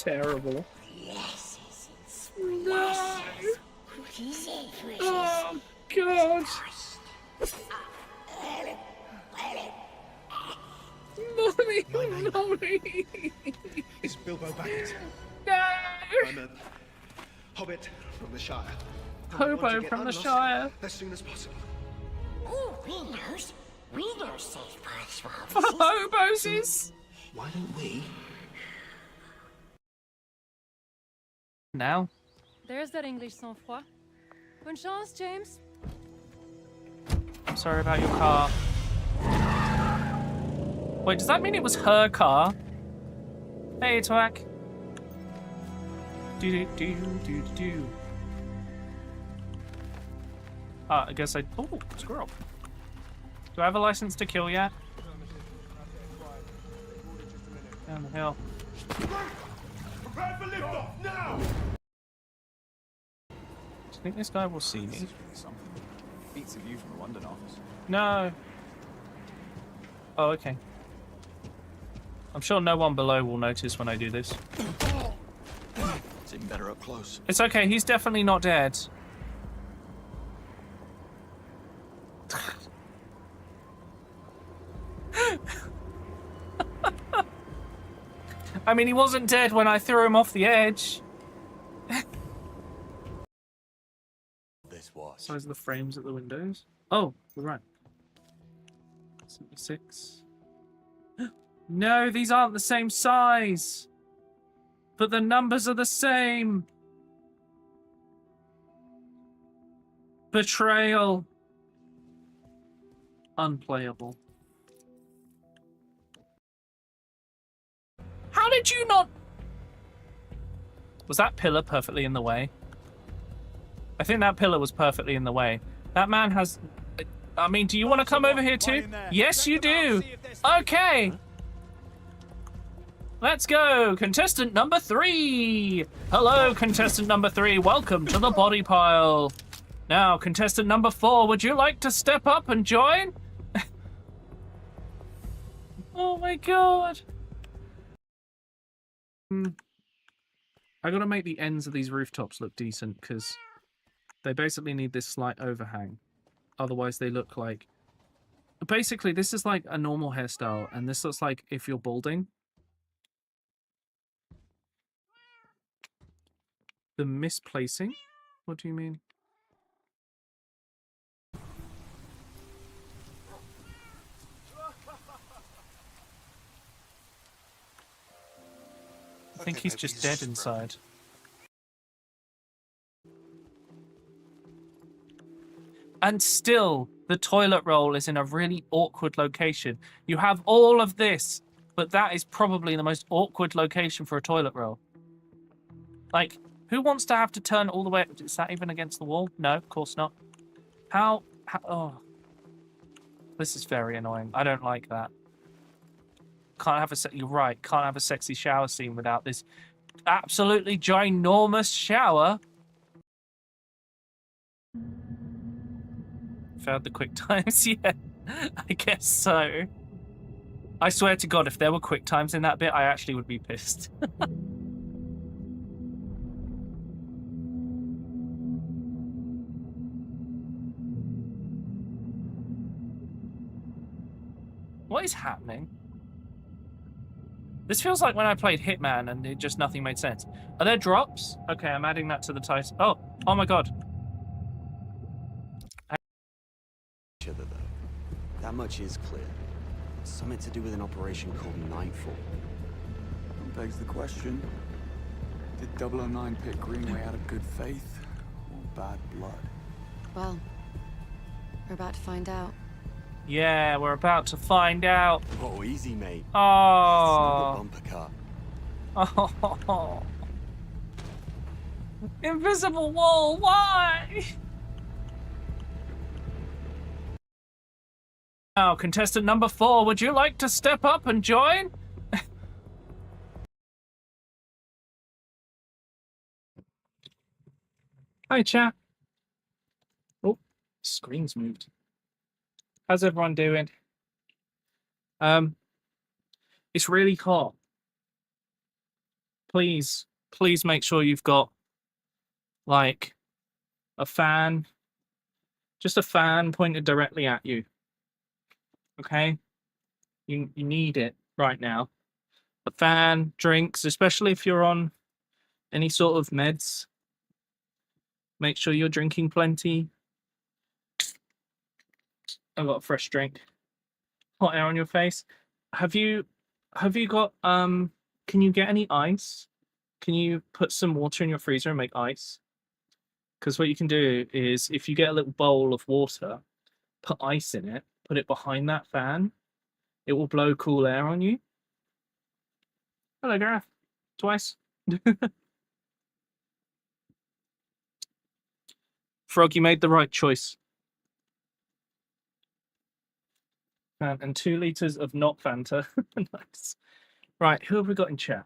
terrible. No. Oh God. Mommy, mommy. It's Bilbo Baggins. No. I'm a hobbit from the Shire. Hobo from the Shire. As soon as possible. Oh, we know safe paths for For hoboses. Why don't we? Now. There's that English sang-froid. Bonne chance, James. I'm sorry about your car. Wait, does that mean it was her car? Hey, Twack. Do. I guess I... Oh, squirrel. Do I have a license to kill yet? Down the hill. Prepare for liftoff now! Do you think this guy will see me? Beats a view from the London office. No. Oh, okay. I'm sure no one below will notice when I do this. It's even better up close. It's okay, he's definitely not dead. I mean, he wasn't dead when I threw him off the edge. This was. Size of the frames at the windows. Oh, we're right. 76. No, these aren't the same size. But the numbers are the same. Betrayal. Unplayable. How did you not... Was that pillar perfectly in the way? I think that pillar was perfectly in the way. That man has... I mean, do you want to come over here too? Yes, you do. Okay. Let's go. Contestant number 3. Hello, contestant number 3. Welcome to the body pile. Now, contestant number 4, would you like to step up and join? Oh my God. I gotta make the ends of these rooftops look decent because they basically need this slight overhang. Otherwise they look like... Basically, this is like a normal hairstyle and this looks like if you're balding. The misplacing? What do you mean? I think he's just dead inside. And still, the toilet roll is in a really awkward location. You have all of this, but that is probably the most awkward location for a toilet roll. Like, who wants to have to turn all the way... Is that even against the wall? No, of course not. How oh. This is very annoying. I don't like that. Can't have a... You're right. Can't have a sexy shower scene without this absolutely ginormous shower. Found the quick times, yeah. I guess so. I swear to God, if there were quick times in that bit, I actually would be pissed. What is happening? This feels like when I played Hitman and it just nothing made sense. Are there drops? Okay, I'm adding that to the title. Oh my God. Though. That much is clear. It's something to do with an operation called Nightfall. That begs the question, did 009 pick Greenway out of good faith or bad blood? Well, we're about to find out. Yeah, we're about to find out. Oh, easy, mate. Oh. It's not a bumper car. Oh. Invisible wall, why? Now, contestant number 4, would you like to step up and join? Hi, chat. Oh, screen's moved. How's everyone doing? It's really hot. please make sure you've got like a fan, just a fan pointed directly at you. Okay, you need it right now. A fan, drinks, especially if you're on any sort of meds. Make sure you're drinking plenty. I've got a fresh drink. Hot air on your face. Have you got can you get any ice? Can you put some water in your freezer and make ice? Because what you can do is if you get a little bowl of water, put ice in it, put it behind that fan, it will blow cool air on you. Hello, Gareth. Twice. Frog, you made the right choice. And 2 liters of not Fanta. Nice. Right, who have we got in chat?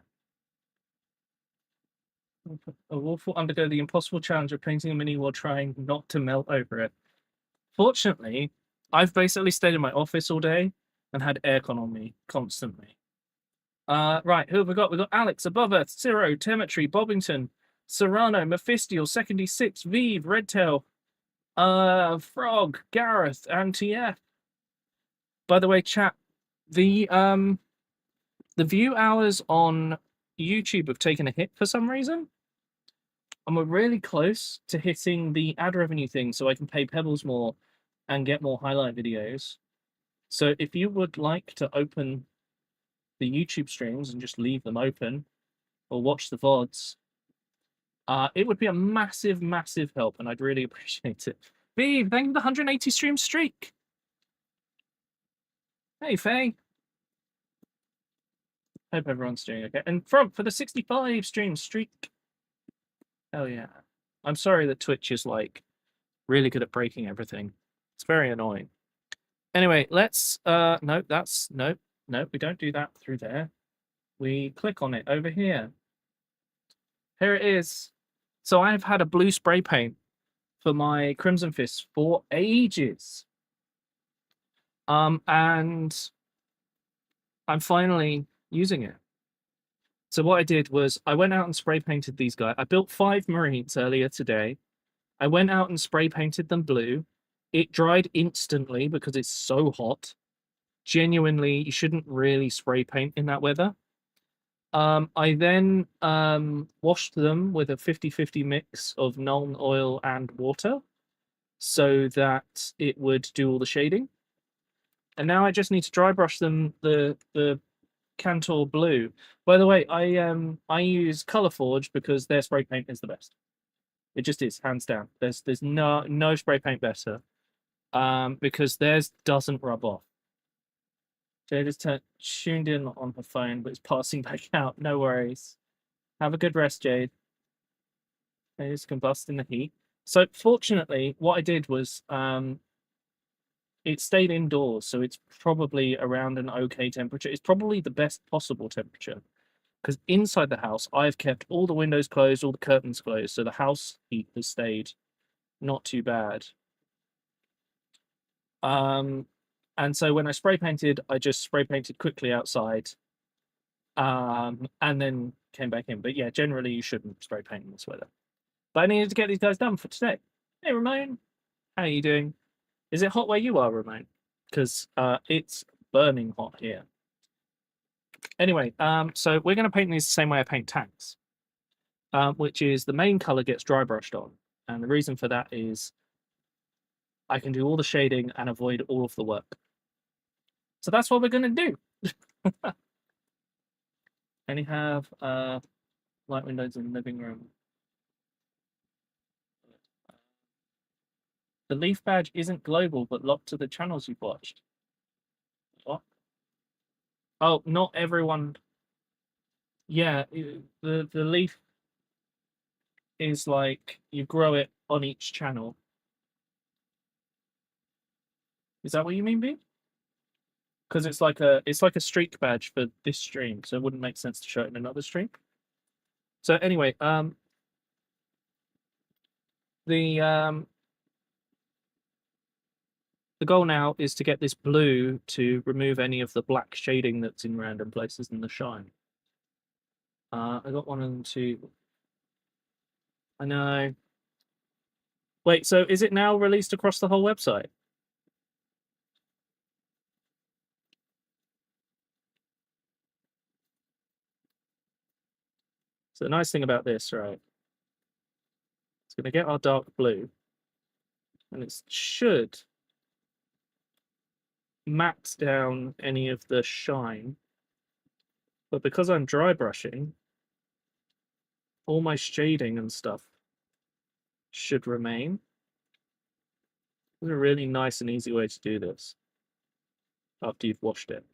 A wolf will undergo the impossible challenge of painting a mini while trying not to melt over it. Fortunately, I've basically stayed in my office all day and had aircon on me constantly. Right, who have we got? We've got Alex, Above Earth, Zero, Temetry, Bobbington, Serrano, Mephistiel, Secondy 6, Vive, Redtail, Frog, Gareth, and TF. By the way, chat, the view hours on YouTube have taken a hit for some reason. And we're really close to hitting the ad revenue thing so I can pay Pebbles more and get more highlight videos. So if you would like to open the YouTube streams and just leave them open or watch the VODs, it would be a massive, massive help and I'd really appreciate it. Vive, thank you for the 180 stream streak. Hey, Faye. Hope everyone's doing okay. And Frog for the 65 stream streak. Hell yeah. I'm sorry that Twitch is like really good at breaking everything. It's very annoying. Anyway, let's nope, we don't do that through there. We click on it over here. Here it is. So I've had a blue spray paint for my Crimson Fist for ages. And I'm finally using it. So what I did was I went out and spray painted these guys. I built 5 Marines earlier today. I went out and spray painted them blue. It dried instantly because it's so hot. Genuinely, you shouldn't really spray paint in that weather. I then washed them with a 50-50 mix of Nuln oil and water so that it would do all the shading. And now I just need to dry brush them the Cantor blue. By the way, I use Colorforge because their spray paint is the best. It just is, hands down. There's no spray paint better. Because theirs doesn't rub off. Jade is tuned in on her phone, but it's passing back out. No worries. Have a good rest, Jade. Jade is combust in the heat. So fortunately, what I did was it stayed indoors, so it's probably around an okay temperature. It's probably the best possible temperature. Because inside the house, I've kept all the windows closed, all the curtains closed, so the house heat has stayed not too bad. And so when I spray painted, I just spray painted quickly outside, and then came back in. But yeah, generally you shouldn't spray paint in this weather. But I needed to get these guys done for today. Hey, Ramon, how are you doing? Is it hot where you are, Ramon? Because it's burning hot here. Anyway, so we're going to paint these the same way I paint tanks, which is the main color gets dry brushed on. And the reason for that is I can do all the shading and avoid all of the work. So that's what we're going to do. Only have light windows in the living room. The leaf badge isn't global, but locked to the channels you've watched. What? Oh, not everyone. Yeah, the leaf is like you grow it on each channel. Is that what you mean, B? Because it's like a streak badge for this stream, so it wouldn't make sense to show it in another stream. So anyway, the goal now is to get this blue to remove any of the black shading that's in random places in the shine. I got one and two. I know. Wait, so is it now released across the whole website? So the nice thing about this, right? It's going to get our dark blue, and it should max down any of the shine. But because I'm dry brushing, all my shading and stuff should remain. It's a really nice and easy way to do this after you've washed it.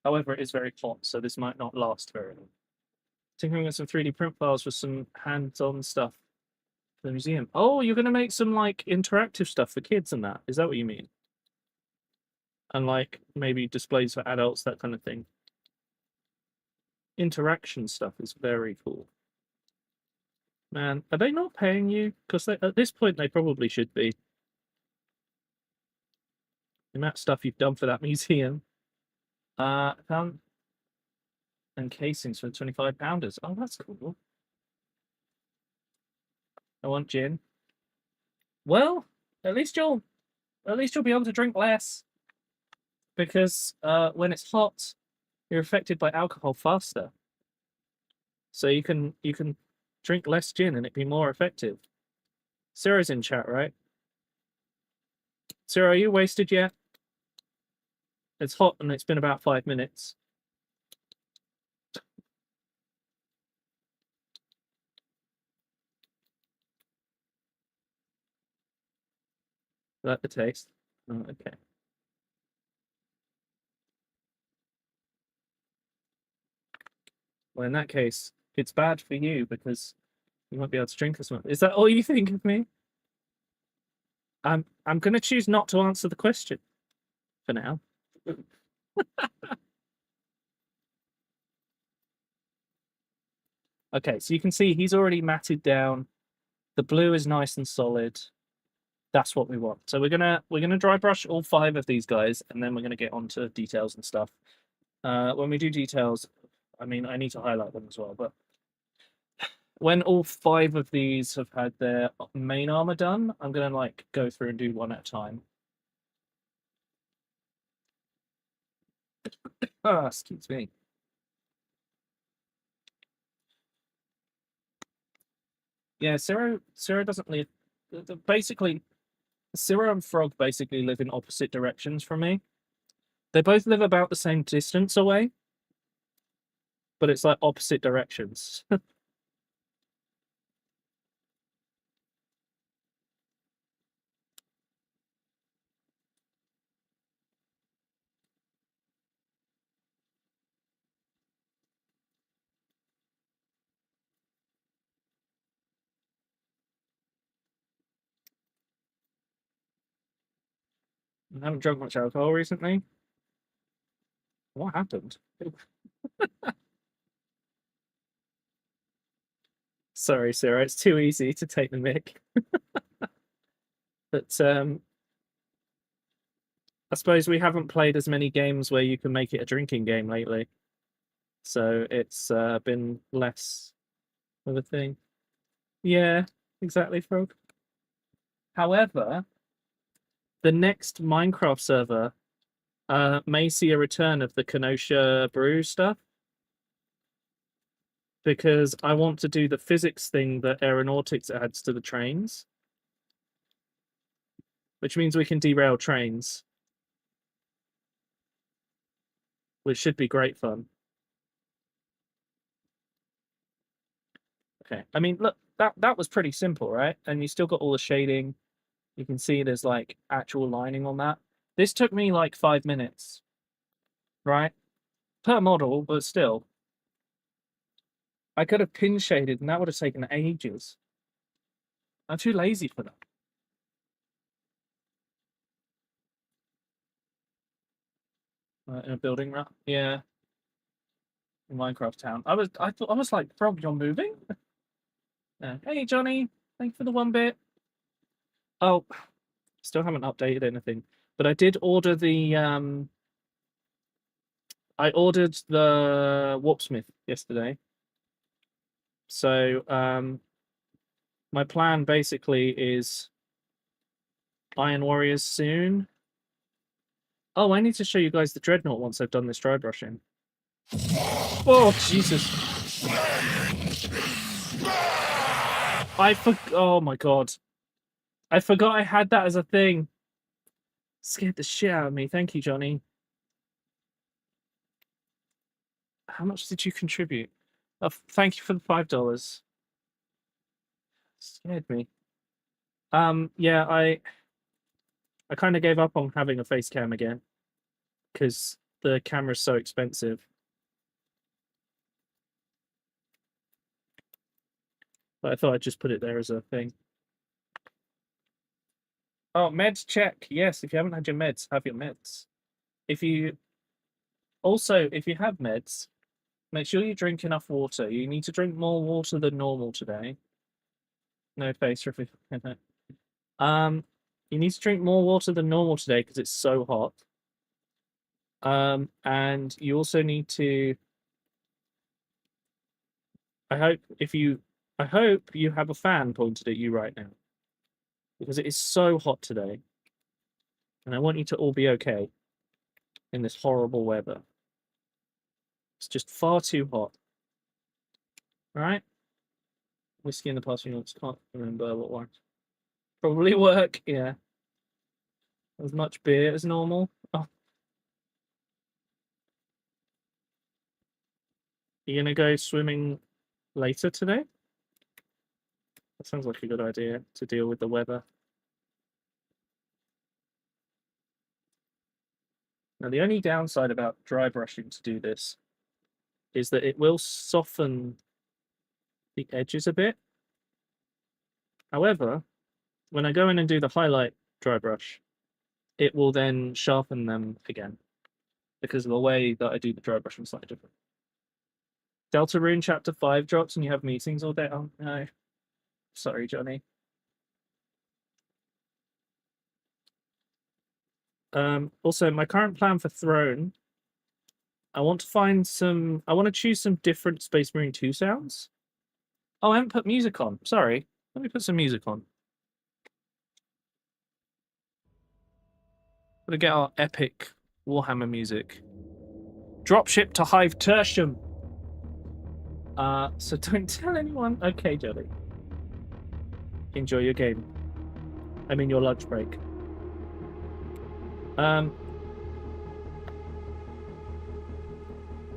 However, it is very hot, so this might not last very long. Tinkering with some 3D print files for some hands-on stuff for the museum. Oh, you're going to make some like interactive stuff for kids and that. Is that what you mean? And like maybe displays for adults, that kind of thing. Interaction stuff is very cool. Man, are they not paying you? Because at this point, they probably should be. The amount of stuff you've done for that museum. Found and casings for the 25-pounders. Oh, that's cool. I want gin. Well, at least you'll be able to drink less. Because when it's hot, you're affected by alcohol faster. So you can drink less gin and it'd be more effective. Sarah's in chat, right? Sarah, are you wasted yet? It's hot and it's been about 5 minutes. Like the taste? Oh, okay. Well, in that case, it's bad for you because you won't be able to drink as much. Is that all you think of me? I'm going to choose not to answer the question for now. Okay, so you can see he's already matted down. The blue is nice and solid. That's what we want. So we're gonna dry brush all 5 of these guys, and then we're gonna get onto details and stuff. When we do details, I mean, I need to highlight them as well, but when all 5 of these have had their main armor done, I'm gonna like go through and do one at a time. Ah, excuse me. Yeah, Zero doesn't live. Basically, Zero and Frog basically live in opposite directions from me. They both live about the same distance away, but it's like opposite directions. I haven't drunk much alcohol recently. What happened? Sorry, Sarah, it's too easy to take the mic. But I suppose we haven't played as many games where you can make it a drinking game lately. So it's been less of a thing. Yeah, exactly, Frog. However, the next Minecraft server may see a return of the Kenosha Brew stuff. Because I want to do the physics thing that aeronautics adds to the trains. Which means we can derail trains. Which should be great fun. Okay, I mean, look, that was pretty simple, right? And you still got all the shading. You can see there's like actual lining on that. This took me like 5 minutes, right? Per model, but still. I could have pin shaded and that would have taken ages. I'm too lazy for that. In a building, right? Yeah. In Minecraft Town. I was like, Frog, you're moving? Hey, Johnny. Thank you for the 1 bit. Oh, still haven't updated anything. But I did order the I ordered the Warpsmith yesterday. So my plan basically is Iron Warriors soon. Oh, I need to show you guys the Dreadnought once I've done this dry brushing. Oh, Jesus. Oh my god. I forgot I had that as a thing. Scared the shit out of me. Thank you, Johnny. How much did you contribute? Thank you for the $5. Scared me. Yeah, I kind of gave up on having a face cam again because the camera's so expensive. But I thought I'd just put it there as a thing. Oh, meds check. Yes, if you haven't had your meds, have your meds. If you have meds, make sure you drink enough water. You need to drink more water than normal today. No face for you need to drink more water than normal today because it's so hot. And you also need to. I hope you have a fan pointed at you right now because it is so hot today, and I want you to all be okay in this horrible weather. It's just far too hot. All right. Whiskey in the past few months. Can't remember what one. Probably work. Yeah. As much beer as normal. Oh. You gonna go swimming later today? That sounds like a good idea to deal with the weather. Now, the only downside about dry brushing to do this is that it will soften the edges a bit. However, when I go in and do the highlight dry brush, it will then sharpen them again because of the way that I do the dry brushing is slightly different. Deltarune Chapter 5 drops and you have meetings all day. Oh, no. Sorry, Johnny. Also, my current plan for Throne, I want to choose some different Space Marine 2 sounds. Oh, I haven't put music on. Sorry. Let me put some music on. Gotta get our epic Warhammer music. Dropship to Hive Tertium. So don't tell anyone. Okay, Johnny. Enjoy your game. I mean your lunch break.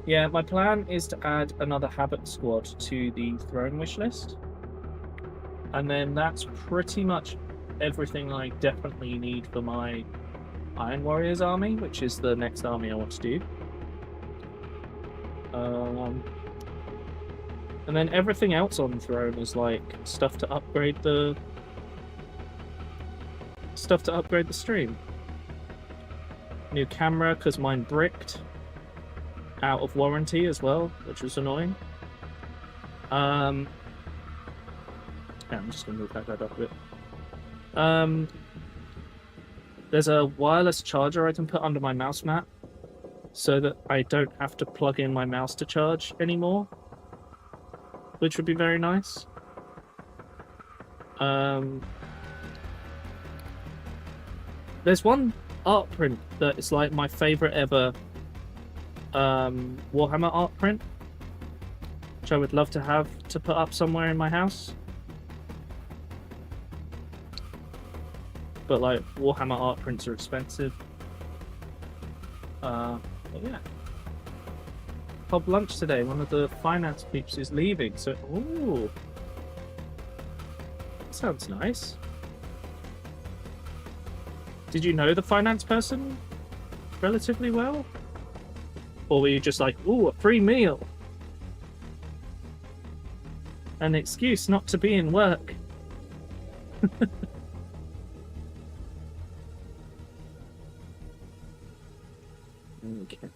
Yeah, my plan is to add another Habit Squad to the Throne wish list. And then that's pretty much everything I definitely need for my Iron Warriors army, which is the next army I want to do. And then everything else on Throne is like stuff to upgrade the stream. New camera because mine bricked out of warranty as well, which was annoying. Yeah, I'm just gonna move that guy up a bit. There's a wireless charger I can put under my mouse mat so that I don't have to plug in my mouse to charge anymore, which would be very nice. There's one art print that is like my favorite ever Warhammer art print, which I would love to have to put up somewhere in my house. But like Warhammer art prints are expensive. But yeah. Pub lunch today. One of the finance peeps is leaving, so ooh, that sounds nice. Did you know the finance person relatively well? Or were you just like, ooh, a free meal? An excuse not to be in work. Okay.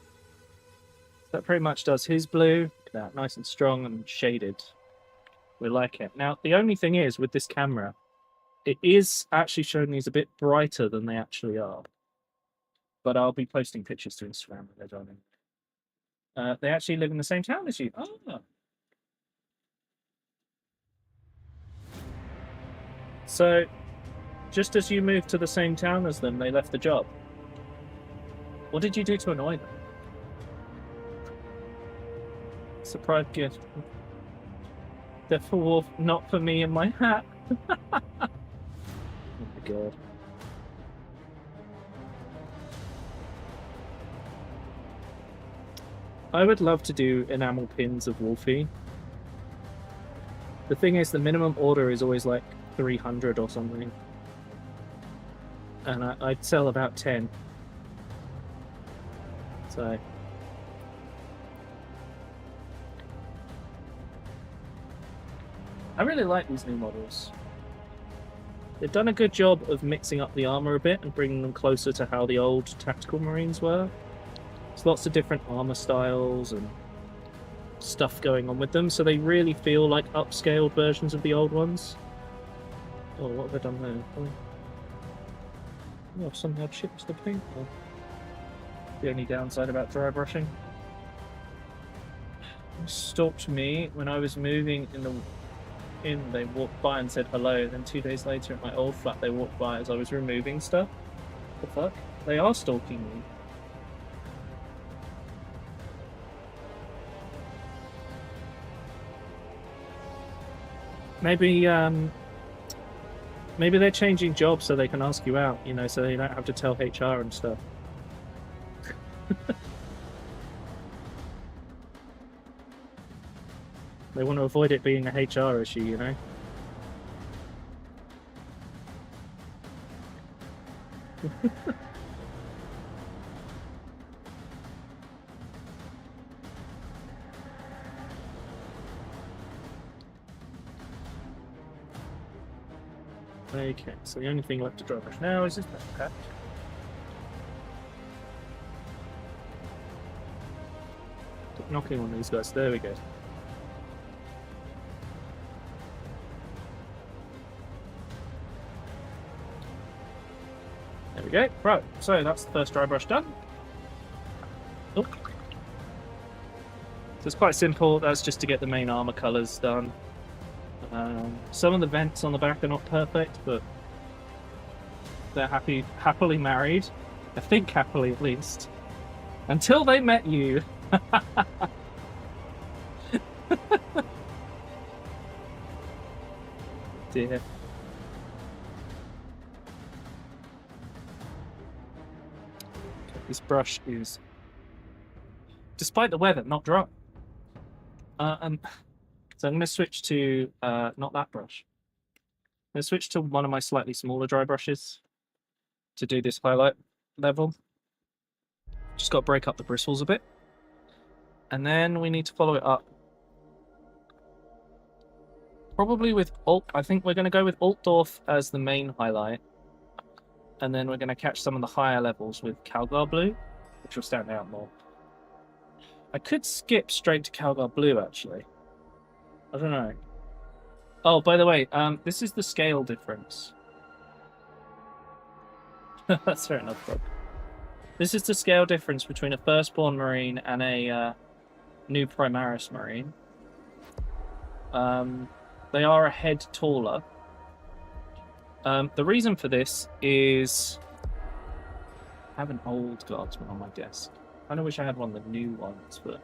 That pretty much does his blue. Look at that, nice and strong and shaded. We like it. Now, the only thing is, with this camera, it is actually showing these a bit brighter than they actually are. But I'll be posting pictures to Instagram with it on. They actually live in the same town as you. Oh. So, just as you moved to the same town as them, they left the job. What did you do to annoy them? Surprise gift. Devil Wolf, not for me and my hat. Oh my god. I would love to do enamel pins of Wolfie. The thing is, the minimum order is always like 300 or something. And I'd sell about 10. So... I really like these new models. They've done a good job of mixing up the armor a bit and bringing them closer to how the old tactical marines were. There's lots of different armor styles and stuff going on with them, so they really feel like upscaled versions of the old ones. Oh, what have I done there? Oh, I've somehow chipped the paint. Oh. The only downside about dry brushing. They stalked me when I was moving in. They walked by and said hello. Then 2 days later at my old flat, they walked by as I was removing stuff. The fuck? They are stalking me. Maybe they're changing jobs so they can ask you out, you know, so they don't have to tell HR and stuff. They want to avoid it being a HR issue, you know? Okay, so the only thing left to dry brush now is this backpack. Keep knocking on these guys. There we go. There we go. Right, so that's the first dry brush done. Oh. So it's quite simple. That's just to get the main armor colors done. Some of the vents on the back are not perfect, but they're happily married. I think happily at least. Until they met you. Dear. This brush is, despite the weather, not dry. So I'm going to switch to, not that brush. I'm going to switch to one of my slightly smaller dry brushes to do this highlight level. Just got to break up the bristles a bit. And then we need to follow it up. Probably with I think we're going to go with Altdorf as the main highlight. And then we're going to catch some of the higher levels with Calgar Blue, which will stand out more. I could skip straight to Calgar Blue, actually. I don't know. Oh, by the way, this is the scale difference. That's fair enough, bro. This is the scale difference between a Firstborn Marine and a new Primaris Marine. They are a head taller. The reason for this is I have an old guardsman on my desk. I kind of wish I had one of the new ones, but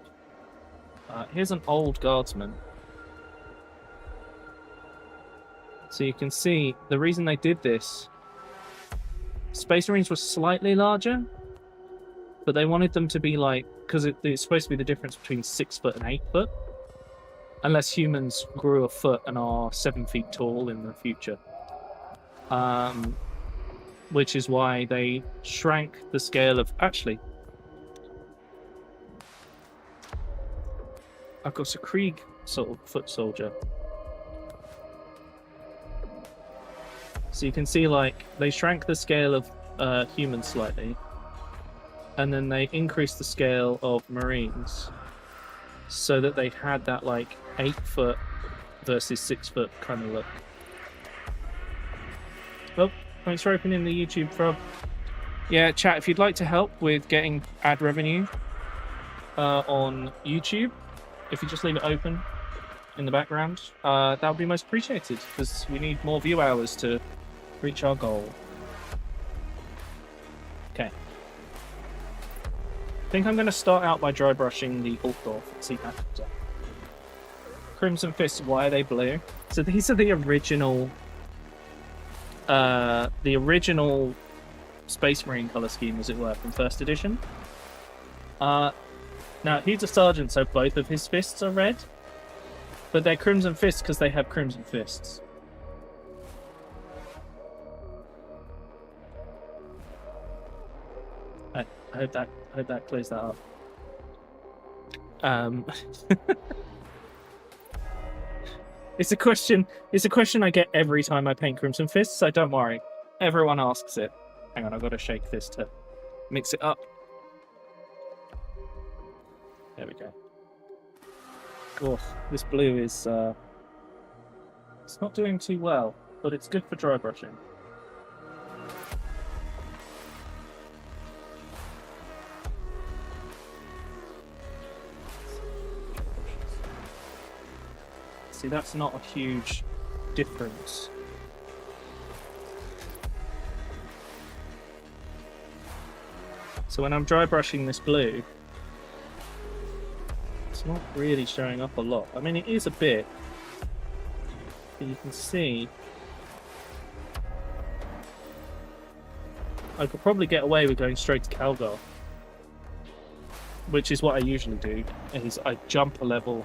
here's an old guardsman. So you can see the reason they did this. Space Marines were slightly larger, but they wanted them to be like, because it's supposed to be the difference between 6 foot and 8 foot, unless humans grew a foot and are 7 feet tall in the future. Which is why they shrank the scale of... Actually, I've got a Krieg sort of foot soldier. So you can see, like, they shrank the scale of humans slightly, and then they increased the scale of Marines, so that they had that, like, 8 foot versus 6 foot kind of look. Well, thanks for opening the YouTube, Frog. Yeah, chat, if you'd like to help with getting ad revenue, on YouTube, if you just leave it open in the background, that would be most appreciated, because we need more view hours to reach our goal. Okay. I think I'm going to start out by dry brushing the Altdorf and see how it comes out. Crimson Fist, why are they blue? So these are the original Space Marine color scheme, as it were, from first edition. Now he's a sergeant, so both of his fists are red, but they're Crimson Fists because they have Crimson Fists. I hope that clears that up. It's a question I get every time I paint Crimson Fists, so don't worry. Everyone asks it. Hang on, I've got to shake this to mix it up. There we go. Oh, this blue is it's not doing too well, but it's good for dry brushing. See, that's not a huge difference. So when I'm dry brushing this blue, it's not really showing up a lot. I mean, it is a bit, but you can see I could probably get away with going straight to Calgar, which is what I usually do, is I jump a level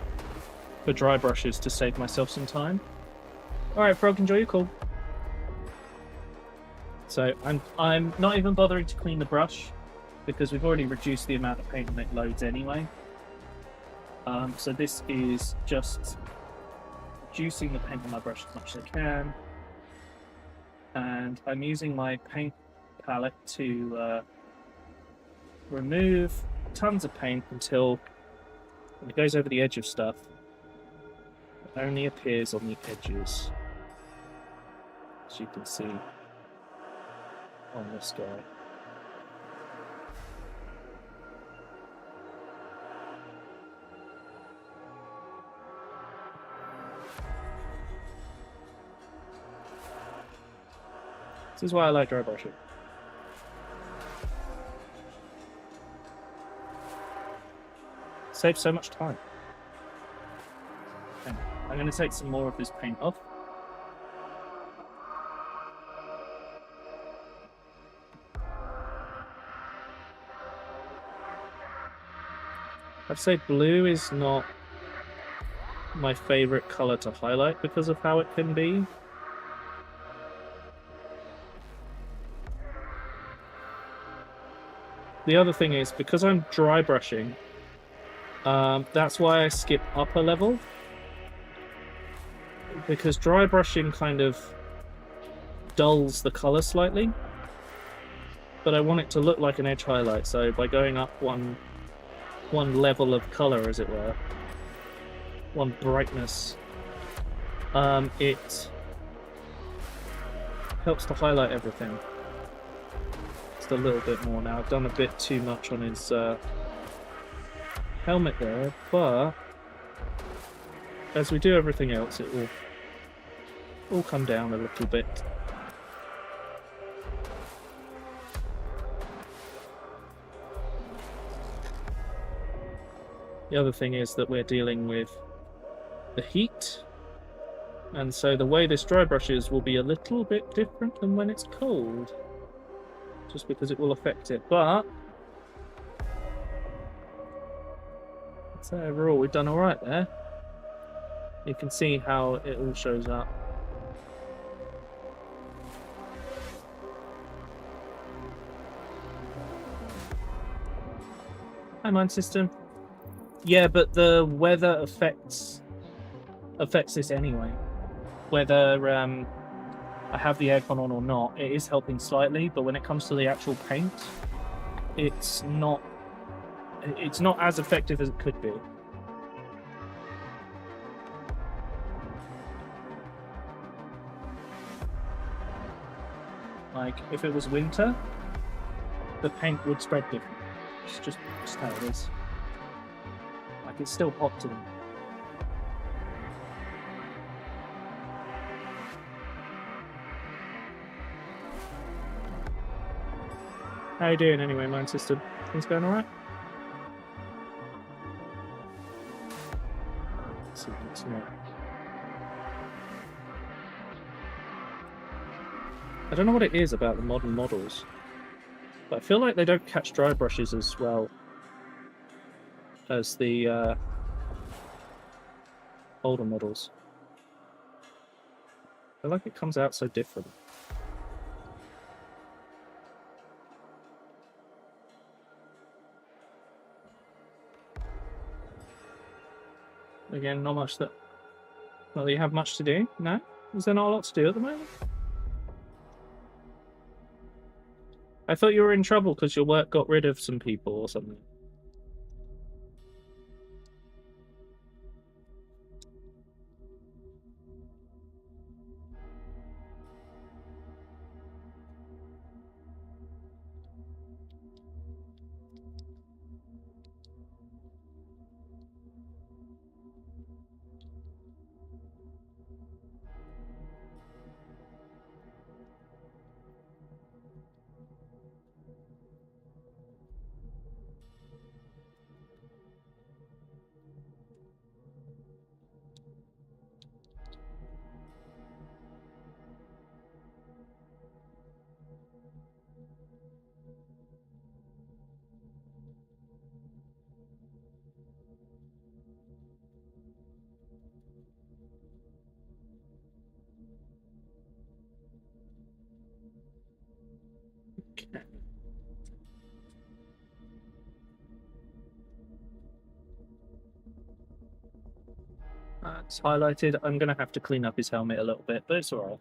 for dry brushes to save myself some time. Alright, Frog, enjoy your call. So I'm not even bothering to clean the brush, because we've already reduced the amount of paint when it loads anyway. So this is just reducing the paint on my brush as much as I can. And I'm using my paint palette to remove tons of paint until when it goes over the edge of stuff, it only appears on the edges, as you can see on this guy. This is why I like dry brushing. Saves so much time. Okay, I'm going to take some more of this paint off. I'd say blue is not my favorite color to highlight because of how it can be. The other thing is, because I'm dry brushing, that's why I skip up a level. Because dry brushing kind of dulls the color slightly. But I want it to look like an edge highlight, so by going up one level of color, as it were, one brightness, it helps to highlight everything just a little bit more. Now I've done a bit too much on his helmet there, but as we do everything else, it will all come down a little bit. The other thing is that we're dealing with the heat, and so the way this dry brushes will be a little bit different than when it's cold, just because it will affect it. But I'd say overall we've done alright there. You can see how it all shows up. Hi, Mind System. Yeah, but the weather affects this anyway. Whether I have the aircon on or not, it is helping slightly. But when it comes to the actual paint, it's not as effective as it could be. Like if it was winter, the paint would spread different. It's just how it is. Like, it's still optimal. How you doing anyway, Mine System? Things going alright? Let's see what's not. I don't know what it is about the modern models, but I feel like they don't catch dry brushes as well as the older models. I feel like it comes out so different. Again, not much that... Well, you have much to do? No? Is there not a lot to do at the moment? I thought you were in trouble because your work got rid of some people or something. Okay. It's highlighted. I'm going to have to clean up his helmet a little bit, but it's alright.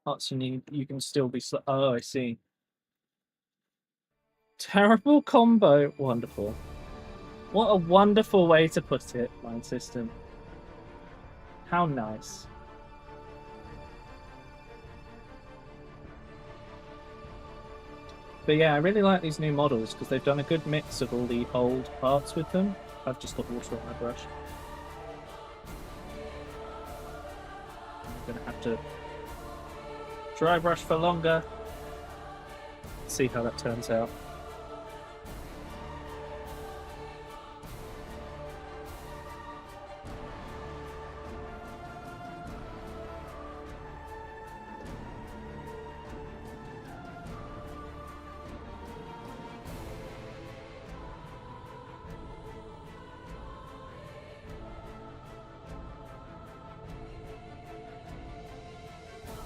Hatsune, you can still be... Oh, I see. Terrible combo. Wonderful. What a wonderful way to put it, Mind System. How nice. But yeah, I really like these new models because they've done a good mix of all the old parts with them. I've just got water on my brush. I'm gonna have to dry brush for longer. See how that turns out.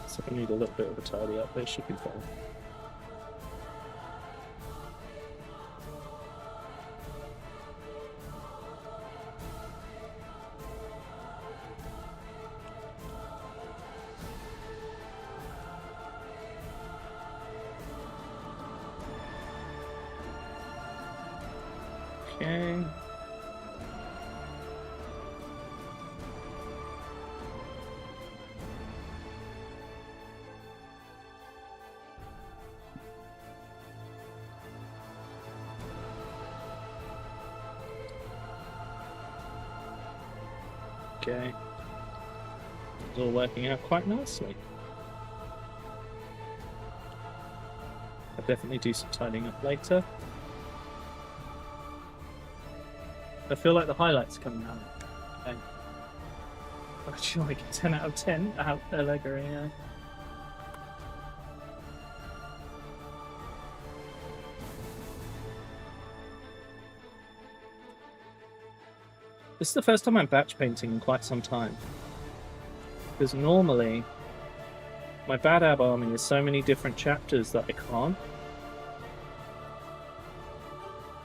So I need a little bit of a tidy up, but it should be fine. Okay. Okay. It's all working out quite nicely. I'll definitely do some tidying up later. I feel like the highlights are coming out. Okay. Actually, like a 10 out of 10 out Allegory, yeah. This is the first time I'm batch painting in quite some time. Because normally, my Bad Ab army is so many different chapters that I can't.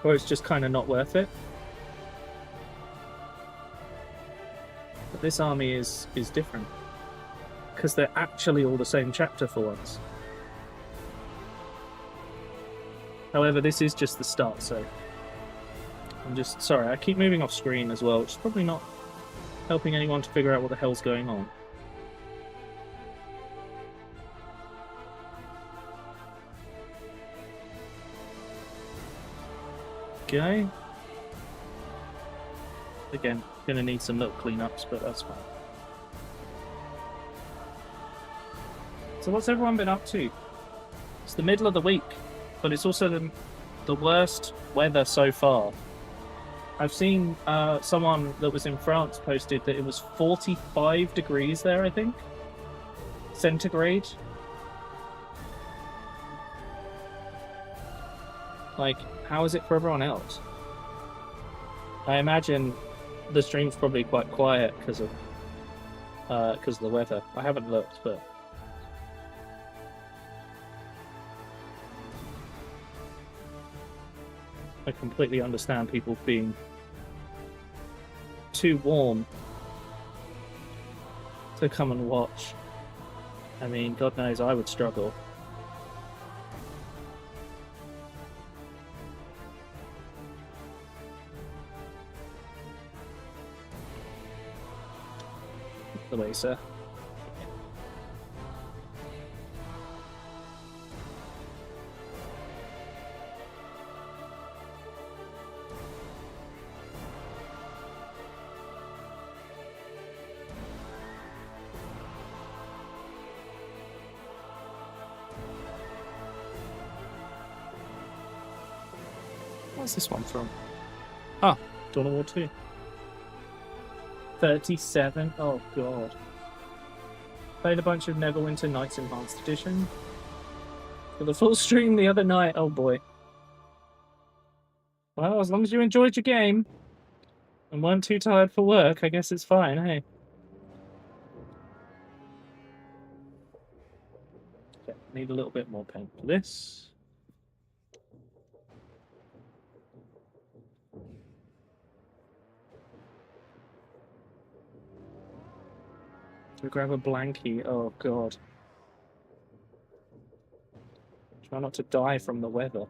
Or it's just kind of not worth it. But this army is different. Because they're actually all the same chapter for once. However, this is just the start, so... I'm just... Sorry, I keep moving off screen as well, which is probably not helping anyone to figure out what the hell's going on. go. Again, gonna need some little cleanups, but that's fine. So what's everyone been up to? It's the middle of the week, but it's also the worst weather so far. I've seen someone that was in France posted that it was 45 degrees there, I think. Centigrade. Like, how is it for everyone else? I imagine the stream's probably quite quiet because of the weather. I haven't looked, but I completely understand people being too warm to come and watch. I mean, God knows I would struggle. The way, sir. What's this one from? Ah, Dawn of War 2. 37? Oh god. Played a bunch of Neverwinter Nights Enhanced Edition for the full stream the other night. Oh boy. Well, as long as you enjoyed your game and weren't too tired for work, I guess it's fine, hey? Okay, need a little bit more paint for this. We grab a blankie. Oh god. Try not to die from the weather.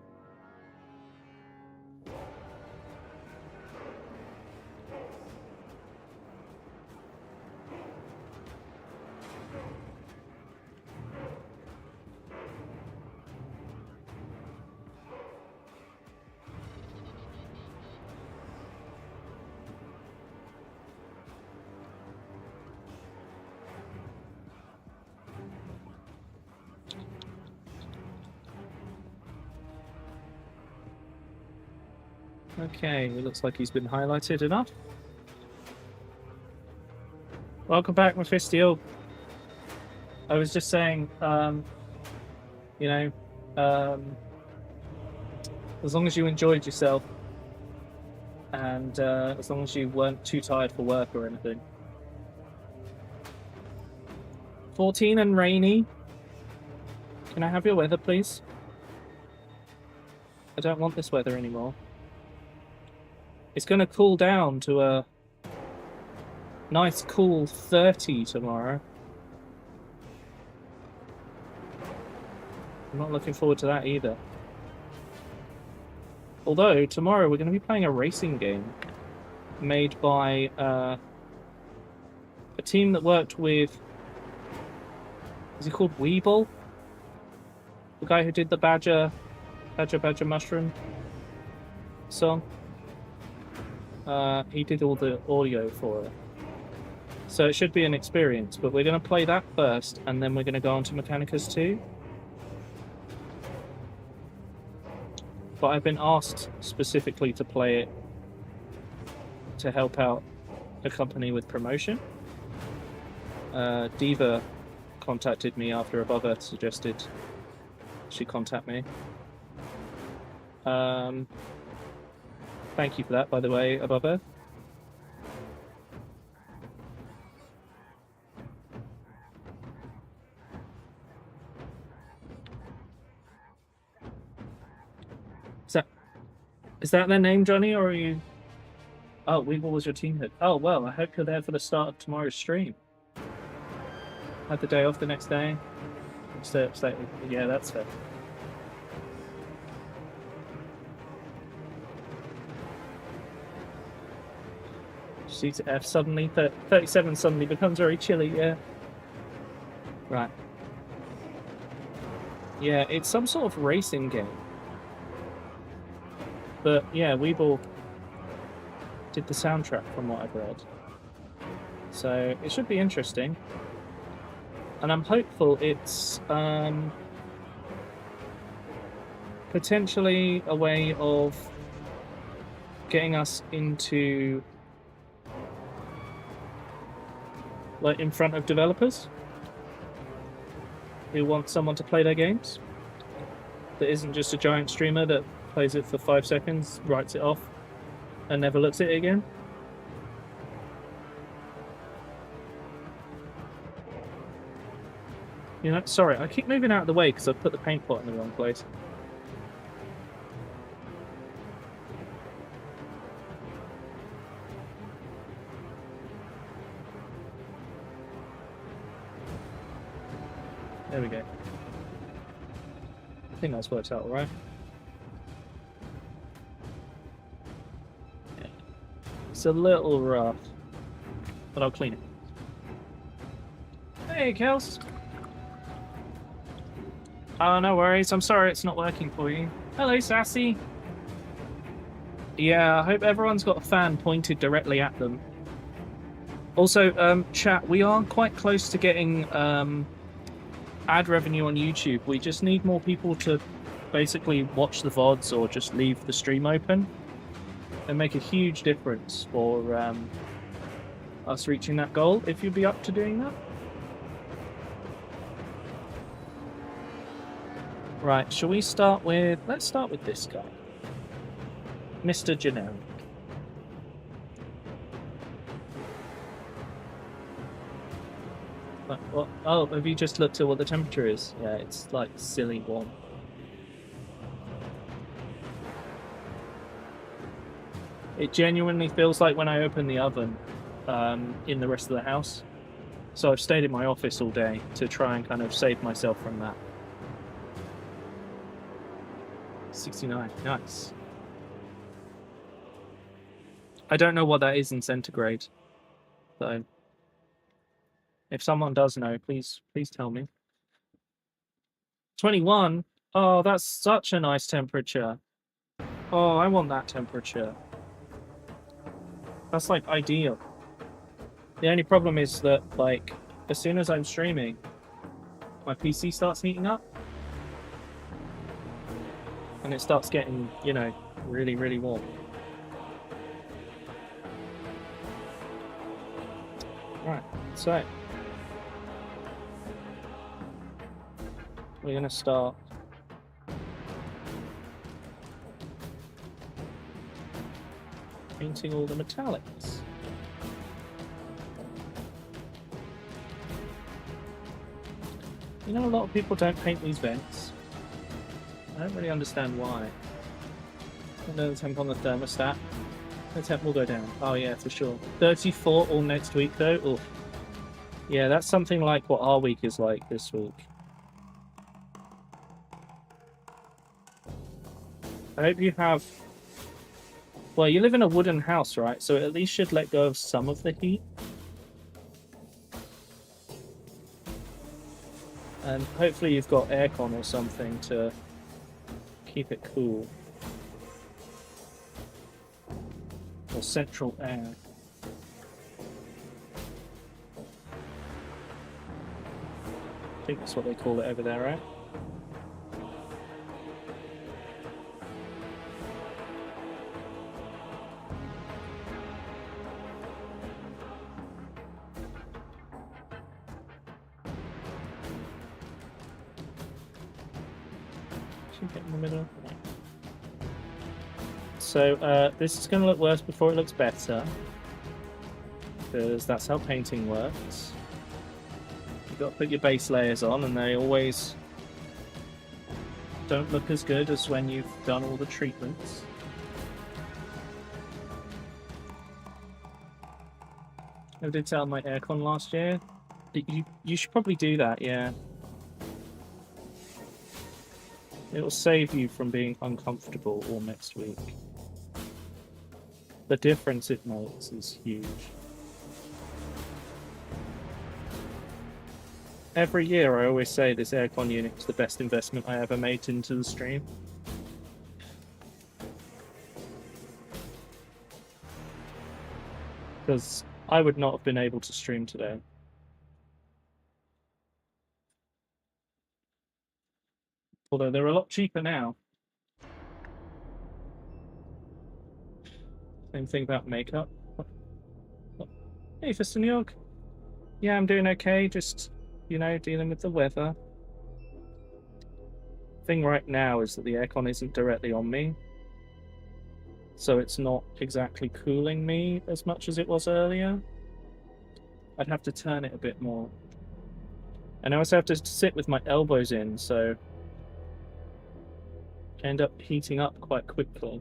Okay, it looks like he's been highlighted enough. Welcome back, Mephisto. I was just saying, you know, as long as you enjoyed yourself and as long as you weren't too tired for work or anything. 14 and rainy. Can I have your weather, please? I don't want this weather anymore. It's going to cool down to a nice cool 30 tomorrow. I'm not looking forward to that either. Although, tomorrow we're going to be playing a racing game made by a team that worked with... Is he called Weeble? The guy who did the Badger Mushroom song? He did all the audio for it. So it should be an experience, but we're going to play that first, and then we're going to go on to Mechanicus 2. But I've been asked specifically to play it to help out a company with promotion. Diva contacted me after Above Earth suggested she contact me. Thank you for that, by the way, Above Earth. Is that their name, Johnny, or are you... Oh, Weeble was your team head. Oh, well, I hope you're there for the start of tomorrow's stream. Had the day off the next day. Yeah, that's fair. C to F suddenly, 37 suddenly becomes very chilly, yeah. Right. Yeah, it's some sort of racing game. But yeah, Weeble did the soundtrack from what I've read. So it should be interesting. And I'm hopeful it's potentially a way of getting us into, like, in front of developers who want someone to play their games that isn't just a giant streamer that plays it for 5 seconds, writes it off, and never looks at it again. You know, sorry, I keep moving out of the way because I've put the paint pot in the wrong place. There we go. I think that's worked out all right. Yeah. It's a little rough, but I'll clean it. Hey, Kels. Oh, no worries. I'm sorry it's not working for you. Hello, Sassy. Yeah, I hope everyone's got a fan pointed directly at them. Also, chat, we are quite close to getting ad revenue on YouTube. We just need more people to basically watch the VODs or just leave the stream open. And make a huge difference for us reaching that goal, if you'd be up to doing that. Right, shall we start with... Let's start with this guy. Mr. Generic. What? Oh, have you just looked at what the temperature is? Yeah, it's like silly warm. It genuinely feels like when I open the oven in the rest of the house. So I've stayed in my office all day to try and kind of save myself from that. 69, nice. I don't know what that is in centigrade, so if someone does know, please tell me. 21? Oh, that's such a nice temperature. Oh, I want that temperature. That's like ideal. The only problem is that, like, as soon as I'm streaming, my PC starts heating up. And it starts getting, you know, really, really warm. Right, so we're going to start painting all the metallics. You know, a lot of people don't paint these vents. I don't really understand why. I know the temp on the thermostat. The temp will go down. Oh yeah, for sure. 34 all next week though. Oof. Yeah, that's something like what our week is like this week. I hope you have... Well, you live in a wooden house, right? So it at least should let go of some of the heat. And hopefully you've got aircon or something to keep it cool. Or central air. I think that's what they call it over there, right? Should get in the middle. So this is going to look worse before it looks better, because that's how painting works. You've got to put your base layers on, and they always don't look as good as when you've done all the treatments. I did tell my aircon last year. You should probably do that, yeah. It will save you from being uncomfortable all next week. The difference it makes is huge. Every year I always say this aircon unit is the best investment I ever made into the stream. because I would not have been able to stream today. Although they're a lot cheaper now. Same thing about makeup. Hey, Fist and York. Yeah, I'm doing okay. Just, you know, dealing with the weather. Thing right now is that the aircon isn't directly on me. So it's not exactly cooling me as much as it was earlier. I'd have to turn it a bit more. And I also have to sit with my elbows in, so I end up heating up quite quickly.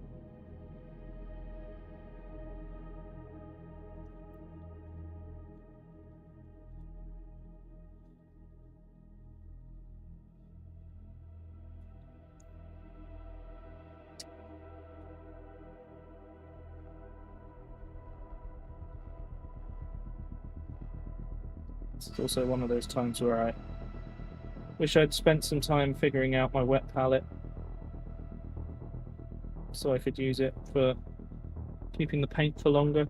It's also one of those times where I wish I'd spent some time figuring out my wet palette so I could use it for keeping the paint for longer.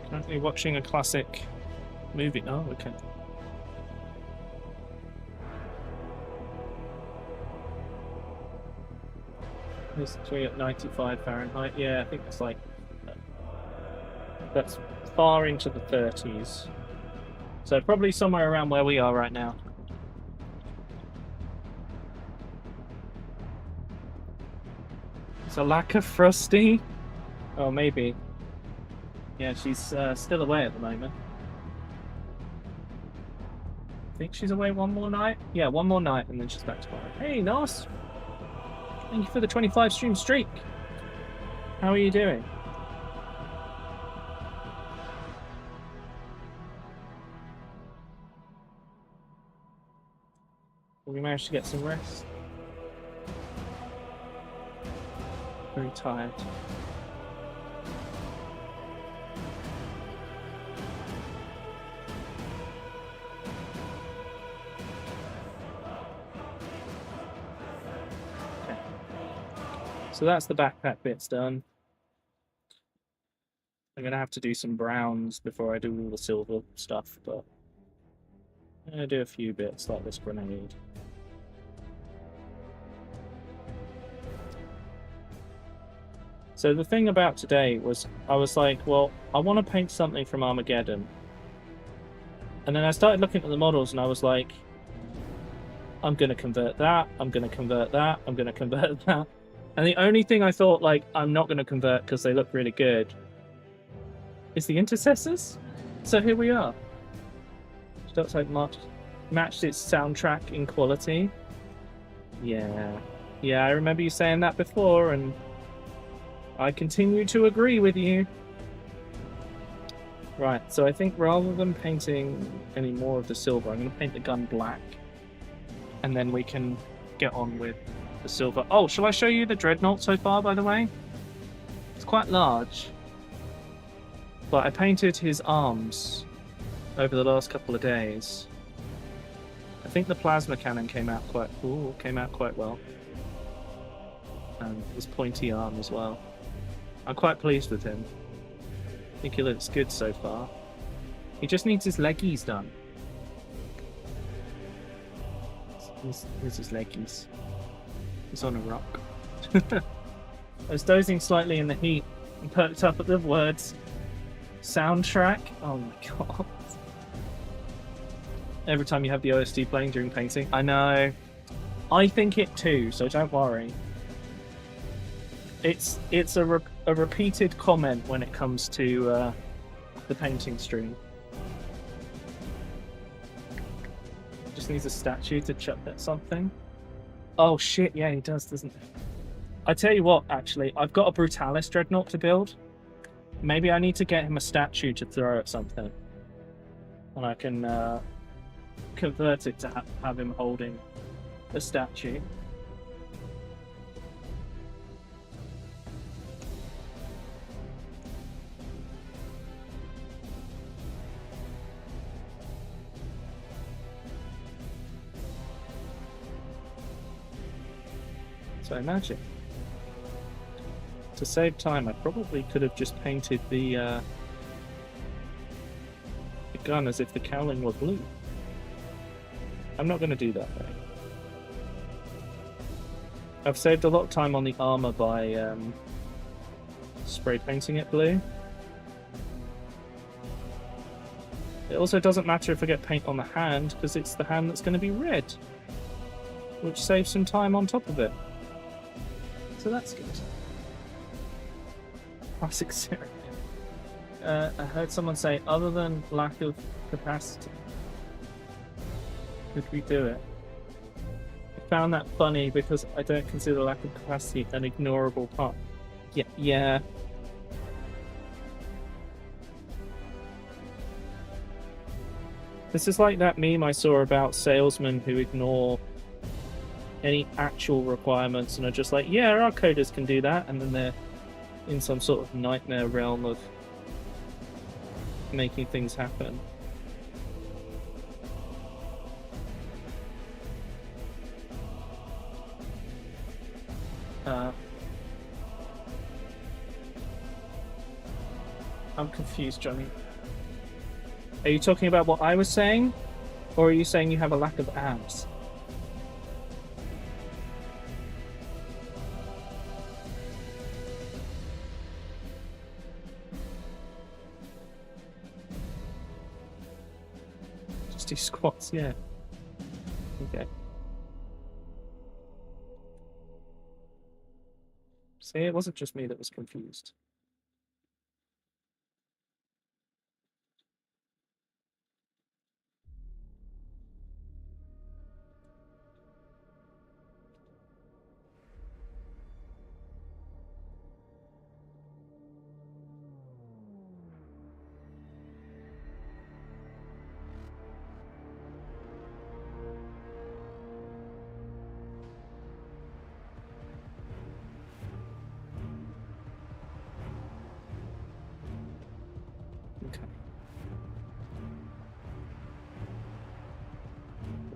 Currently watching a classic movie. Oh, okay. History at 95 Fahrenheit. Yeah, I think it's like that's far into the 30s. So probably somewhere around where we are right now. It's a lack of Frosty. Oh, maybe. Yeah, she's still away at the moment. I think she's away one more night. Yeah, one more night and then she's back tomorrow. Hey, Nos! Thank you for the 25 stream streak. How are you doing? We managed to get some rest. Very tired. So that's the backpack bits done. I'm gonna have to do some browns before I do all the silver stuff, but I'm gonna do a few bits like this grenade. So the thing about today was I was like, well, I want to paint something from Armageddon. And then I started looking at the models and I was like, I'm gonna convert that, I'm gonna convert that, I'm gonna convert that. And the only thing I thought, like, I'm not going to convert because they look really good is the intercessors. So here we are. It looks like matched its soundtrack in quality. Yeah. Yeah, I remember you saying that before, and I continue to agree with you. Right, so I think rather than painting any more of the silver, I'm going to paint the gun black. And then we can get on with the silver. Oh, shall I show you the dreadnought so far, by the way? It's quite large. But I painted his arms over the last couple of days. I think the plasma cannon came out quite well. And his pointy arm as well. I'm quite pleased with him. I think he looks good so far. He just needs his leggies done. Here's his leggies. He's on a rock. I was dozing slightly in the heat and perked up at the words soundtrack. Oh my god. Every time you have the OST playing during painting. I know. I think it too, so don't worry. It's a repeated comment when it comes to the painting stream. Just needs a statue to chuck at something. Oh shit, yeah, he does, doesn't he? I tell you what, actually, I've got a Brutalis Dreadnought to build. Maybe I need to get him a statue to throw at something. And I can convert it to have him holding a statue. So imagine, to save time, I probably could have just painted the gun as if the cowling were blue. I'm not going to do that though. I've saved a lot of time on the armor by spray painting it blue. It also doesn't matter if I get paint on the hand, because it's the hand that's going to be red, which saves some time on top of it. So that's good. Classic Syria. I heard someone say, other than lack of capacity, could we do it? I found that funny because I don't consider lack of capacity an ignorable part. Yeah. This is like that meme I saw about salesmen who ignore any actual requirements and are just like, yeah, our coders can do that, and then they're in some sort of nightmare realm of making things happen. I'm confused, Johnny. Are you talking about what I was saying? Or are you saying you have a lack of abs? Just do squats, yeah. Okay. See, it wasn't just me that was confused.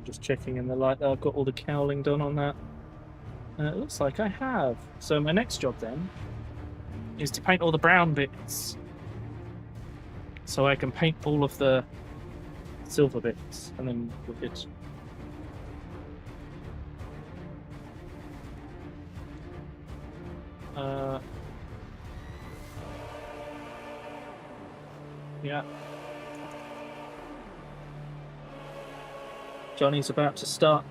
Just checking in the light that I've got all the cowling done on that. It looks like I have. So my next job then is to paint all the brown bits, so I can paint all of the silver bits, and then we're good. Yeah. Johnny's about to start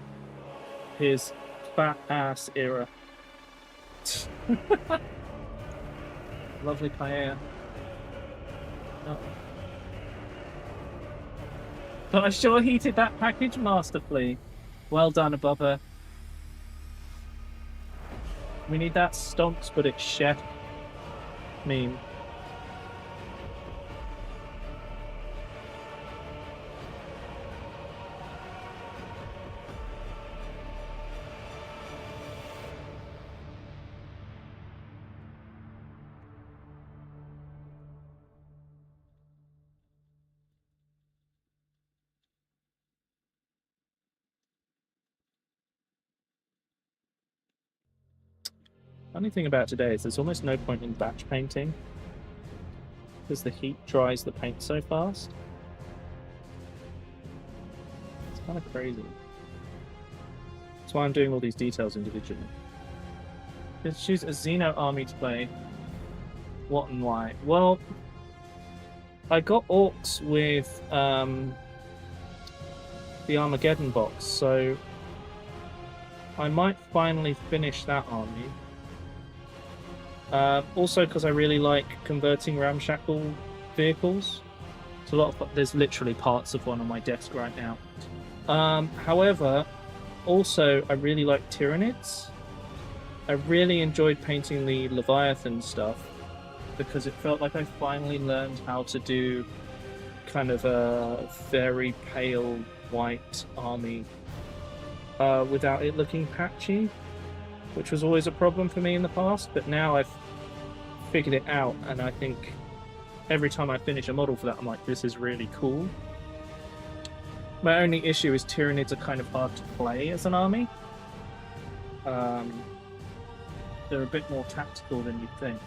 his fat ass era. Lovely paella. Oh. But I sure heated that package masterfully. Well done, Abubba. We need that stonks, but it's chef meme. Funny thing about today is there's almost no point in batch painting because the heat dries the paint so fast. It's kind of crazy. That's why I'm doing all these details individually. Let's choose a Xeno army to play. What and why? Well, I got orcs with the Armageddon box, so I might finally finish that army. Also because I really like converting ramshackle vehicles. There's literally parts of one on my desk right now. However, also I really like Tyranids. I really enjoyed painting the Leviathan stuff because it felt like I finally learned how to do kind of a very pale white army without it looking patchy, which was always a problem for me in the past, but now I've figured it out, and I think every time I finish a model for that, I'm like, this is really cool. My only issue is Tyranids are kind of hard to play as an army. They're a bit more tactical than you'd think.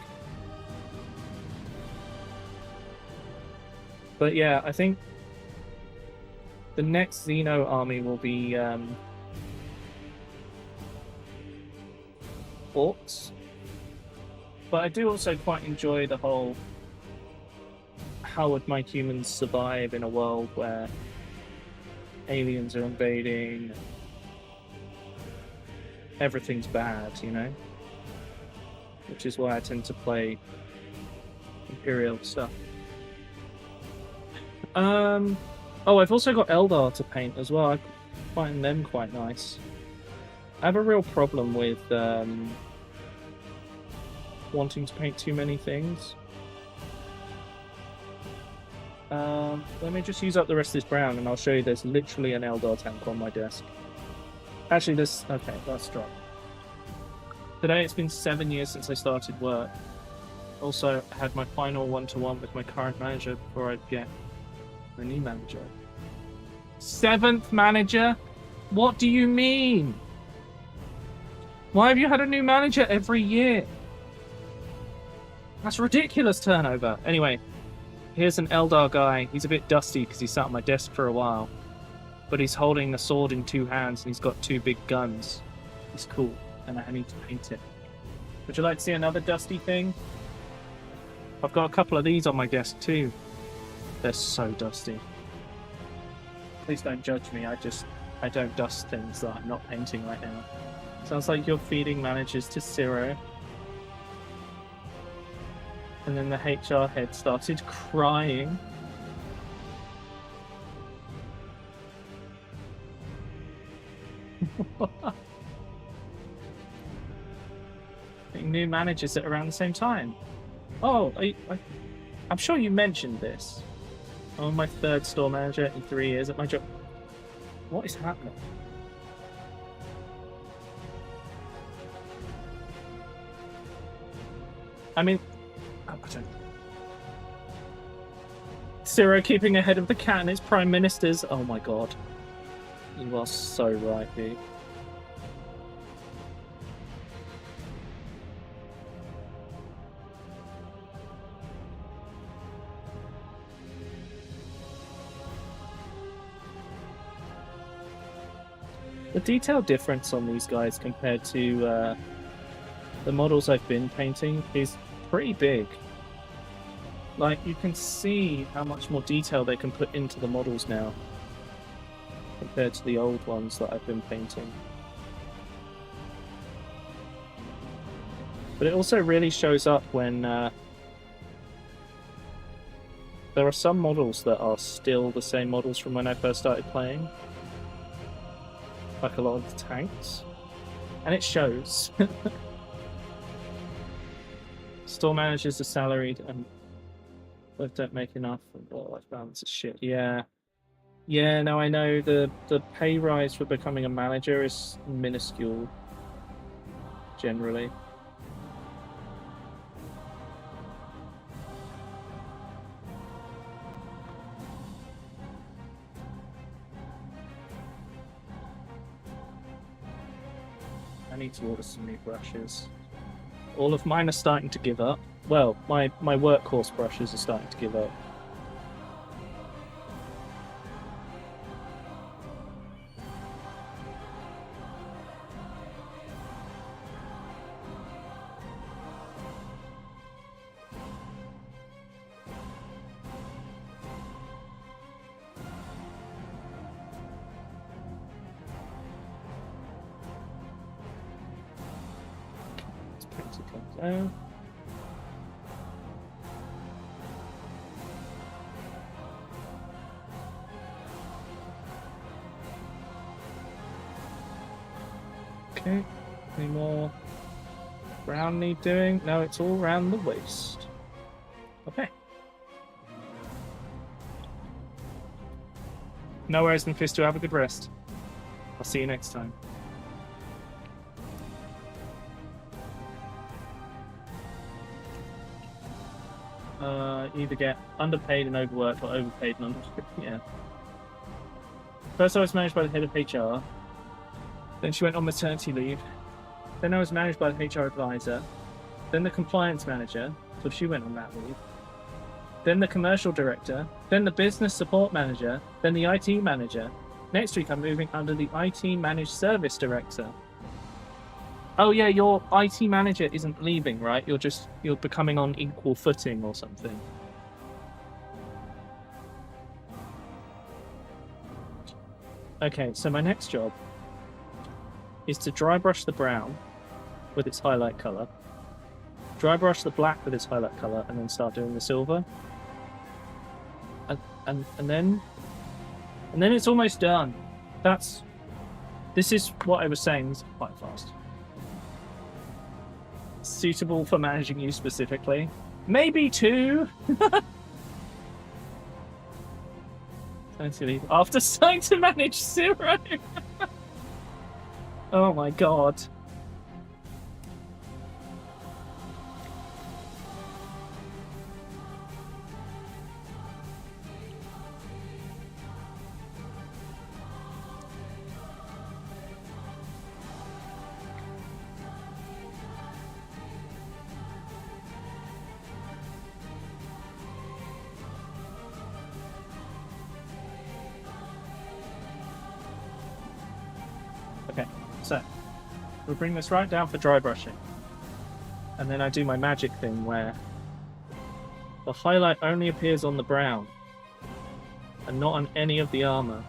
But yeah, I think the next Xeno army will be orcs. But I do also quite enjoy the whole how would my humans survive in a world where aliens are invading, everything's bad, you know? Which is why I tend to play Imperial stuff. Oh, I've also got Eldar to paint as well. I find them quite nice. I have a real problem with wanting to paint too many things. Let me just use up the rest of this brown and I'll show you there's literally an Eldar tank on my desk. Actually, this... Okay, that's drop. Today it's been 7 years since I started work. Also, I had my final one-to-one with my current manager before I get a new manager. 7th manager? What do you mean? Why have you had a new manager every year? That's ridiculous turnover. Anyway, here's an Eldar guy. He's a bit dusty because he sat on my desk for a while. But he's holding a sword in 2 hands and he's got 2 big guns. He's cool, and I need to paint it. Would you like to see another dusty thing? I've got a couple of these on my desk too. They're so dusty. Please don't judge me, I don't dust things that I'm not painting right now. Sounds like you're feeding managers to Ciro. And then the HR head started crying. New managers at around the same time. Oh, I'm sure you mentioned this. I'm my 3rd store manager in 3 years at my job. What is happening? I mean, I don't... Ciro keeping ahead of the cat and its prime ministers. Oh my god. You are so right, dude. The detail difference on these guys compared to the models I've been painting is pretty big. Like, you can see how much more detail they can put into the models now compared to the old ones that I've been painting. But it also really shows up when there are some models that are still the same models from when I first started playing. Like a lot of the tanks. And it shows. Store managers are salaried and both don't make enough, and work-life balance is shit. Yeah. Yeah, no, I know the pay rise for becoming a manager is minuscule, generally. I need to order some new brushes. All of mine are starting to give up. Well, my workhorse brushes are starting to give up. Okay, any more brown need doing? No, it's all around the waist. Okay. No worries, Mephisto. Have a good rest. I'll see you next time. Either get underpaid and overworked or overpaid and underpaid. Yeah. First I was managed by the head of HR. Then she went on maternity leave. Then I was managed by the HR advisor. Then the compliance manager, so she went on that leave. Then the commercial director. Then the business support manager. Then the IT manager. Next week I'm moving under the IT managed service director. Oh yeah, your IT manager isn't leaving, right? You're becoming on equal footing or something. Okay, so my next job is to dry brush the brown with its highlight color, dry brush the black with its highlight color, and then start doing the silver. And then it's almost done. This is what I was saying. This is quite fast. Suitable for managing you specifically. Maybe 2. After starting to manage 0. Oh my god. Okay, so we'll bring this right down for dry brushing. And then I do my magic thing where the highlight only appears on the brown and not on any of the armor.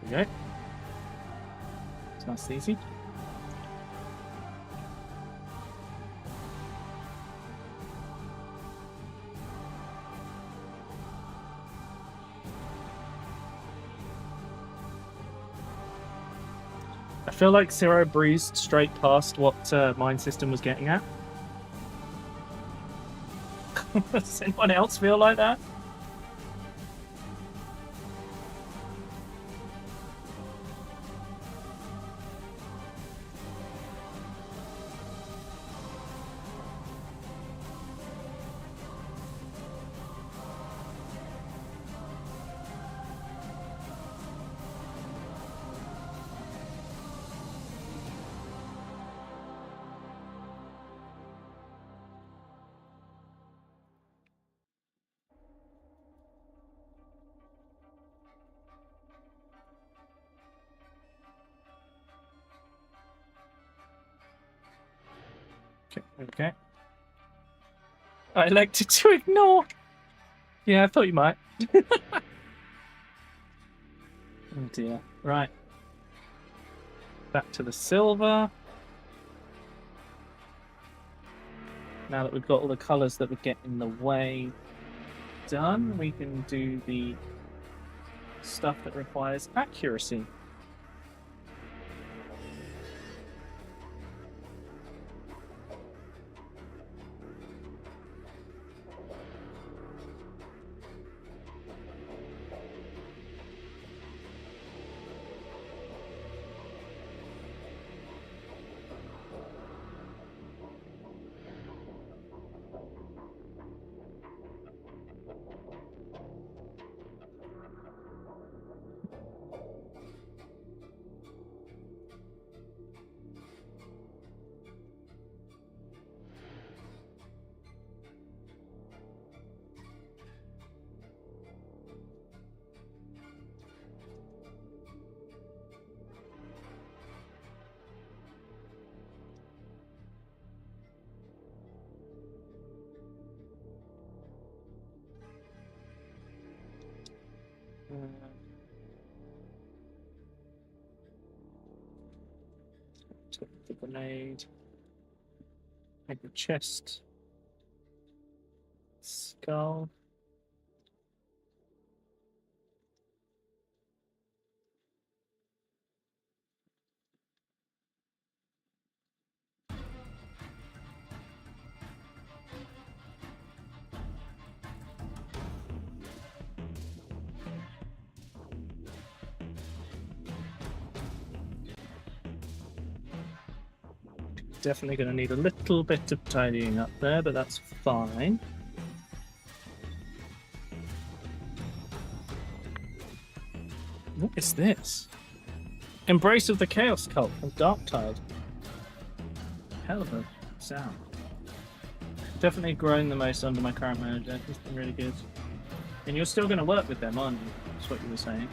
Okay. It's nice and easy. I feel like Zero breezed straight past what Mind System was getting at. Does anyone else feel like that? Okay. I elected to ignore. Yeah, I thought you might. Oh dear. Right. Back to the silver. Now that we've got all the colours that would get in the way done, we can do the stuff that requires accuracy. Take the grenade. Take the chest. Skull. Definitely going to need a little bit of tidying up there, but that's fine. What is this? Embrace of the Chaos Cult from Darktide. Hell of a sound. Definitely growing the most under my current manager. It's been really good. And you're still going to work with them, aren't you? That's what you were saying.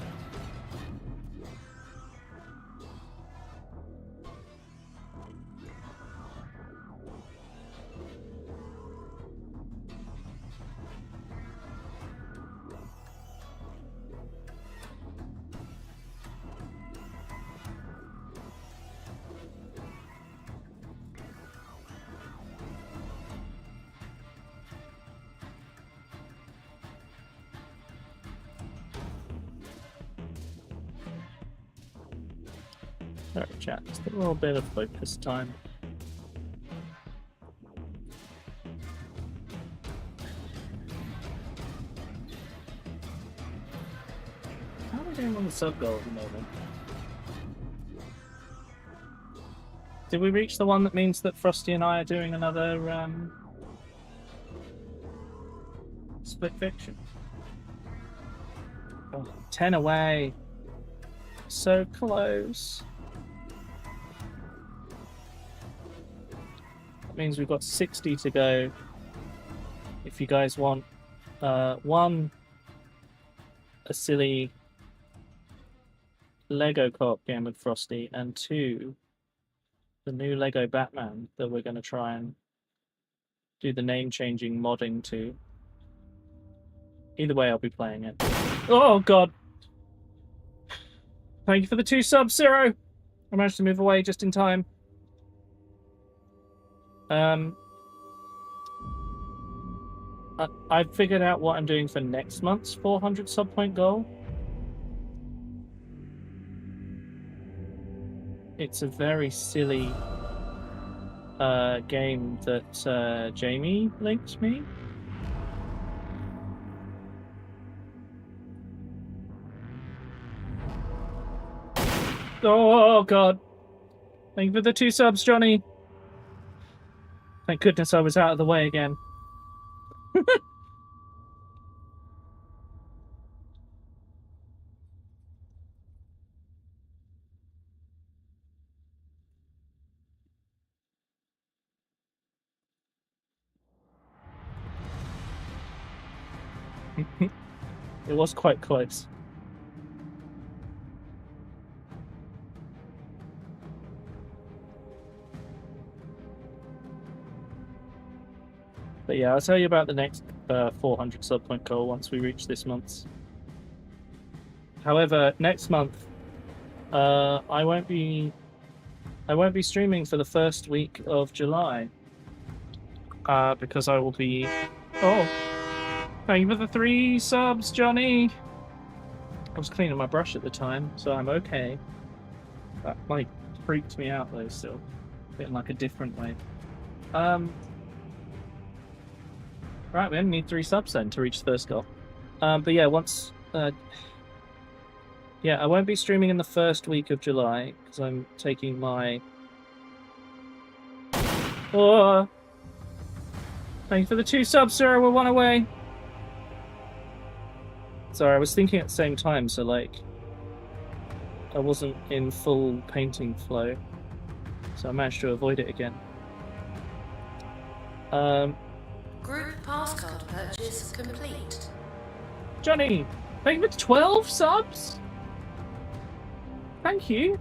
Alright, chat, just a little bit of focus time. How are we doing on the sub goal at the moment? Did we reach the one that means that Frosty and I are doing another split fiction? Oh, 10 away. So close. That means we've got 60 to go. If you guys want one, a silly Lego co-op game with Frosty, and two, the new Lego Batman that we're going to try and do the name-changing modding to. Either way, I'll be playing it. Oh, God! Thank you for the 2 subs, Zero! I managed to move away just in time. I've figured out what I'm doing for next month's 400 sub point goal. It's a very silly game that Jamie linked me. Oh, God. Thank you for the 2 subs, Johnny. Thank goodness I was out of the way again. It was quite close. But yeah, I'll tell you about the next 400 sub point goal once we reach this month's. However, next month, I won't be streaming for the first week of July because I will be. Oh, thank you for the 3 subs, Johnny. I was cleaning my brush at the time, so I'm okay. That like freaked me out though, still, in like a different way. Right, we only need 3 subs then to reach the first goal. But yeah, once... yeah, I won't be streaming in the first week of July, because I'm taking my... Oh! Thank you for the 2 subs, sir, we're 1 away! Sorry, I was thinking at the same time, so like... I wasn't in full painting flow. So I managed to avoid it again. Group passcard purchase complete. Johnny, thank you for 12 subs? Thank you.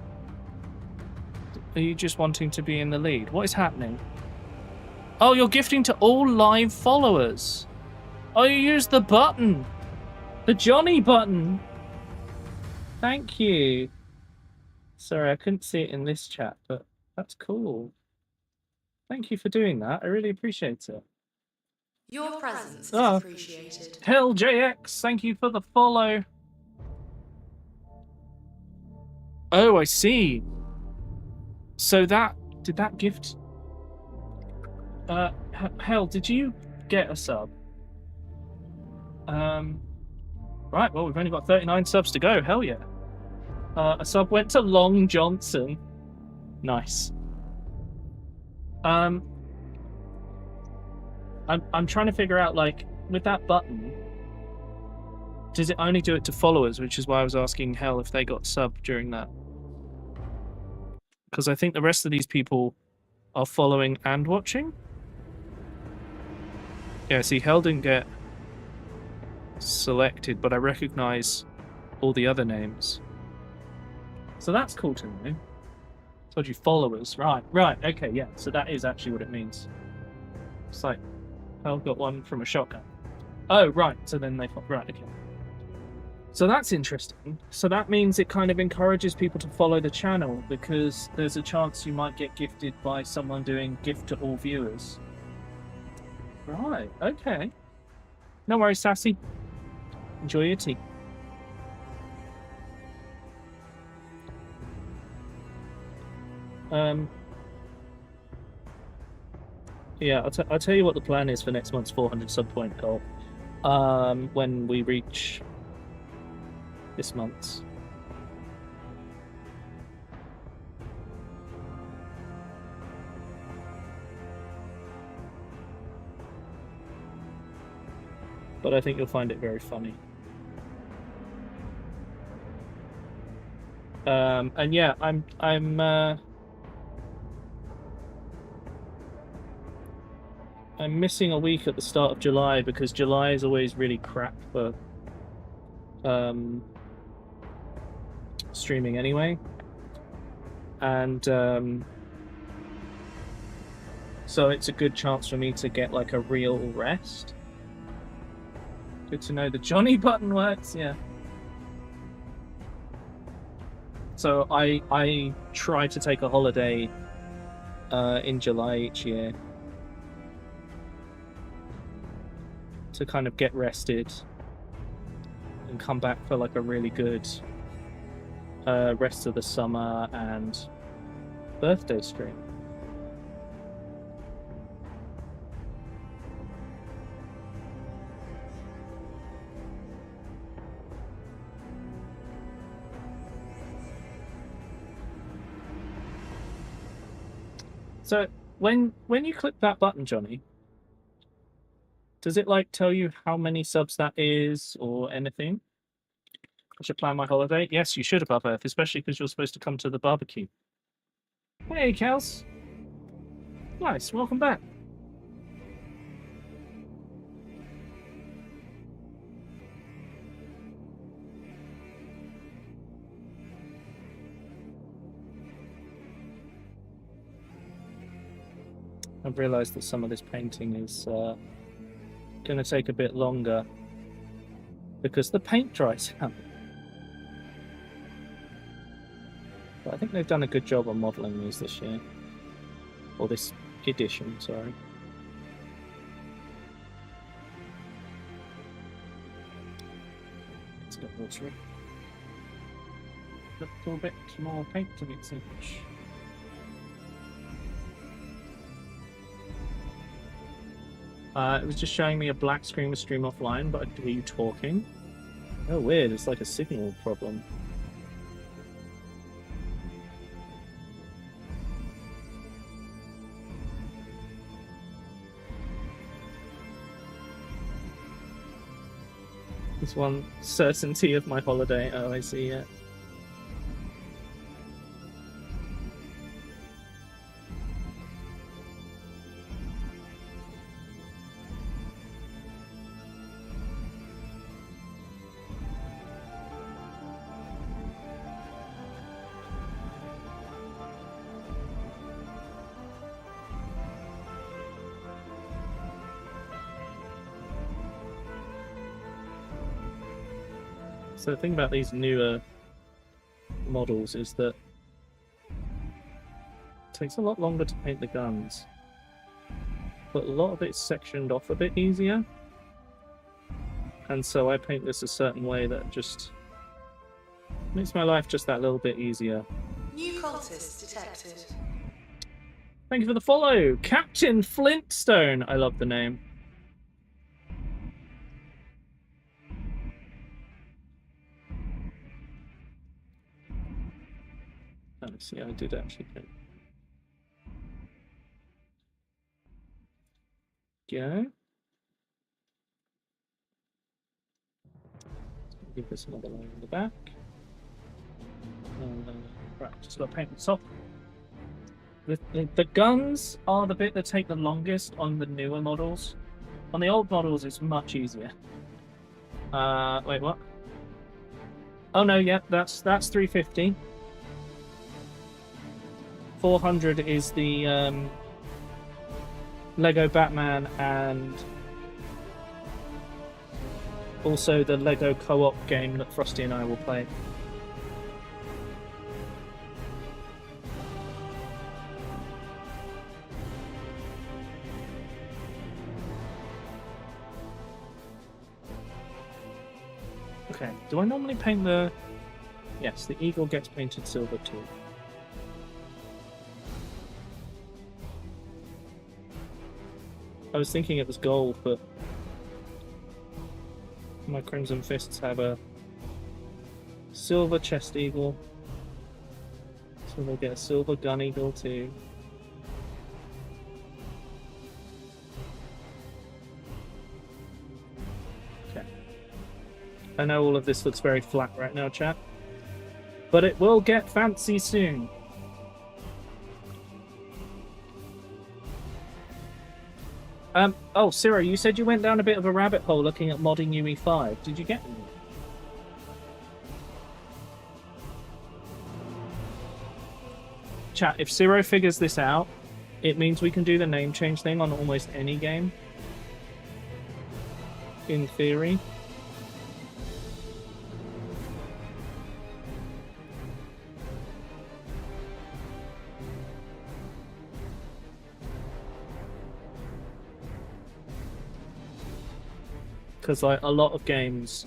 Are you just wanting to be in the lead? What is happening? Oh, you're gifting to all live followers. Oh, you used the button. The Johnny button. Thank you. Sorry, I couldn't see it in this chat, but That's cool. Thank you for doing that. I really appreciate it. Your presence is Oh. appreciated. Hell JX, thank you for the follow. Oh, I see. So did that gift... Hell, did you get a sub? Right, well, we've only got 39 subs to go. Hell yeah. A sub went to Long Johnson. Nice. I'm trying to figure out, like, with that button, does it only do it to followers, which is why I was asking Hell if they got subbed during that. Because I think the rest of these people are following and watching. Yeah, see, Hell didn't get selected, but I recognize all the other names. So that's cool to know. Told you followers. Right, okay, yeah. So that is actually what it means. It's like, Hell got one from a shotgun. Oh, right, so then they... Right, okay. So that's interesting. So that means it kind of encourages people to follow the channel, because there's a chance you might get gifted by someone doing gift to all viewers. Right, okay. No worries, Sassy. Enjoy your tea. Yeah, I'll tell you what the plan is for next month's 400 sub point goal. When we reach this month's. But I think you'll find it very funny. And yeah, I'm missing a week at the start of July, because July is always really crap for streaming anyway. And so it's a good chance for me to get like a real rest. Good to know the Johnny button works, yeah. So I try to take a holiday in July each year to kind of get rested and come back for like a really good rest of the summer and birthday stream. So when you click that button, Johnny, does it like tell you how many subs that is or anything? I should plan my holiday. Yes, you should, Above Earth, especially because you're supposed to come to the barbecue. Hey, Kels. Nice, welcome back. I've realised that some of this painting is going to take a bit longer because the paint dries out. But I think they've done a good job on modelling these this year. Or this edition, sorry. Let's get water in. A little bit more paint to mix in. It was just showing me a black screen with stream offline, but I could hear you talking. Oh, weird. It's like a signal problem. This one certainty of my holiday. Oh, I see, yeah. So the thing about these newer models is that takes a lot longer to paint the guns, but a lot of it's sectioned off a bit easier. And so I paint this a certain way that just makes my life just that little bit easier. New cultist detected. Thank you for the follow, Captain Flintstone. I love the name. Oh, see, I did actually paint. Go. Give this another line in the back. Right, just got to paint the top. The guns are the bit that take the longest on the newer models. On the old models, it's much easier. Wait, what? Oh no, yeah, that's 350. 400 is the Lego Batman and also the Lego co-op game that Frosty and I will play. Okay, do I normally paint the... Yes, the eagle gets painted silver too. I was thinking it was gold, but my Crimson Fists have a silver chest eagle, so we'll get a silver gun eagle too. Okay. I know all of this looks very flat right now, chat, but it will get fancy soon. Oh, Ciro, you said you went down a bit of a rabbit hole looking at modding UE5. Did you get any? Chat, if Ciro figures this out, it means we can do the name change thing on almost any game. In theory. Because like a lot of games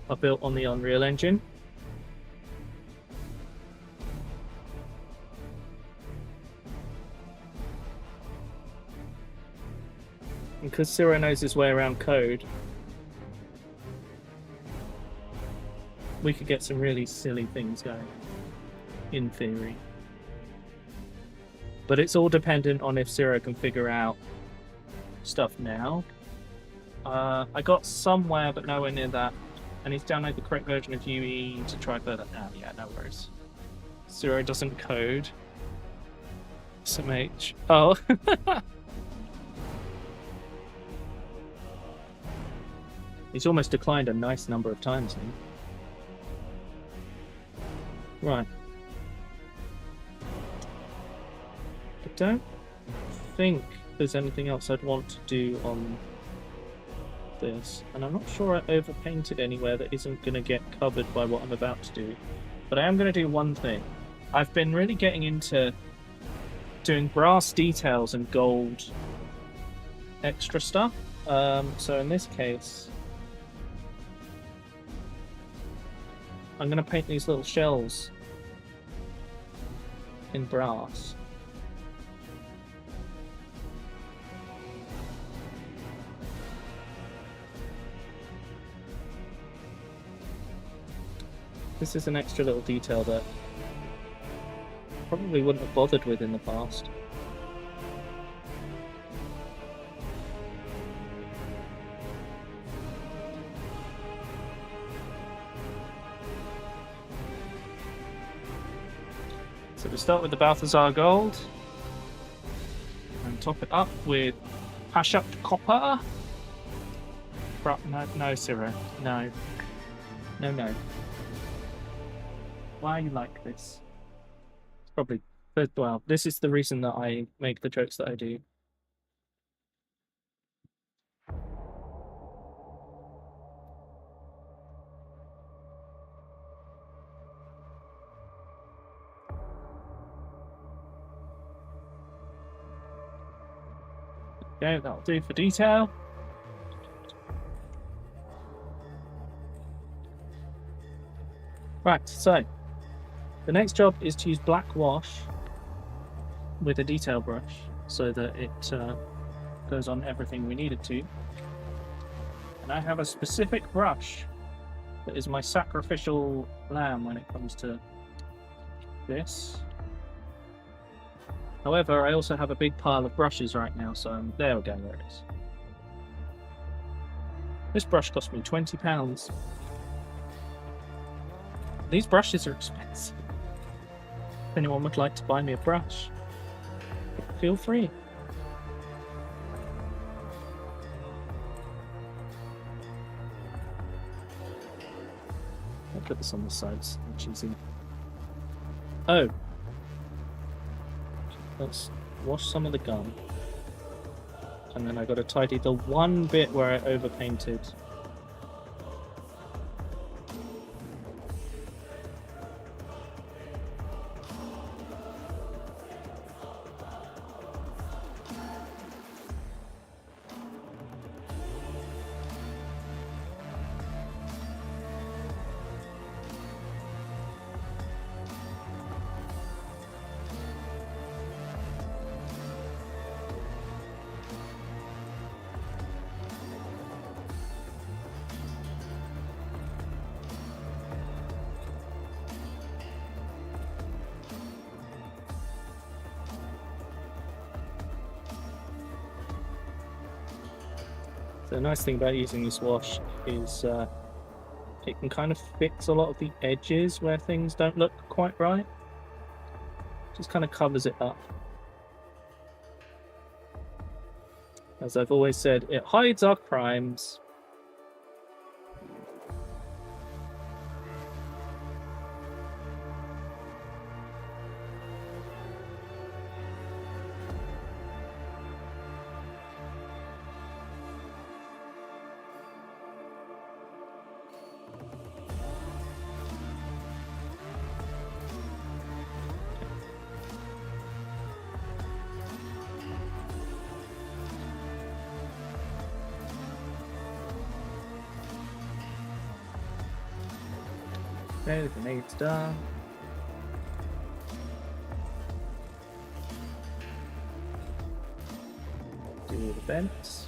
are built on the Unreal Engine. And because Ciro knows his way around code, we could get some really silly things going, in theory. But it's all dependent on if Ciro can figure out stuff now. I got somewhere, but nowhere near that. And he's downloaded the correct version of UE to try further. Yeah, no worries. Ciro doesn't code. SMH. Oh. He's almost declined a nice number of times now. Right. I don't think there's anything else I'd want to do on this, and I'm not sure I overpainted anywhere that isn't going to get covered by what I'm about to do, but I am going to do one thing. I've been really getting into doing brass details and gold extra stuff, so in this case I'm going to paint these little shells in brass. This is an extra little detail that I probably wouldn't have bothered with in the past. So we start with the Balthazar gold and top it up with Pashup copper. No, Ciro. No. No. Why are you like this? It's probably... Well, this is the reason that I make the jokes that I do. Okay, that'll do for detail. Right, so the next job is to use black wash with a detail brush so that it goes on everything we need it to. And I have a specific brush that is my sacrificial lamb when it comes to this. However, I also have a big pile of brushes right now, so there we go, there it is. This brush cost me £20. These brushes are expensive. If anyone would like to buy me a brush, feel free. I'll put this on the sides. Cheesy. Oh. Let's wash some of the gum. And then I got to tidy the one bit where I overpainted. The nice thing about using this wash is it can kind of fix a lot of the edges where things don't look quite right. Just kind of covers it up. As I've always said, it hides our crimes. Okay, the grenade's done. Do the vents.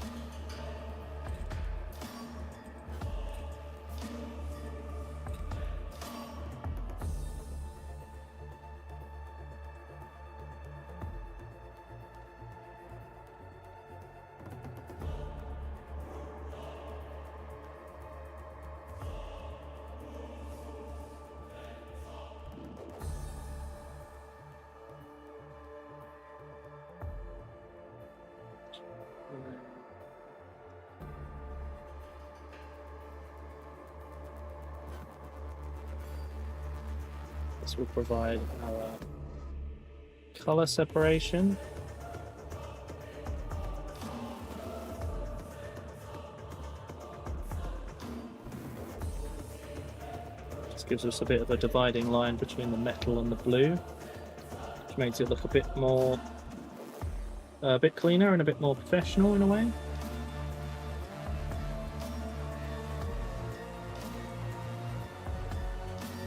This will provide our color separation. Just gives us a bit of a dividing line between the metal and the blue, which makes it look a bit more, a bit cleaner and a bit more professional in a way.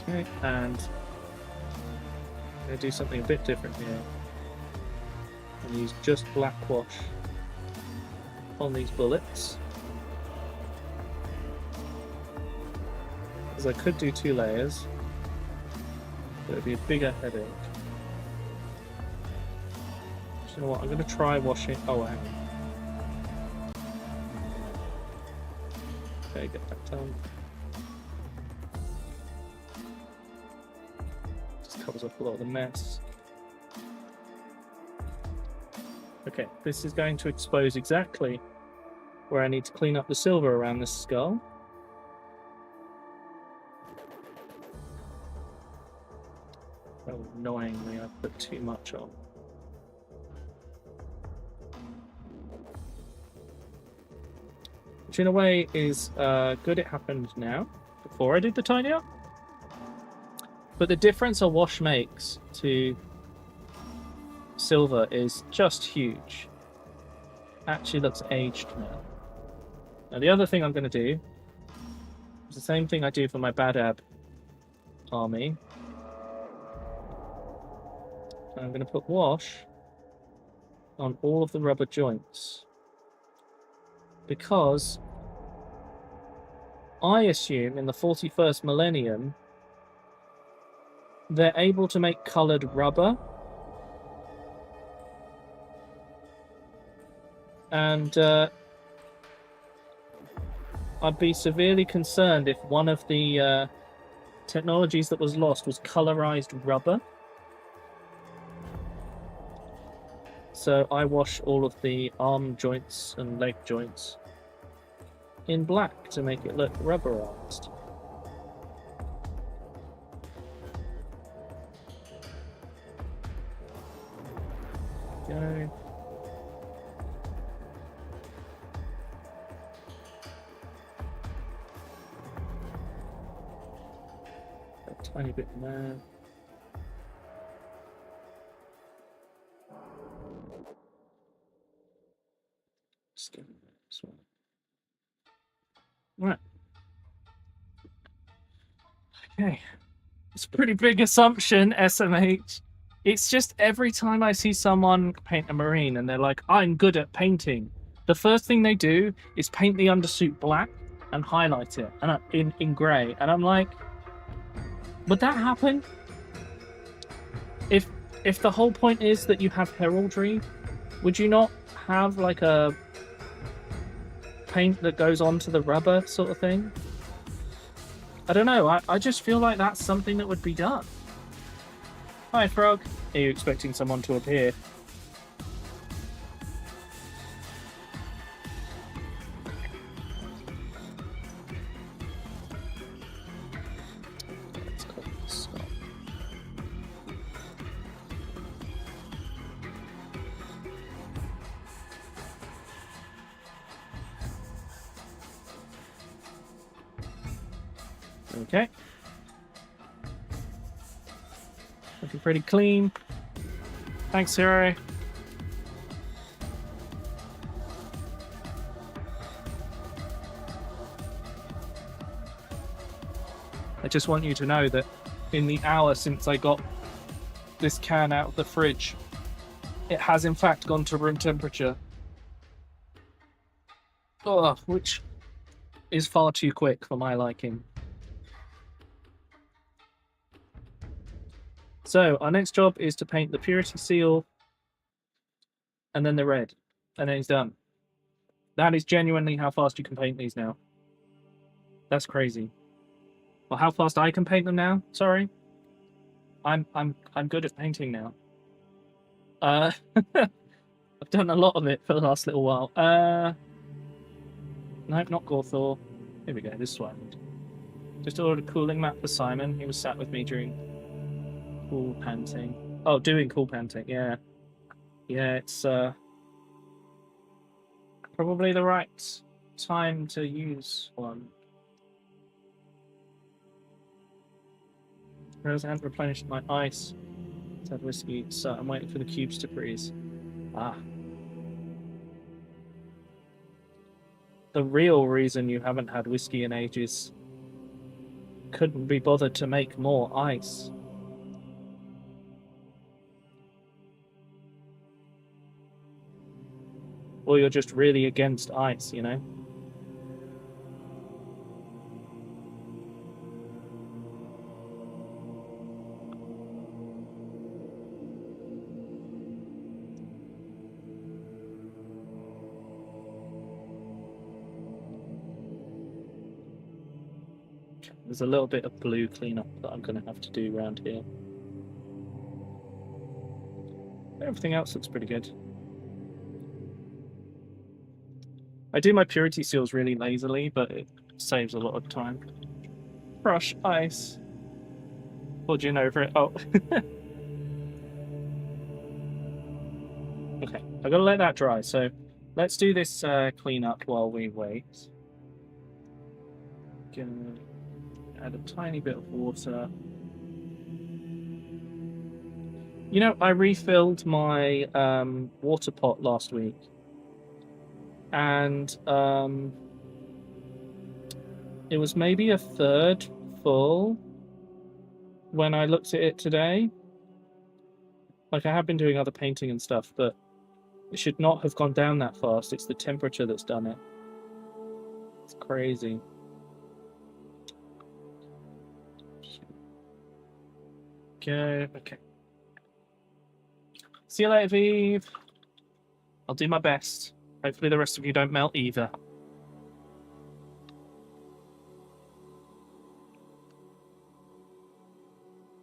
Okay, and I'm going to do something a bit different here and use just black wash on these bullets, because I could do 2 layers, but it would be a bigger headache. So you know what, I'm going to try washing. Oh, hang on. Okay, get that done. Covers up a lot of the mess. Okay, this is going to expose exactly where I need to clean up the silver around this skull. Oh, annoyingly, I put too much on. Which in a way is good it happened now, before I did the tidy up. But the difference a wash makes to silver is just huge. actually looks aged now. Now the other thing I'm going to do is the same thing I do for my Badab army. I'm going to put wash on all of the rubber joints. Because I assume in the 41st millennium they're able to make coloured rubber. And I'd be severely concerned if one of the technologies that was lost was colorized rubber. So I wash all of the arm joints and leg joints in black to make it look rubberized. Go. A tiny bit there. Right. Okay. It's a pretty big assumption, SMH. It's just every time I see someone paint a marine and they're like, I'm good at painting, the first thing they do is paint the undersuit black and highlight it and in grey. And I'm like, would that happen? If the whole point is that you have heraldry, would you not have like a paint that goes onto the rubber sort of thing? I don't know. I just feel like that's something that would be done. Hi, Frog. Are you expecting someone to appear? Let's call it stop. Okay. Looking pretty clean. Thanks, Hero. I just want you to know that in the hour since I got this can out of the fridge, it has in fact gone to room temperature. Oh, which is far too quick for my liking. So our next job is to paint the purity seal and then the red, and then it's done. That is genuinely how fast you can paint these now. That's crazy. Well, how fast I can paint them now? Sorry. I'm good at painting now. I've done a lot of it for the last little while. Nope, not Gorthor. Here we go, this one. Just ordered a cooling mat for Simon. He was sat with me during cool panting. Oh, doing cool panting, yeah. Yeah, it's probably the right time to use one. Rose, I haven't replenished my ice. It's had whiskey, so I'm waiting for the cubes to freeze. Ah. The real reason you haven't had whiskey in ages. Couldn't be bothered to make more ice. Or you're just really against ice, you know? There's a little bit of blue cleanup that I'm going to have to do around here. Everything else looks pretty good. I do my purity seals really lazily, but it saves a lot of time. Brush ice. Forging over it. Oh. Okay, I've got to let that dry, so let's do this cleanup while we wait. Gonna add a tiny bit of water. You know, I refilled my water pot last week. and it was maybe a third full when I looked at it today. Like, I have been doing other painting and stuff, but it should not have gone down that fast. It's the temperature that's done it. It's crazy. Okay. See you later, Vive. I'll do my best. Hopefully the rest of you don't melt either.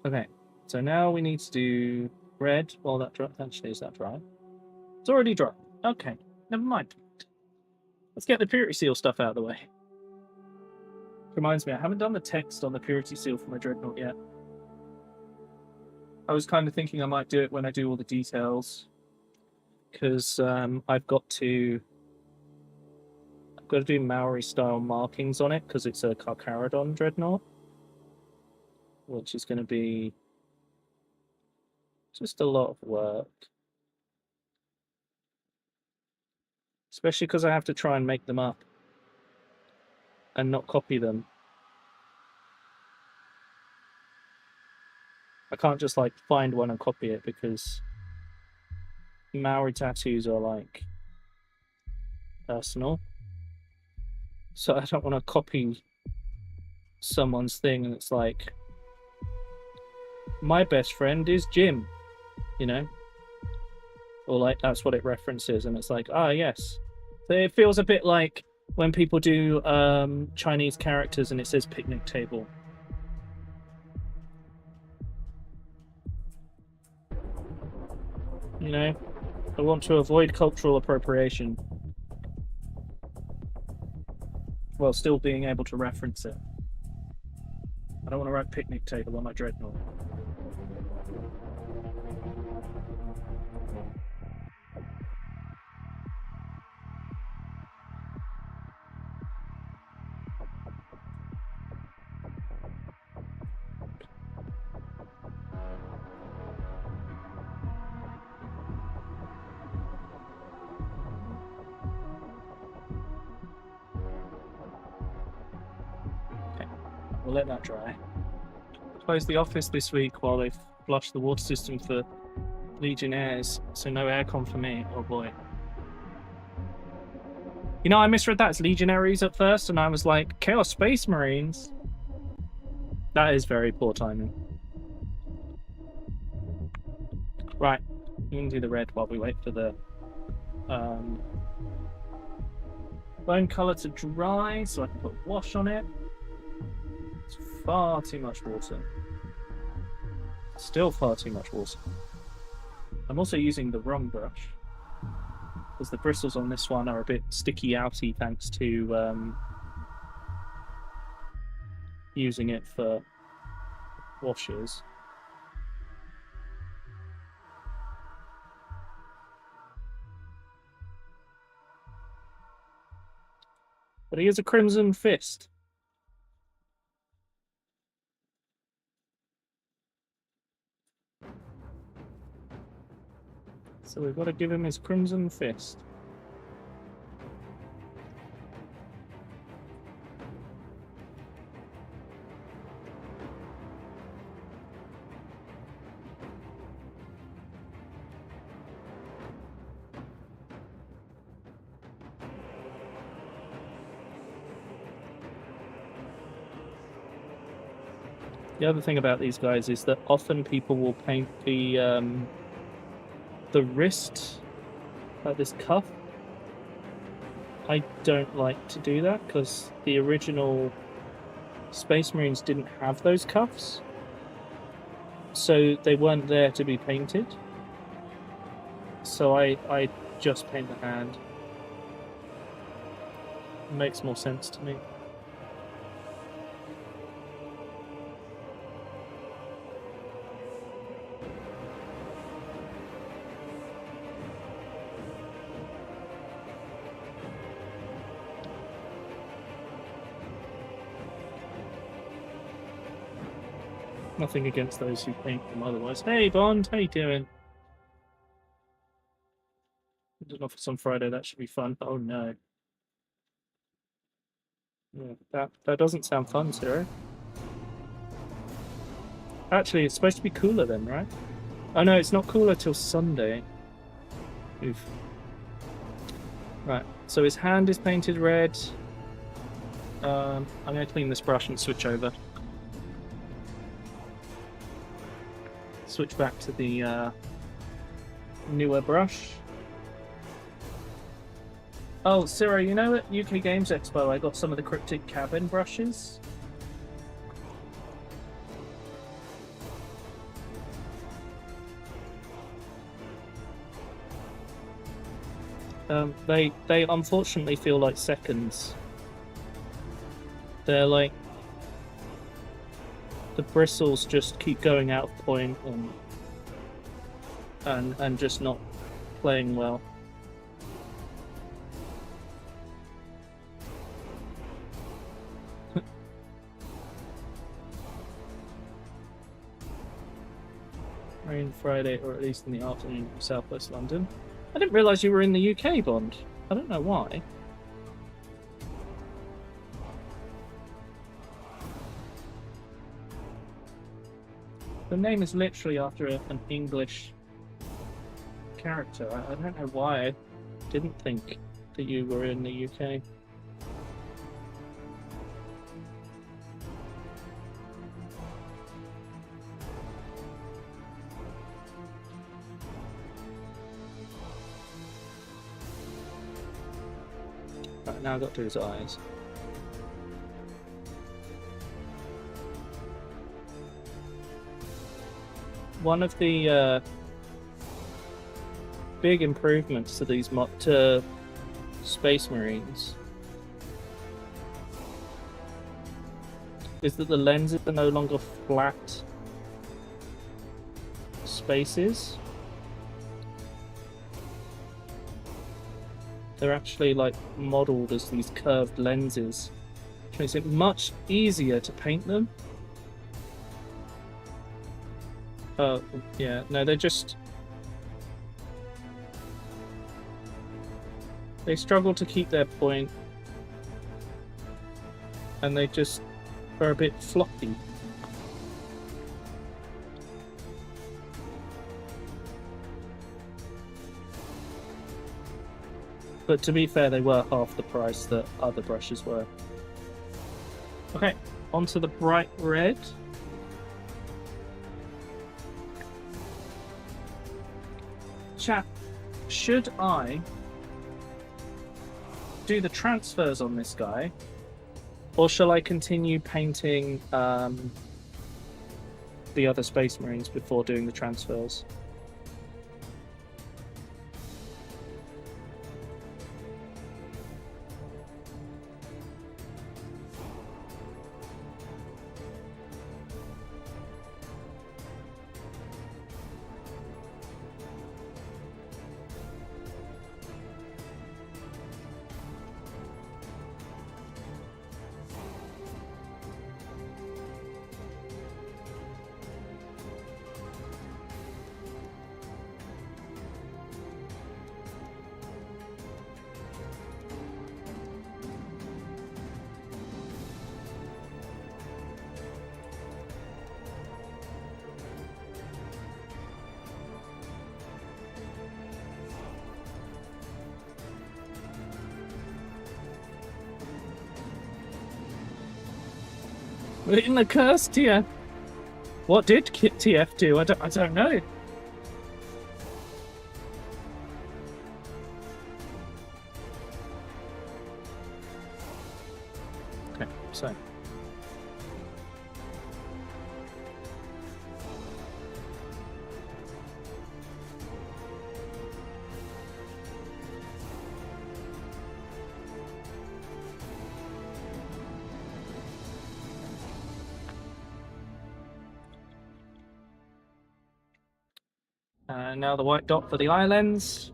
Okay, so now we need to do red. Well, that dry. Actually, is that dry? It's already dry. Okay, never mind. Let's get the purity seal stuff out of the way. Reminds me, I haven't done the text on the purity seal for my dreadnought yet. I was kind of thinking I might do it when I do all the details, because I've got to do Maori style markings on it because it's a Carcharodon dreadnought, which is going to be just a lot of work, especially because I have to try and make them up and not copy them. I can't just like find one and copy it because Maori tattoos are like personal. So I don't want to copy someone's thing and it's like, my best friend is Jim, you know? Or like that's what it references and it's like, ah, yes. So it feels a bit like when people do Chinese characters and it says picnic table. You know, I want to avoid cultural appropriation while still being able to reference it. I don't want to write picnic table on my dreadnought. We'll let that dry. Close the office this week while they flush the water system for Legionnaires, so no aircon for me. Oh boy. You know, I misread that as Legionaries at first, and I was like, Chaos Space Marines? That is very poor timing. Right, we can do the red while we wait for the bone colour to dry, so I can put wash on it. Far too much water. Still far too much water. I'm also using the wrong brush because the bristles on this one are a bit sticky outy thanks to using it for washes. But he is a Crimson Fist. So we've got to give him his Crimson Fist. The other thing about these guys is that often people will paint the wrist, like this cuff. I don't like to do that because the original Space Marines didn't have those cuffs, so they weren't there to be painted. So I just paint the hand. It makes more sense to me. Nothing against those who paint them otherwise. Hey Bond, how you doing? London office on Friday. That should be fun. Oh no. Yeah, that doesn't sound fun, Sarah. Actually, it's supposed to be cooler then, right? Oh no, it's not cooler till Sunday. Oof. Right, so his hand is painted red. I'm going to clean this brush and switch over. Switch back to the newer brush. Oh, Ciro, you know at UK Games Expo I got some of the Cryptic Cabin brushes? They unfortunately feel like seconds. They're like... The bristles just keep going out of point and just not playing well. Rain Friday, or at least in the afternoon in southwest London. I didn't realise you were in the UK, Bond. I don't know why. The name is literally after an English character. I don't know why I didn't think that you were in the UK. Right, now I've got to do his eyes. One of the big improvements to these Space Marines is that the lenses are no longer flat spaces. They're actually like modeled as these curved lenses, which makes it much easier to paint them. Oh, yeah, no, they struggle to keep their point, and they just are a bit floppy. But to be fair, they were half the price that other brushes were. Okay, onto the bright red. Chat, should I do the transfers on this guy, or shall I continue painting the other Space Marines before doing the transfers? In the curse TF. What did TF do? I don't know. Okay, so. Now the white dot for the eye lens.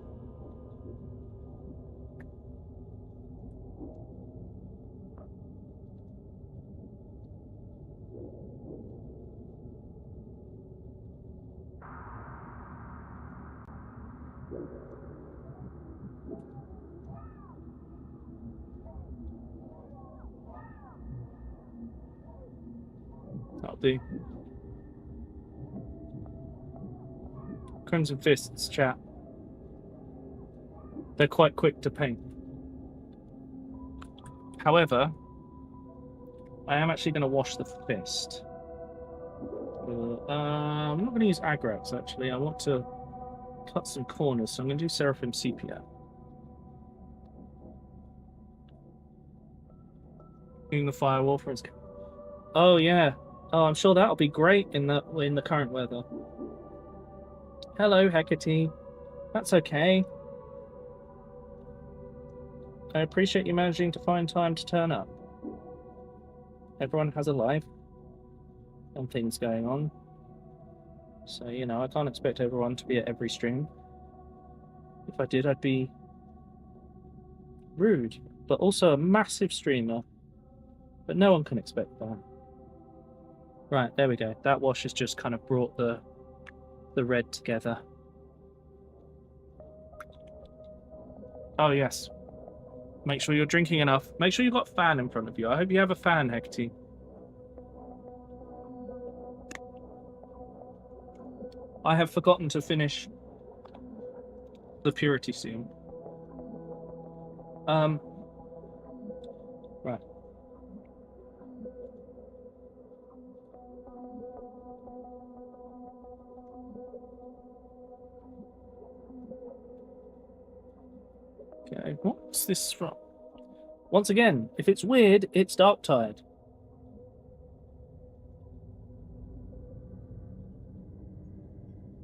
That'll do. Crimson Fists, chat. They're quite quick to paint. However, I am actually going to wash the fist. I'm not going to use Agrax, actually. I want to cut some corners, so I'm going to do Seraphim Sepia. Doing the firewall for its... Oh, yeah. Oh, I'm sure that'll be great in the current weather. Hello, Hecate. That's okay. I appreciate you managing to find time to turn up. Everyone has a life and things going on. So, you know, I can't expect everyone to be at every stream. If I did, I'd be rude, but also a massive streamer. But no one can expect that. Right, there we go. That wash has just kind of brought the red together. Oh, yes. Make sure you're drinking enough. Make sure you've got a fan in front of you. I hope you have a fan, Hecate. I have forgotten to finish the purity serum. Right. Okay, what's this from? Once again, if it's weird, it's Darktide.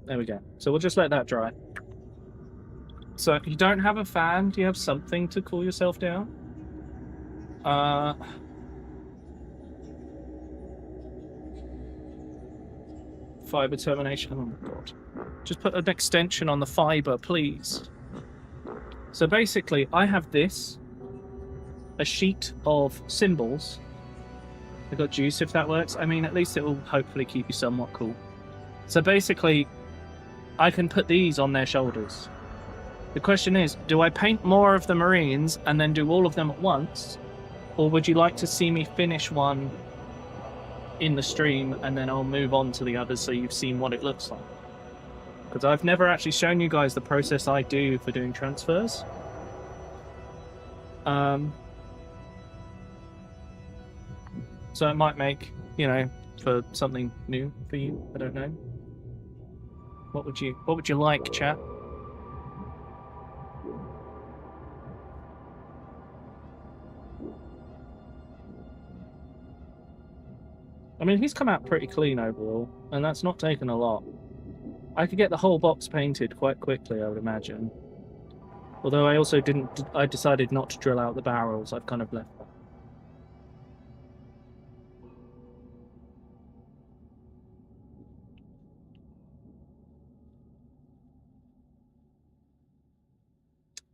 There we go. So we'll just let that dry. So you don't have a fan? Do you have something to cool yourself down? Fiber termination. Oh my god. Just put an extension on the fiber, please. So basically, I have this, a sheet of symbols. I got juice if that works. I mean, at least it will hopefully keep you somewhat cool. So basically, I can put these on their shoulders. The question is, do I paint more of the Marines and then do all of them at once? Or would you like to see me finish one in the stream and then I'll move on to the others so you've seen what it looks like? Because I've never actually shown you guys the process I do for doing transfers. So it might make, you know, for something new for you. I don't know. What would you like, chat? I mean, he's come out pretty clean overall, and that's not taken a lot. I could get the whole box painted quite quickly, I would imagine. Although I also didn't... I decided not to drill out the barrels. I've kind of left that.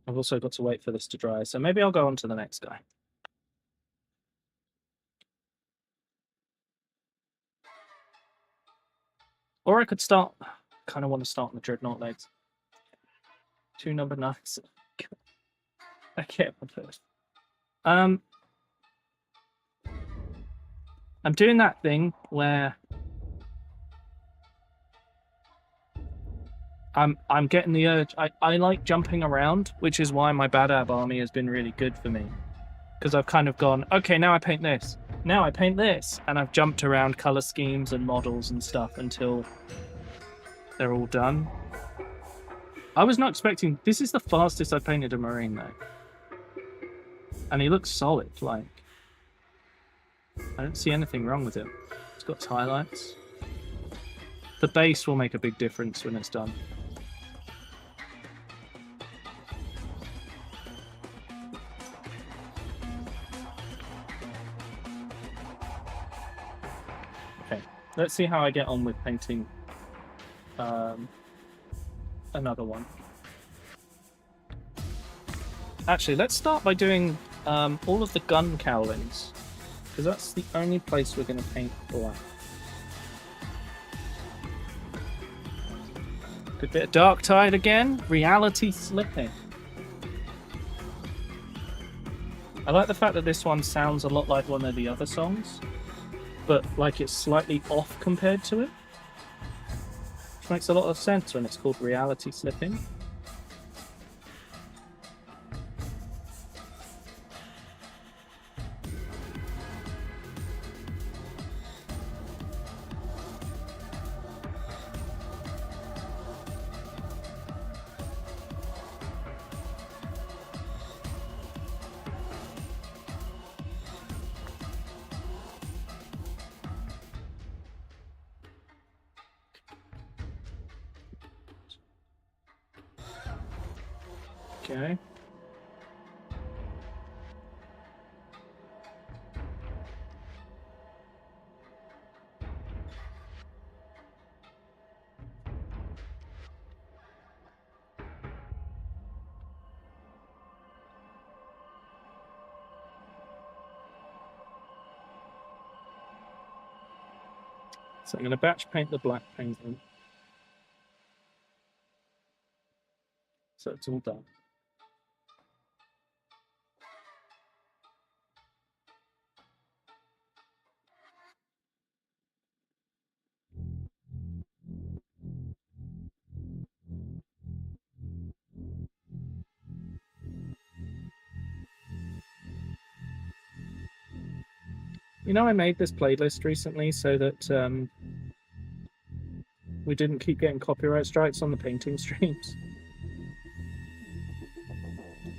I've also got to wait for this to dry, so maybe I'll go on to the next guy. Or I could start... kind of want to start on the Dreadnought legs. 2 number 9s. I can't put it. I'm doing that thing where I'm getting the urge. I like jumping around, which is why my Badab army has been really good for me. Because I've kind of gone, okay, now I paint this. Now I paint this. And I've jumped around color schemes and models and stuff until they're all done. I was not expecting... This is the fastest I've painted a Marine, though. And he looks solid, like... I don't see anything wrong with it. It's got highlights. The base will make a big difference when it's done. Okay, let's see how I get on with painting another one. Actually, let's start by doing all of the gun cowlings, because that's the only place we're going to paint black. Good bit of Darktide again. Reality slipping. I like the fact that this one sounds a lot like one of the other songs, but like it's slightly off compared to it. Which makes a lot of sense when it's called reality slipping. Okay. So I'm going to batch paint the black paint in. So it's all done. You know, I made this playlist recently so that we didn't keep getting copyright strikes on the painting streams.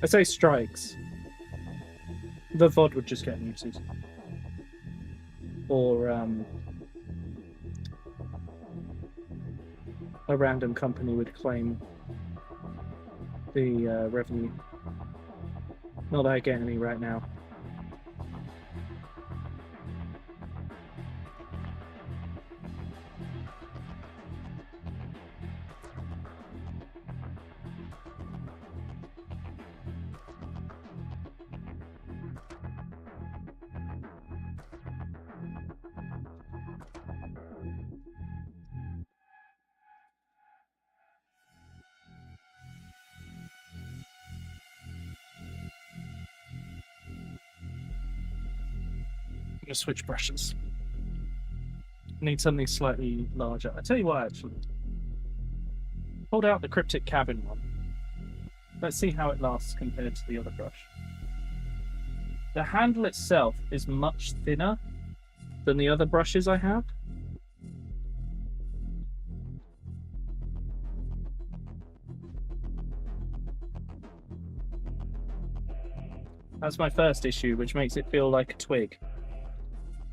I say strikes. The VOD would just get muted. Or a random company would claim the revenue. Not that I get any right now. I'm gonna switch brushes. Need something slightly larger. I tell you what, actually. Hold out the cryptic cabin one. Let's see how it lasts compared to the other brush. The handle itself is much thinner than the other brushes I have. That's my first issue, which makes it feel like a twig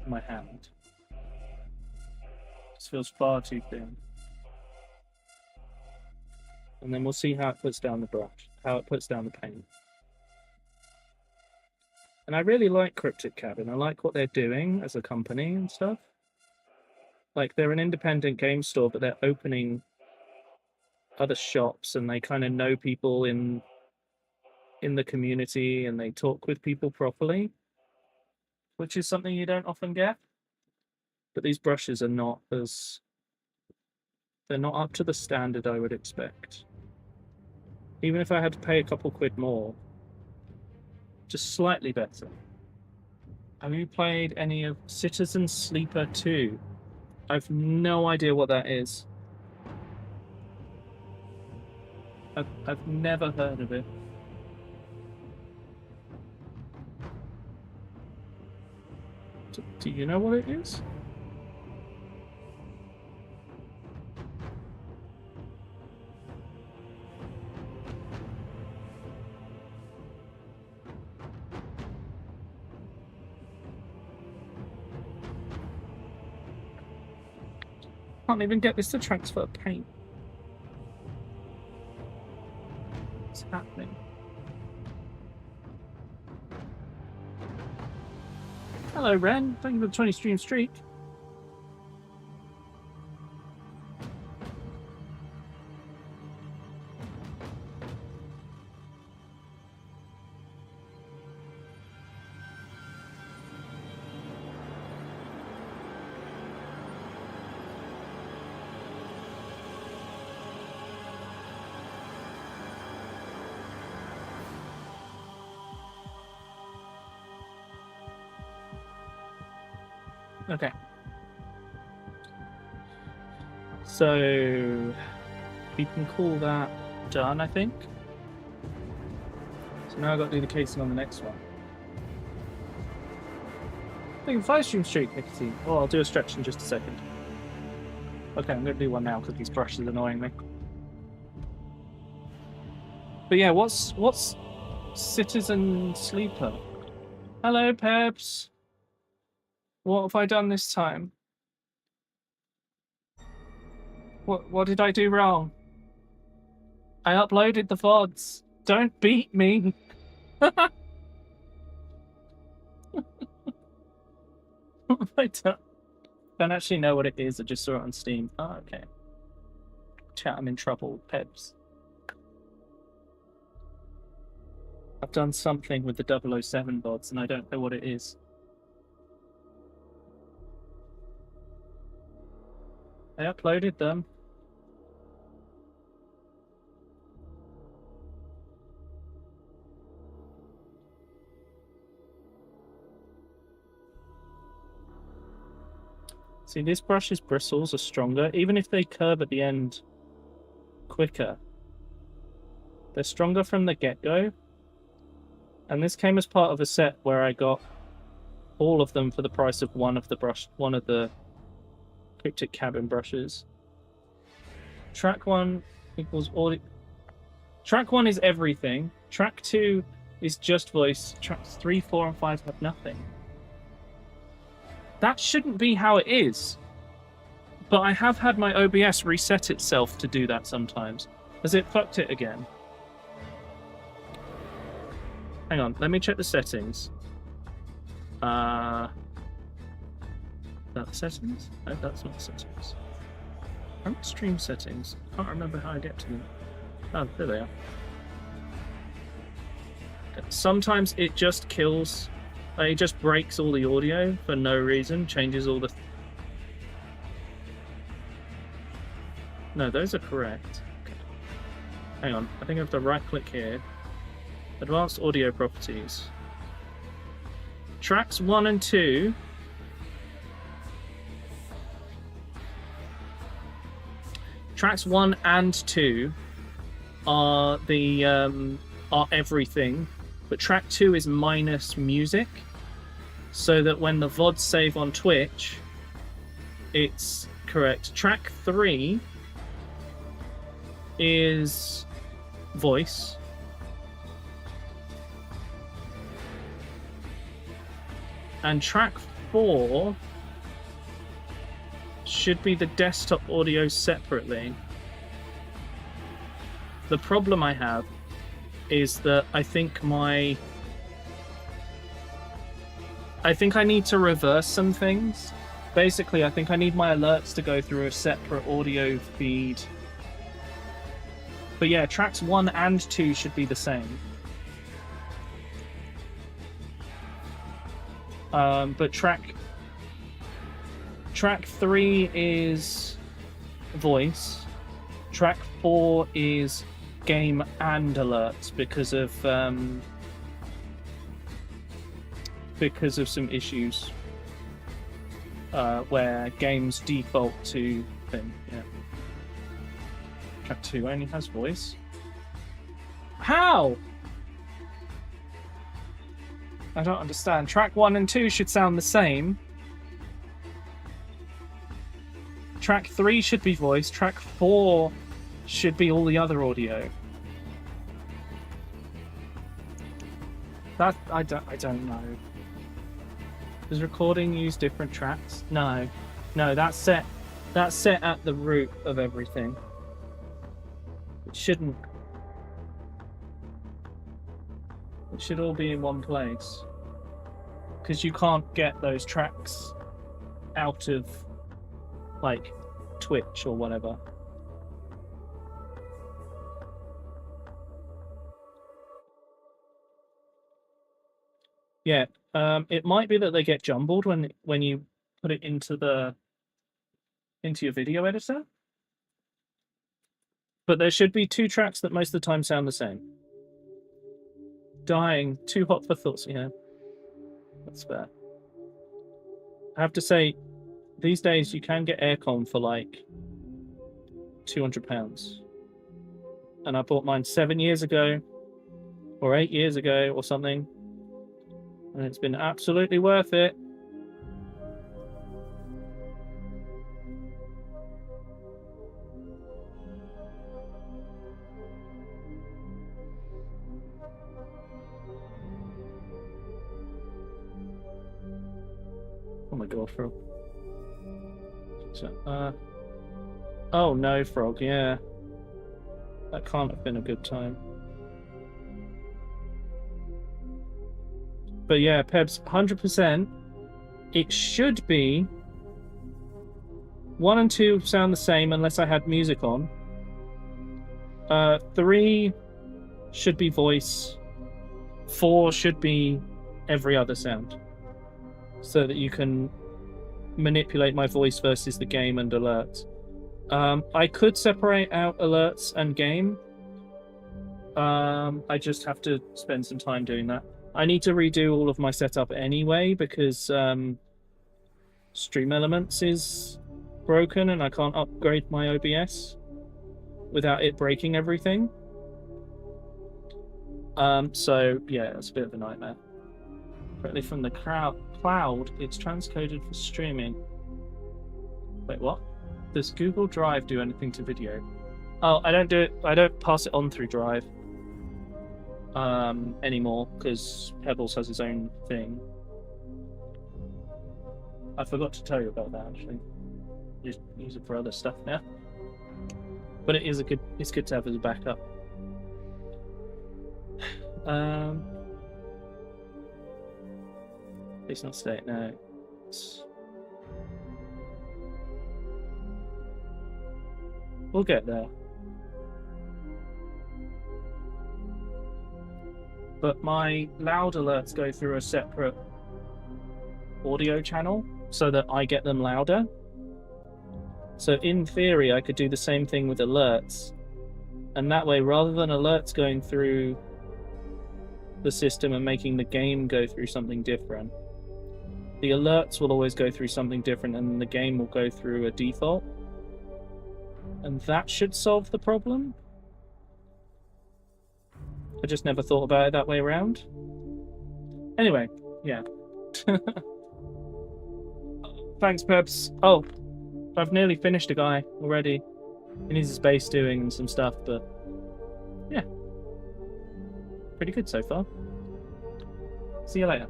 in my hand. This feels far too thin. And then we'll see how it puts down the brush, how it puts down the paint. And I really like Cryptic Cabin. I like what they're doing as a company and stuff. Like, they're an independent game store, but they're opening other shops, and they kind of know people in the community, and they talk with people properly, which is something you don't often get. But these brushes are not as... they're not up to the standard I would expect. Even if I had to pay a couple quid more, just slightly better. Have you played any of Citizen Sleeper 2? I've no idea what that is. I've never heard of it. Do you know what it is? Can't even get this to transfer paint. What's happening? Hello, Ren. Thank you for the 20 stream streak. Okay. So we can call that done, I think. So now I've got to do the casing on the next one. I think 5 stream streak, nicotine. Oh, I'll do a stretch in just a second. Okay, I'm going to do one now because these brushes are annoying me. But yeah, what's Citizen Sleeper? Hello, Peps. What have I done this time? What did I do wrong? I uploaded the VODs. Don't beat me. What have I done? Don't actually know what it is. I just saw it on Steam. Oh, okay. Chat, I'm in trouble, Peps. I've done something with the 007 VODs and I don't know what it is. I uploaded them. See, this brush's bristles are stronger, even if they curve at the end quicker. They're stronger from the get-go. And this came as part of a set where I got all of them for the price of one of the Cryptic Cabin brushes. Track 1 equals audio. Track 1 is everything. Track 2 is just voice. Tracks 3, 4, and 5 have nothing. That shouldn't be how it is. But I have had my OBS reset itself to do that sometimes. Has it fucked it again? Hang on, let me check the settings. That settings? No, that's not settings. Stream settings. I can't remember how I get to them. Oh, there they are. Sometimes it just kills. It just breaks all the audio for no reason. Changes all the. No, those are correct. Okay. Hang on, I think I have to right click here. Advanced audio properties. Tracks 1 and 2. Tracks 1 and 2 are the are everything, but track 2 is minus music, so that when the VODs save on Twitch, it's correct. Track 3 is voice. And track 4 should be the desktop audio separately. The problem I have is that I think I need to reverse some things. Basically, I think I need my alerts to go through a separate audio feed. But yeah, tracks 1 and 2 should be the same. But track 3 is voice. Track 4 is game and alerts because of some issues where games default to thing. Yeah. Track 2 only has voice. How? I don't understand. Track 1 and 2 should sound the same. Track 3 should be voice. Track 4 should be all the other audio. That I don't know. Does recording use different tracks? No, that's set at the root of everything. It shouldn't. It should all be in one place. Because you can't get those tracks out of, like, Twitch or whatever. Yeah, it might be that they get jumbled when you put it into your video editor. But there should be 2 tracks that most of the time sound the same. Dying, too hot for thoughts. Yeah, that's fair. I have to say, these days you can get aircon for like £200. And I bought mine 7 years ago, or 8 years ago, or something. And it's been absolutely worth it. Oh my god, Frog. So, oh no, Frog, yeah. That can't have been a good time. But yeah, Pebs, 100%. It should be 1 and 2 sound the same unless I had music on. 3 should be voice. 4 should be every other sound. So that you can manipulate my voice versus the game and alerts. I could separate out alerts and game. I just have to spend some time doing that. I need to redo all of my setup anyway because Stream Elements is broken and I can't upgrade my OBS without it breaking everything. So yeah, it's a bit of a nightmare. Directly from the cloud, it's transcoded for streaming. Wait, what? Does Google Drive do anything to video? Oh, I don't do it. I don't pass it on through Drive anymore because Pebbles has his own thing. I forgot to tell you about that actually. Just use it for other stuff now. But it is it's good to have as a backup. It's not state now. We'll get there. But my loud alerts go through a separate audio channel so that I get them louder. So in theory, I could do the same thing with alerts. And that way, rather than alerts going through the system and making the game go through something different, the alerts will always go through something different and the game will go through a default. And that should solve the problem. I just never thought about it that way around. Anyway, yeah. Thanks, Peps. Oh, I've nearly finished a guy already. He needs his base doing and some stuff, but yeah. Pretty good so far. See you later.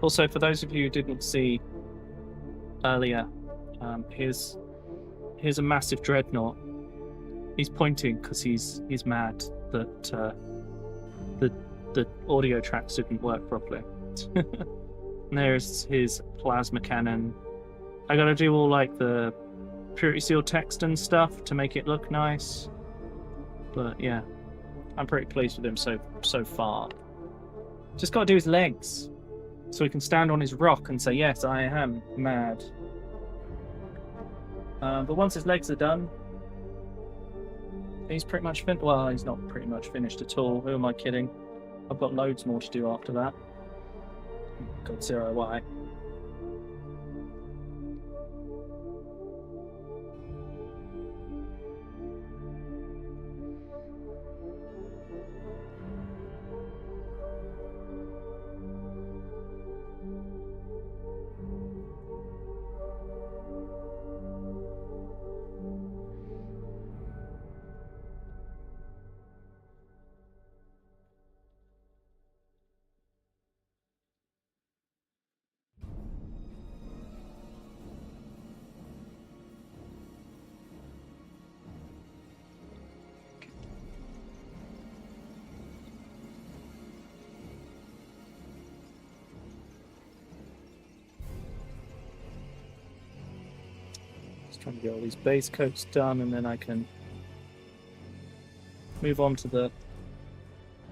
Also, for those of you who didn't see earlier, here's a massive dreadnought. He's pointing because he's mad that the audio tracks didn't work properly. And there's his plasma cannon. I gotta do all like the purity seal text and stuff to make it look nice. But yeah, I'm pretty pleased with him so far. Just gotta do his legs, so he can stand on his rock and say, "Yes, I am mad." But once his legs are done, he's pretty much finished. Well, he's not pretty much finished at all. Who am I kidding? I've got loads more to do after that. God, zero why. Trying to get all these base coats done, and then I can move on to the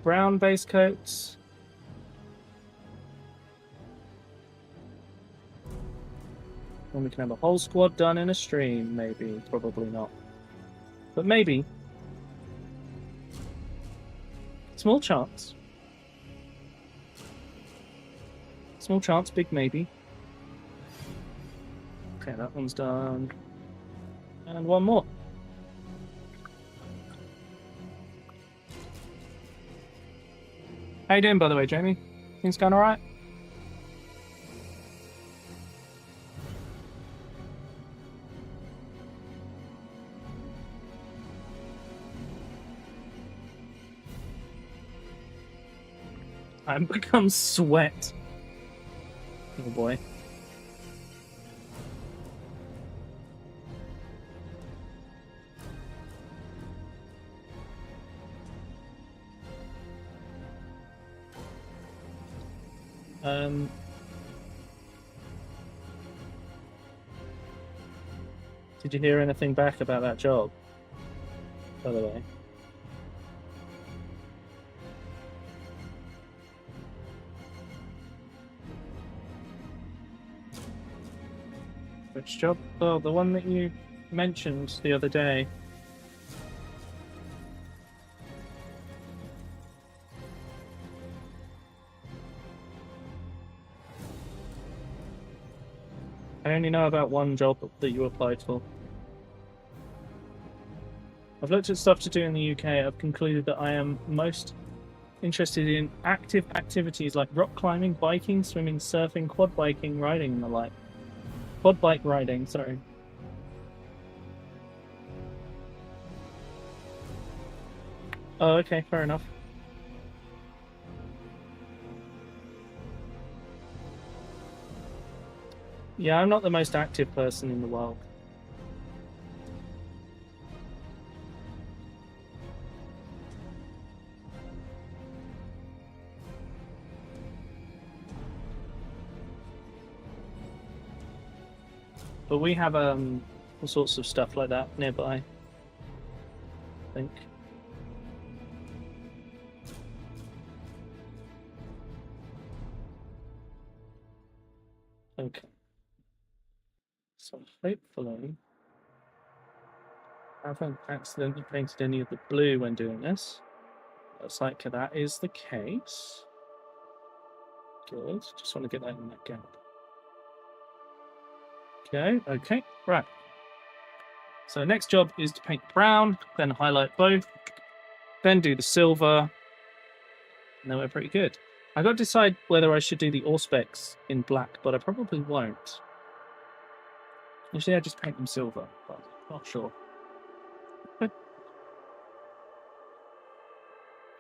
brown base coats. And we can have a whole squad done in a stream, maybe. Probably not. But maybe. Small chance. Small chance, big maybe. Okay, that one's done. And one more. How you doing, by the way, Jamie? Things going alright? I've become sweat. Oh boy. Did you hear anything back about that job, by the way? Which job? Oh, the one that you mentioned the other day. I only know about one job that you applied for. I've looked at stuff to do in the UK. I've concluded that I am most interested in active activities like rock climbing, biking, swimming, surfing, quad biking, riding, and the like. Quad bike riding, sorry. Oh, okay, fair enough. Yeah, I'm not the most active person in the world. But we have all sorts of stuff like that nearby, I think. Okay. So hopefully I haven't accidentally painted any of the blue when doing this. Looks like that is the case. Good. Just want to get that in that gap. Okay, right. So next job is to paint brown, then highlight both, then do the silver, and then we're pretty good. I got to decide whether I should do the Auspex in black, but I probably won't. Usually I just paint them silver, but not sure. I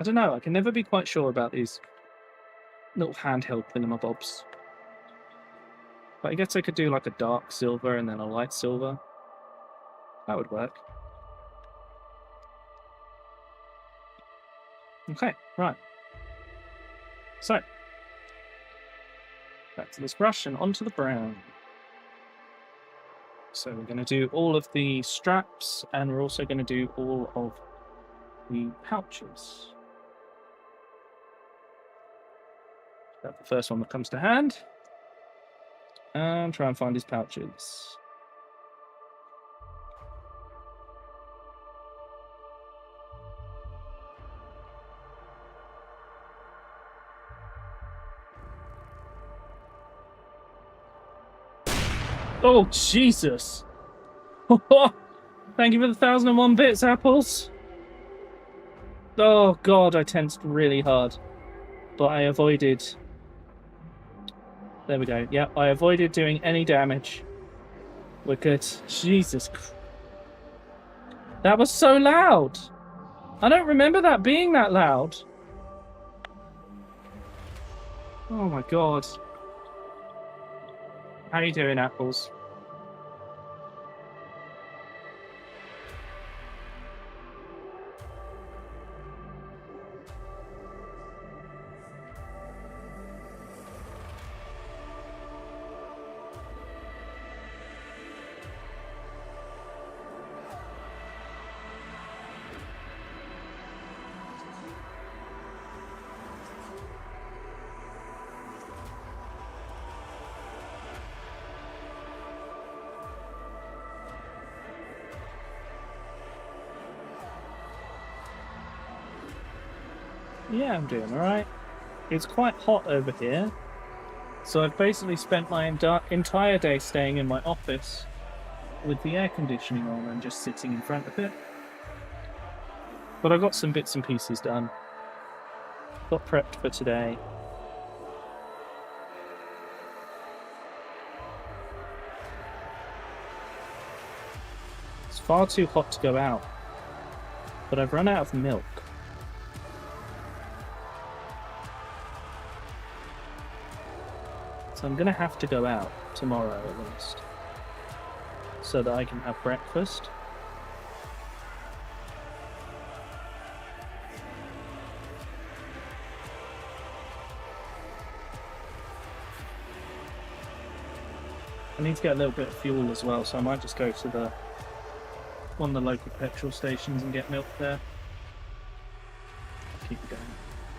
don't know, I can never be quite sure about these little handheld thingamabobs. But I guess I could do like a dark silver and then a light silver. That would work. Okay, right. So, back to this brush and onto the brown. So we're going to do all of the straps and we're also going to do all of the pouches. Grab the first one that comes to hand. And try and find his pouches. Oh, Jesus! Thank you for the 1001 bits, apples! Oh, God, I tensed really hard. But I avoided... There we go. Yeah, I avoided doing any damage. We're good. Jesus Christ. That was so loud! I don't remember that being that loud. Oh my God. How you doing, apples? Yeah, I'm doing alright. It's quite hot over here, So I've basically spent my entire day staying in my office with the air conditioning on and just sitting in front of it. But I got some bits and pieces done. Got prepped for today. It's far too hot to go out, but I've run out of milk. So I'm gonna have to go out tomorrow at least, so that I can have breakfast. I need to get a little bit of fuel as well, so I might just go to one of the local petrol stations and get milk there. Keep it going.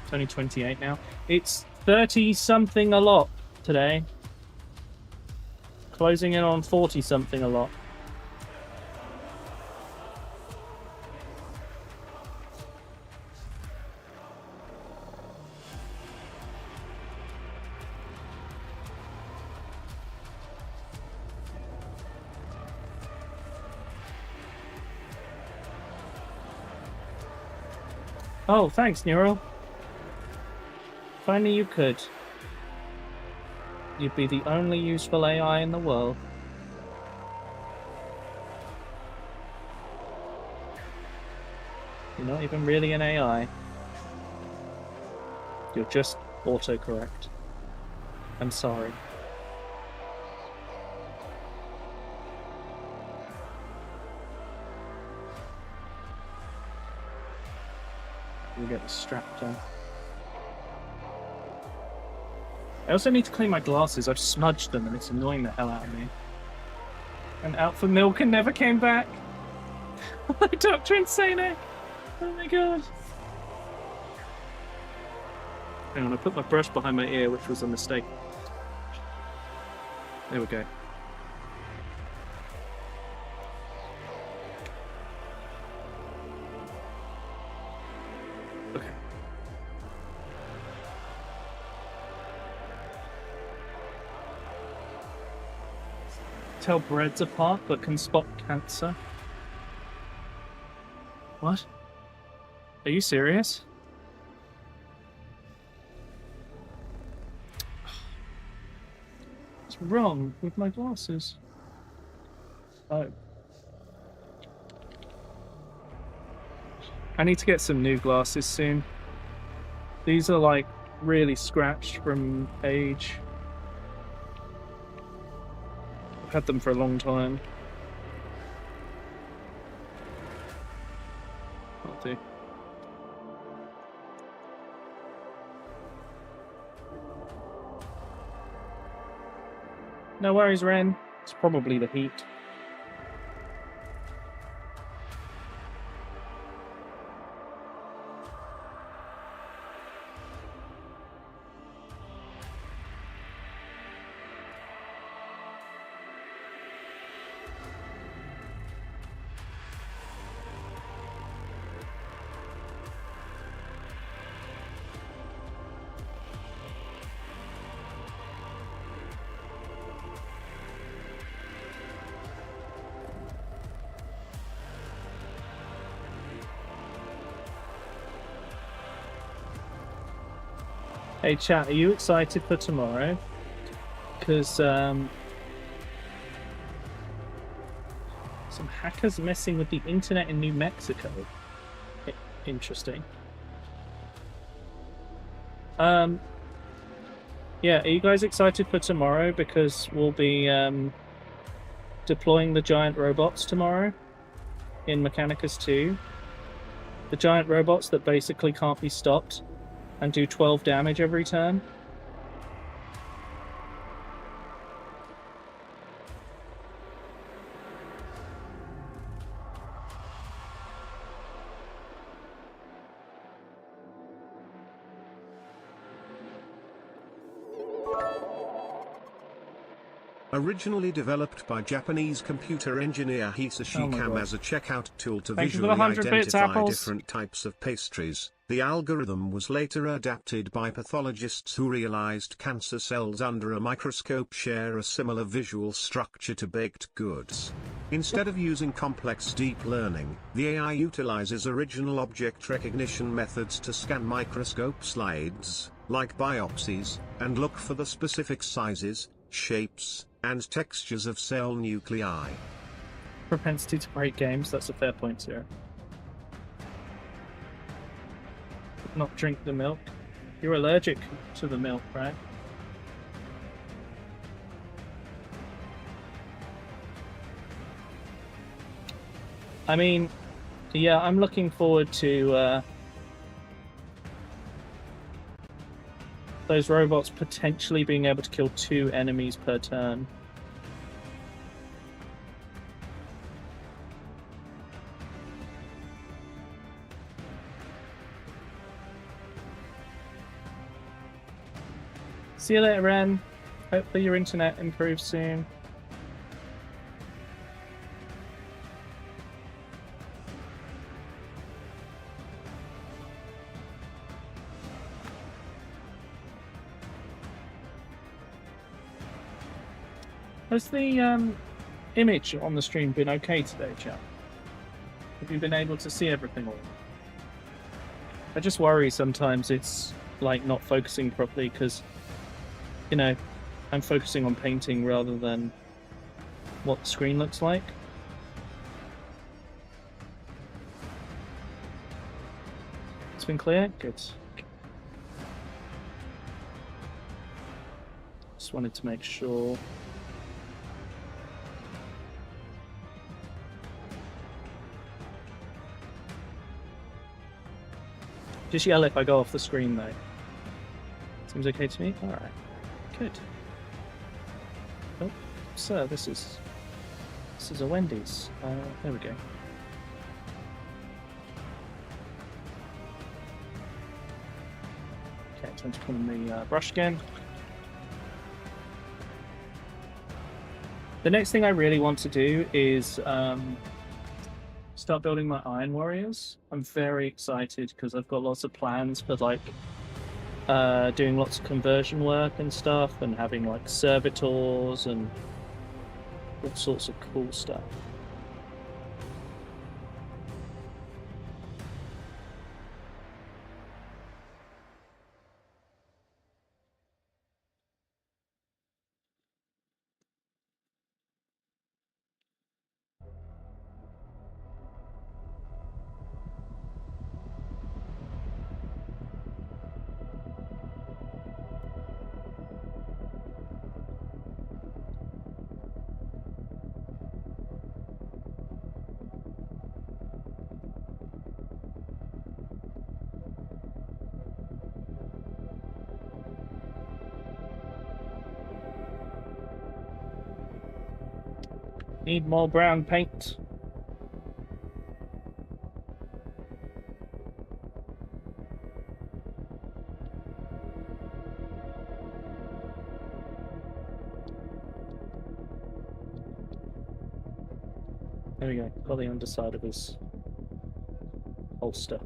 It's only 28 now. It's 30 something a lot today. Closing in on 40 something a lot. Oh, thanks, Nero. If only you could. You'd be the only useful AI in the world. You're not even really an AI. You're just autocorrect. I'm sorry. We'll get this strapped on. I also need to clean my glasses. I've smudged them and it's annoying the hell out of me. And out for milk and never came back. Dr. Insane. Oh my god. Hang on, I put my brush behind my ear, which was a mistake. There we go. Okay. Tell breads apart, but can spot cancer. What? Are you serious? What's wrong with my glasses? Oh. I need to get some new glasses soon. These are like really scratched from age. I've had them for a long time. I'll do. No worries, Ren. It's probably the heat. Hey chat, are you excited for tomorrow? Because some hackers messing with the internet in New Mexico. Interesting. Yeah, are you guys excited for tomorrow? Because we'll be deploying the giant robots tomorrow in Mechanicus 2. The giant robots that basically can't be stopped and do 12 damage every turn. Originally developed by Japanese computer engineer Hisashi Oh my Kam God. as a checkout tool to Thank you for the visually 100 bits, identify apples. different types of pastries, the algorithm was later adapted by pathologists who realized cancer cells under a microscope share a similar visual structure to baked goods. Instead of using complex deep learning, the AI utilizes original object recognition methods to scan microscope slides, like biopsies, and look for the specific sizes, shapes, and textures of cell nuclei. Propensity to break games, that's a fair point, Sarah. Not drink the milk. You're allergic to the milk, right? I mean, yeah, I'm looking forward to those robots potentially being able to kill 2 enemies per turn. See you later, Ren. Hopefully your internet improves soon. Has the image on the stream been okay today, chat? Have you been able to see everything all? I just worry sometimes it's like not focusing properly because, you know, I'm focusing on painting rather than what the screen looks like. It's been clear? Good. Just wanted to make sure. Just yell if I go off the screen, though. Seems okay to me? Alright. Good. Oh, sir, this is a Wendy's. There we go. Okay, time to put in the brush again. The next thing I really want to do is start building my Iron Warriors. I'm very excited because I've got lots of plans for like doing lots of conversion work and stuff, and having like servitors and all sorts of cool stuff. Need more brown paint. There we go. Got the underside of his holster.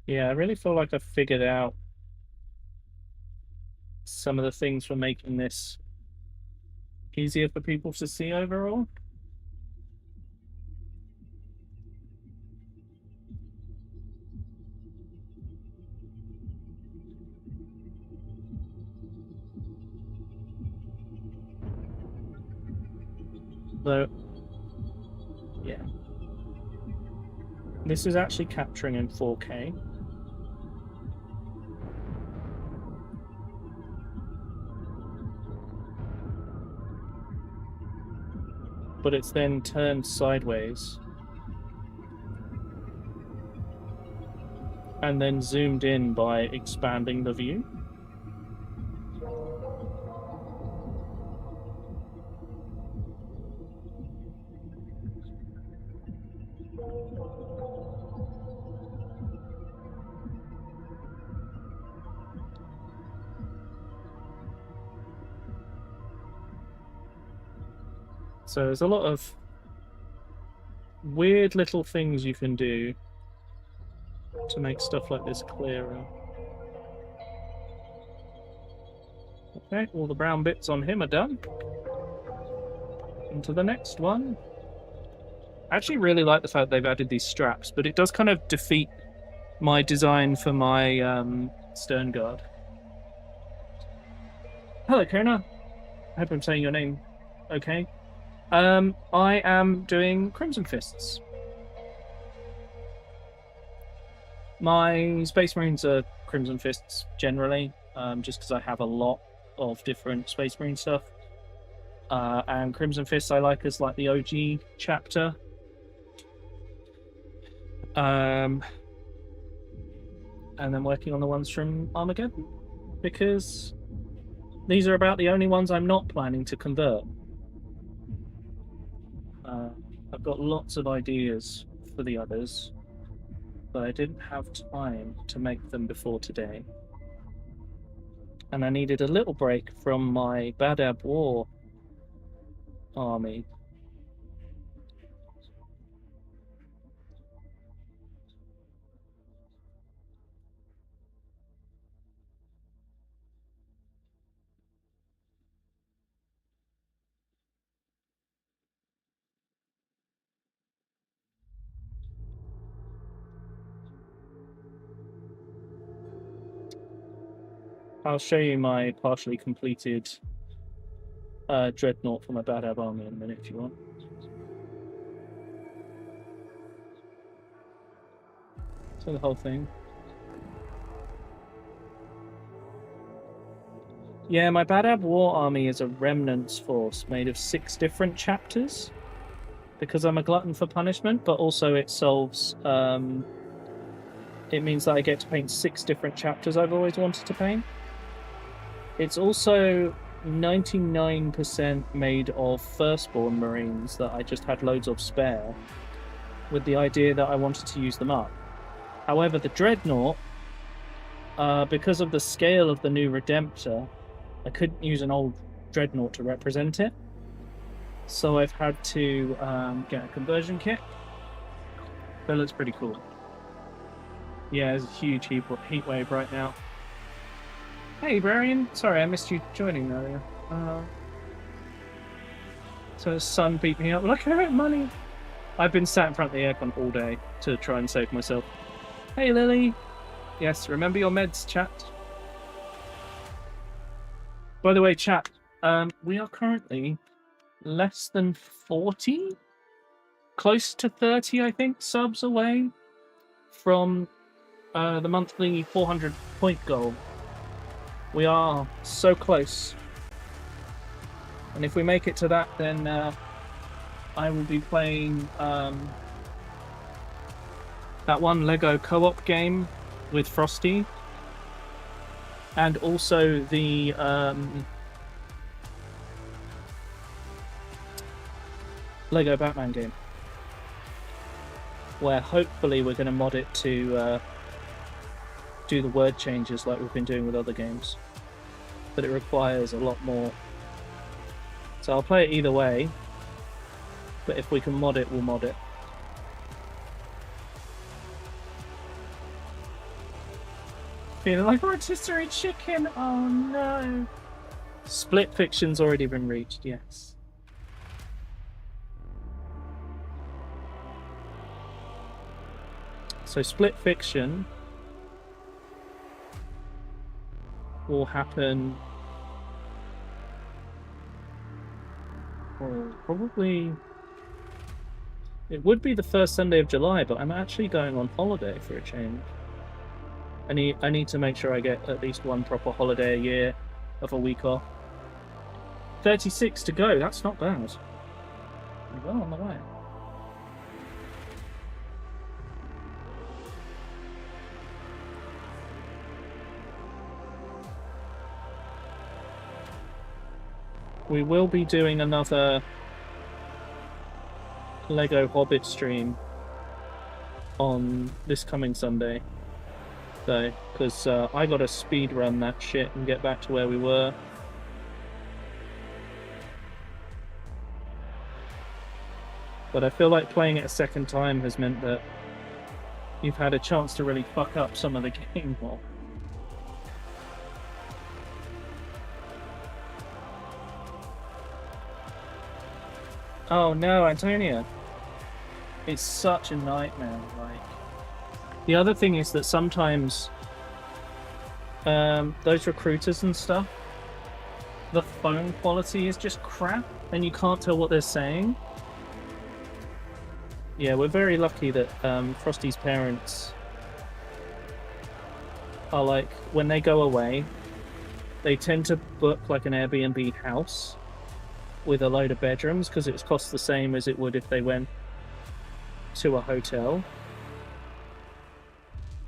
Yeah, I really feel like I've figured out some of the things for making this easier for people to see overall. Though, yeah. This is actually capturing in 4K. But it's then turned sideways and then zoomed in by expanding the view. So there's a lot of weird little things you can do to make stuff like this clearer. Okay, all the brown bits on him are done. Into the next one. I actually really like the fact they've added these straps, but it does kind of defeat my design for my stern guard. Hello, Kona. I hope I'm saying your name okay. I am doing Crimson Fists. My Space Marines are Crimson Fists generally, just because I have a lot of different Space Marine stuff. And Crimson Fists I like as like the OG chapter. And then working on the ones from Armageddon, because these are about the only ones I'm not planning to convert. I've got lots of ideas for the others, but I didn't have time to make them before today. And I needed a little break from my Badab War army. I'll show you my partially completed Dreadnought for my Badab army in a minute if you want. So the whole thing. Yeah, my Badab War army is a remnants force made of 6 different chapters, because I'm a glutton for punishment, but also it solves... it means that I get to paint 6 different chapters I've always wanted to paint. It's also 99% made of Firstborn Marines that I just had loads of spare, with the idea that I wanted to use them up. However, the Dreadnought, because of the scale of the new Redemptor, I couldn't use an old Dreadnought to represent it. So I've had to get a conversion kit. That looks pretty cool. Yeah, there's a huge heat wave right now. Hey, Brian. Sorry, I missed you joining earlier. So the sun beat me up. Look at money. I've been sat in front of the aircon all day to try and save myself. Hey, Lily. Yes, remember your meds, chat. By the way, chat, we are currently less than 40, close to 30, I think, subs away from the monthly 400 point goal. We are so close. And if we make it to that, then I will be playing that one Lego co-op game with Frosty. And also the Lego Batman game, where hopefully we're going to mod it to do the word changes like we've been doing with other games. But it requires a lot more. So I'll play it either way, but if we can mod it, we'll mod it. Feeling like a rotisserie chicken, oh no! Split fiction's already been reached, yes. So split fiction will happen, well, probably, it would be the first Sunday of July, but I'm actually going on holiday for a change. I need to make sure I get at least one proper holiday a year of a week off. 36 to go, that's not bad. We're well on the way. we will be doing another Lego Hobbit stream on this coming Sunday, though, because I got to speed run that shit and get back to where we were. But I feel like playing it a second time has meant that you've had a chance to really fuck up some of the game more. Oh no, Antonia. It's such a nightmare. Like, the other thing is that sometimes those recruiters and stuff, the phone quality is just crap and you can't tell what they're saying. Yeah, we're very lucky that Frosty's parents are like, when they go away, they tend to book like an Airbnb house with a load of bedrooms because it costs the same as it would if they went to a hotel.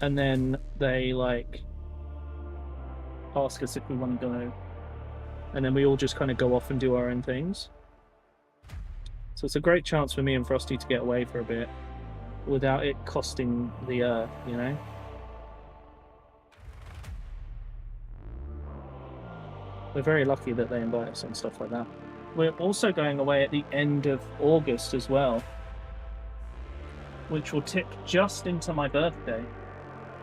And then they like ask us if we want to go, and then we all just kind of go off and do our own things. So it's a great chance for me and Frosty to get away for a bit without it costing the earth, you know? We're very lucky that they invite us and stuff like that. We're also going away at the end of August as well, which will tip just into my birthday.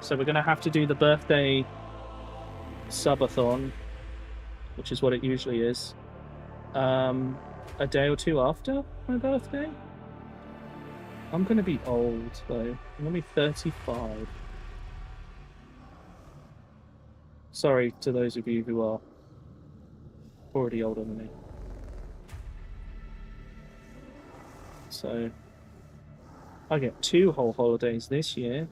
So we're going to have to do the birthday subathon, which is what it usually is, a day or two after my birthday. I'm going to be old, though. I'm going to be 35. Sorry to those of you who are already older than me. So I get 2 whole holidays this year.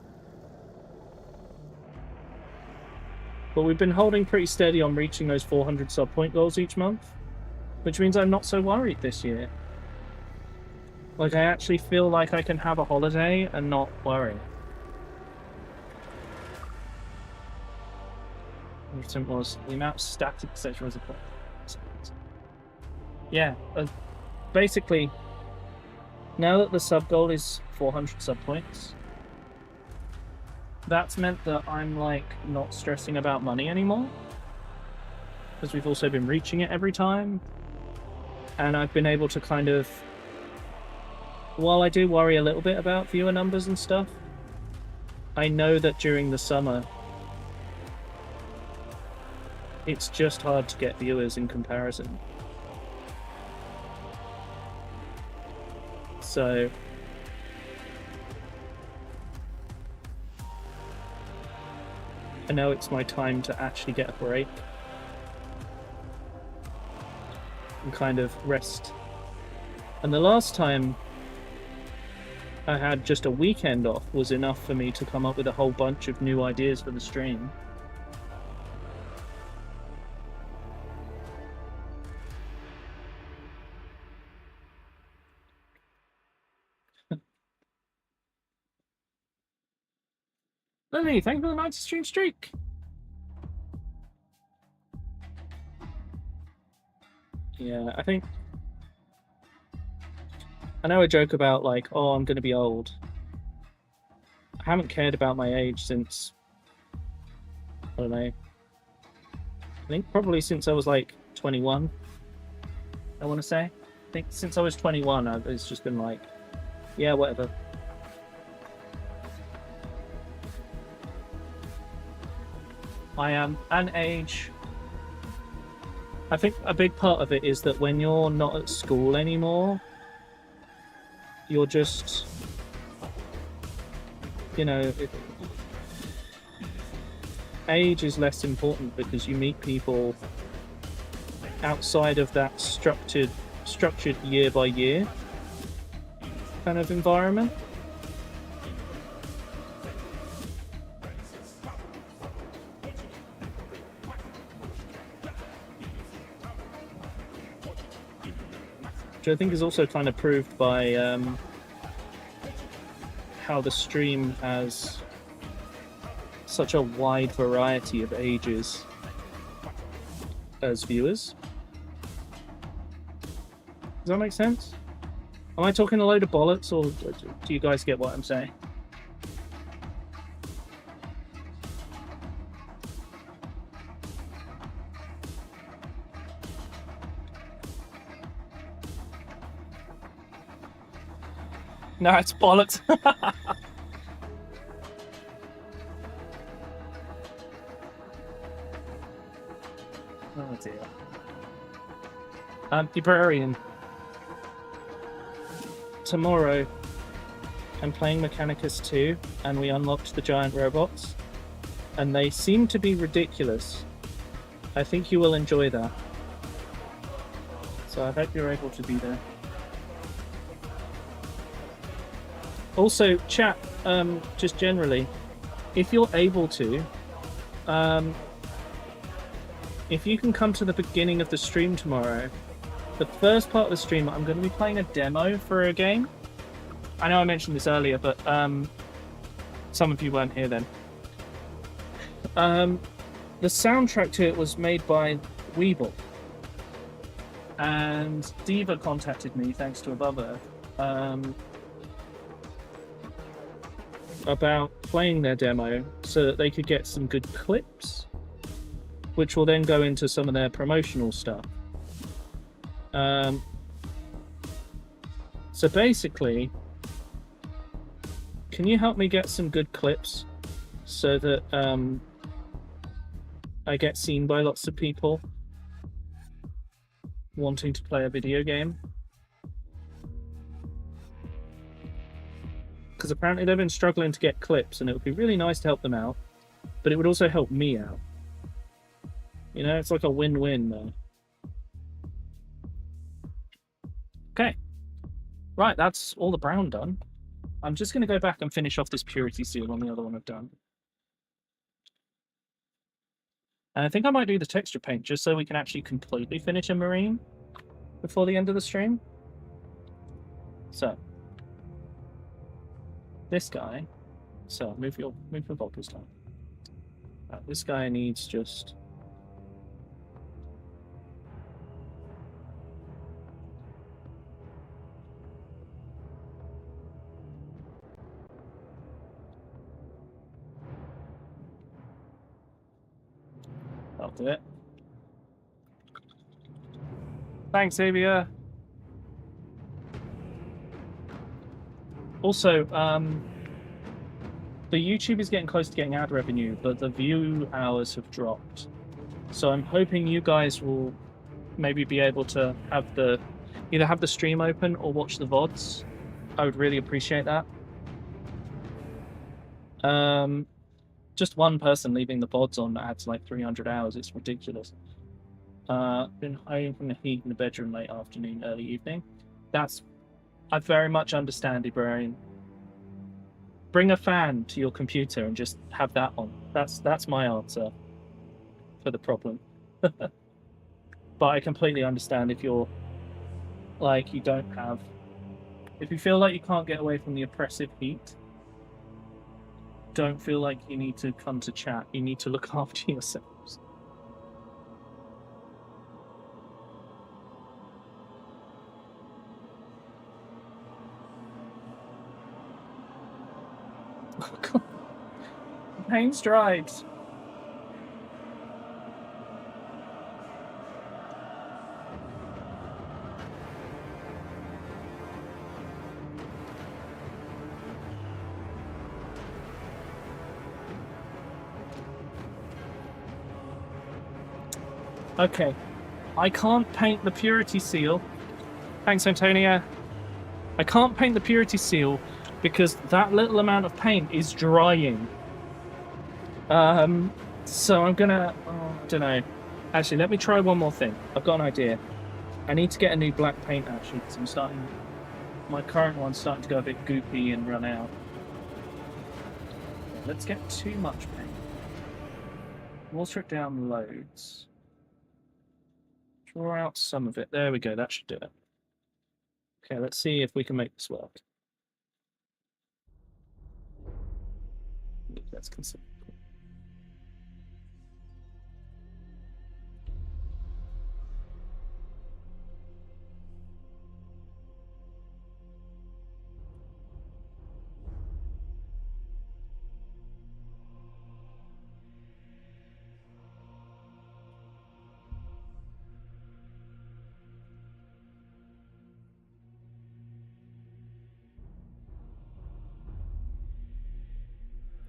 But we've been holding pretty steady on reaching those 400 sub point goals each month, which means I'm not so worried this year. Like, I actually feel like I can have a holiday and not worry. Everything was the amount of static etc. was a point. Yeah, basically, now that the sub goal is 400 sub points, that's meant that I'm like not stressing about money anymore, because we've also been reaching it every time, and I've been able to kind of, while I do worry a little bit about viewer numbers and stuff, I know that during the summer it's just hard to get viewers in comparison. So I know it's my time to actually get a break and kind of rest. And the last time I had just a weekend off was enough for me to come up with a whole bunch of new ideas for the stream. Lily, thank you for the 90 stream streak. Yeah, I think I know a joke about like, oh, I'm gonna be old. I haven't cared about my age since, I don't know, I think probably since I was like 21, I want to say. I think since I was 21, it's just been like, yeah, whatever. I am an age. I think a big part of it is that when you're not at school anymore, you're just, you know, age is less important because you meet people outside of that structured year by year kind of environment. Which I think is also kind of proved by how the stream has such a wide variety of ages as viewers. Does that make sense? Am I talking a load of bollocks, or do you guys get what I'm saying? No, it's bollocks. Oh dear. Librarian. Tomorrow, I'm playing Mechanicus 2, and we unlocked the giant robots, and they seem to be ridiculous. I think you will enjoy that. So I hope you're able to be there. Also, chat, just generally, if you're able to, if you can come to the beginning of the stream tomorrow, the first part of the stream, I'm going to be playing a demo for a game. I know I mentioned this earlier, but some of you weren't here then. The soundtrack to it was made by Weeble. And Diva contacted me, thanks to Above Earth, about playing their demo so that they could get some good clips, which will then go into some of their promotional stuff. So basically, can you help me get some good clips so that I get seen by lots of people wanting to play a video game? Because apparently they've been struggling to get clips, and it would be really nice to help them out, but it would also help me out. You know, it's like a win-win there. Okay. Right, that's all the brown done. I'm just going to go back and finish off this purity seal on the other one I've done. And I think I might do the texture paint just so we can actually completely finish a marine before the end of the stream. So, this guy. So, move your vocals down. This guy needs just... I'll do it. Thanks, Xavier. Also, the YouTube is getting close to getting ad revenue, but the view hours have dropped. So I'm hoping you guys will maybe be able to have either have the stream open or watch the VODs. I would really appreciate that. Just one person leaving the VODs on adds like 300 hours. It's ridiculous. Been hiding from the heat in the bedroom late afternoon, early evening. I very much understand, Librarian. Bring a fan to your computer and just have that on. That's my answer for the problem. But I completely understand if you're like if you feel like you can't get away from the oppressive heat. Don't feel like you need to come to chat. You need to look after yourselves. Oh, God. Pain strides. Okay, I can't paint the purity seal. Thanks, Antonia. I can't paint the purity seal because that little amount of paint is drying. So I'm gonna, I don't know. Actually, let me try one more thing. I've got an idea. I need to get a new black paint actually, because my current one's starting to go a bit goopy and run out. Let's get too much paint. Water it down loads. Draw out some of it. There we go, that should do it. Okay, let's see if we can make this work. Let's consider.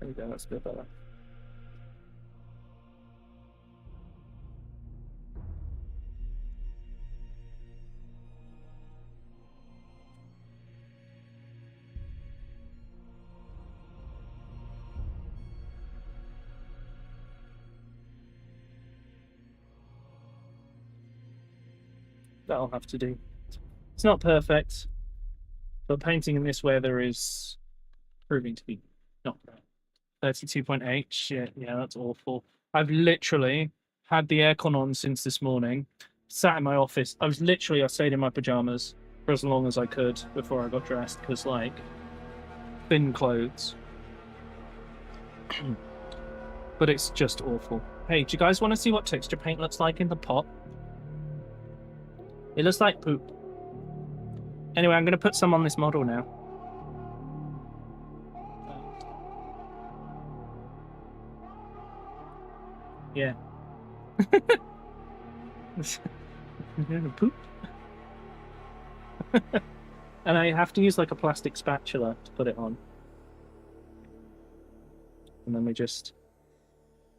There we go, that's a bit better. That'll have to do. It's not perfect, but painting in this weather is proving to be not bad. 32.8, shit, yeah, that's awful. I've literally had the aircon on since this morning, sat in my office. I stayed in my pajamas for as long as I could before I got dressed, because, like, thin clothes. But it's just awful. Hey, do you guys want to see what texture paint looks like in the pot? It looks like poop. Anyway, I'm going to put some on this model now. Yeah. Poop. And I have to use like a plastic spatula to put it on. And then we just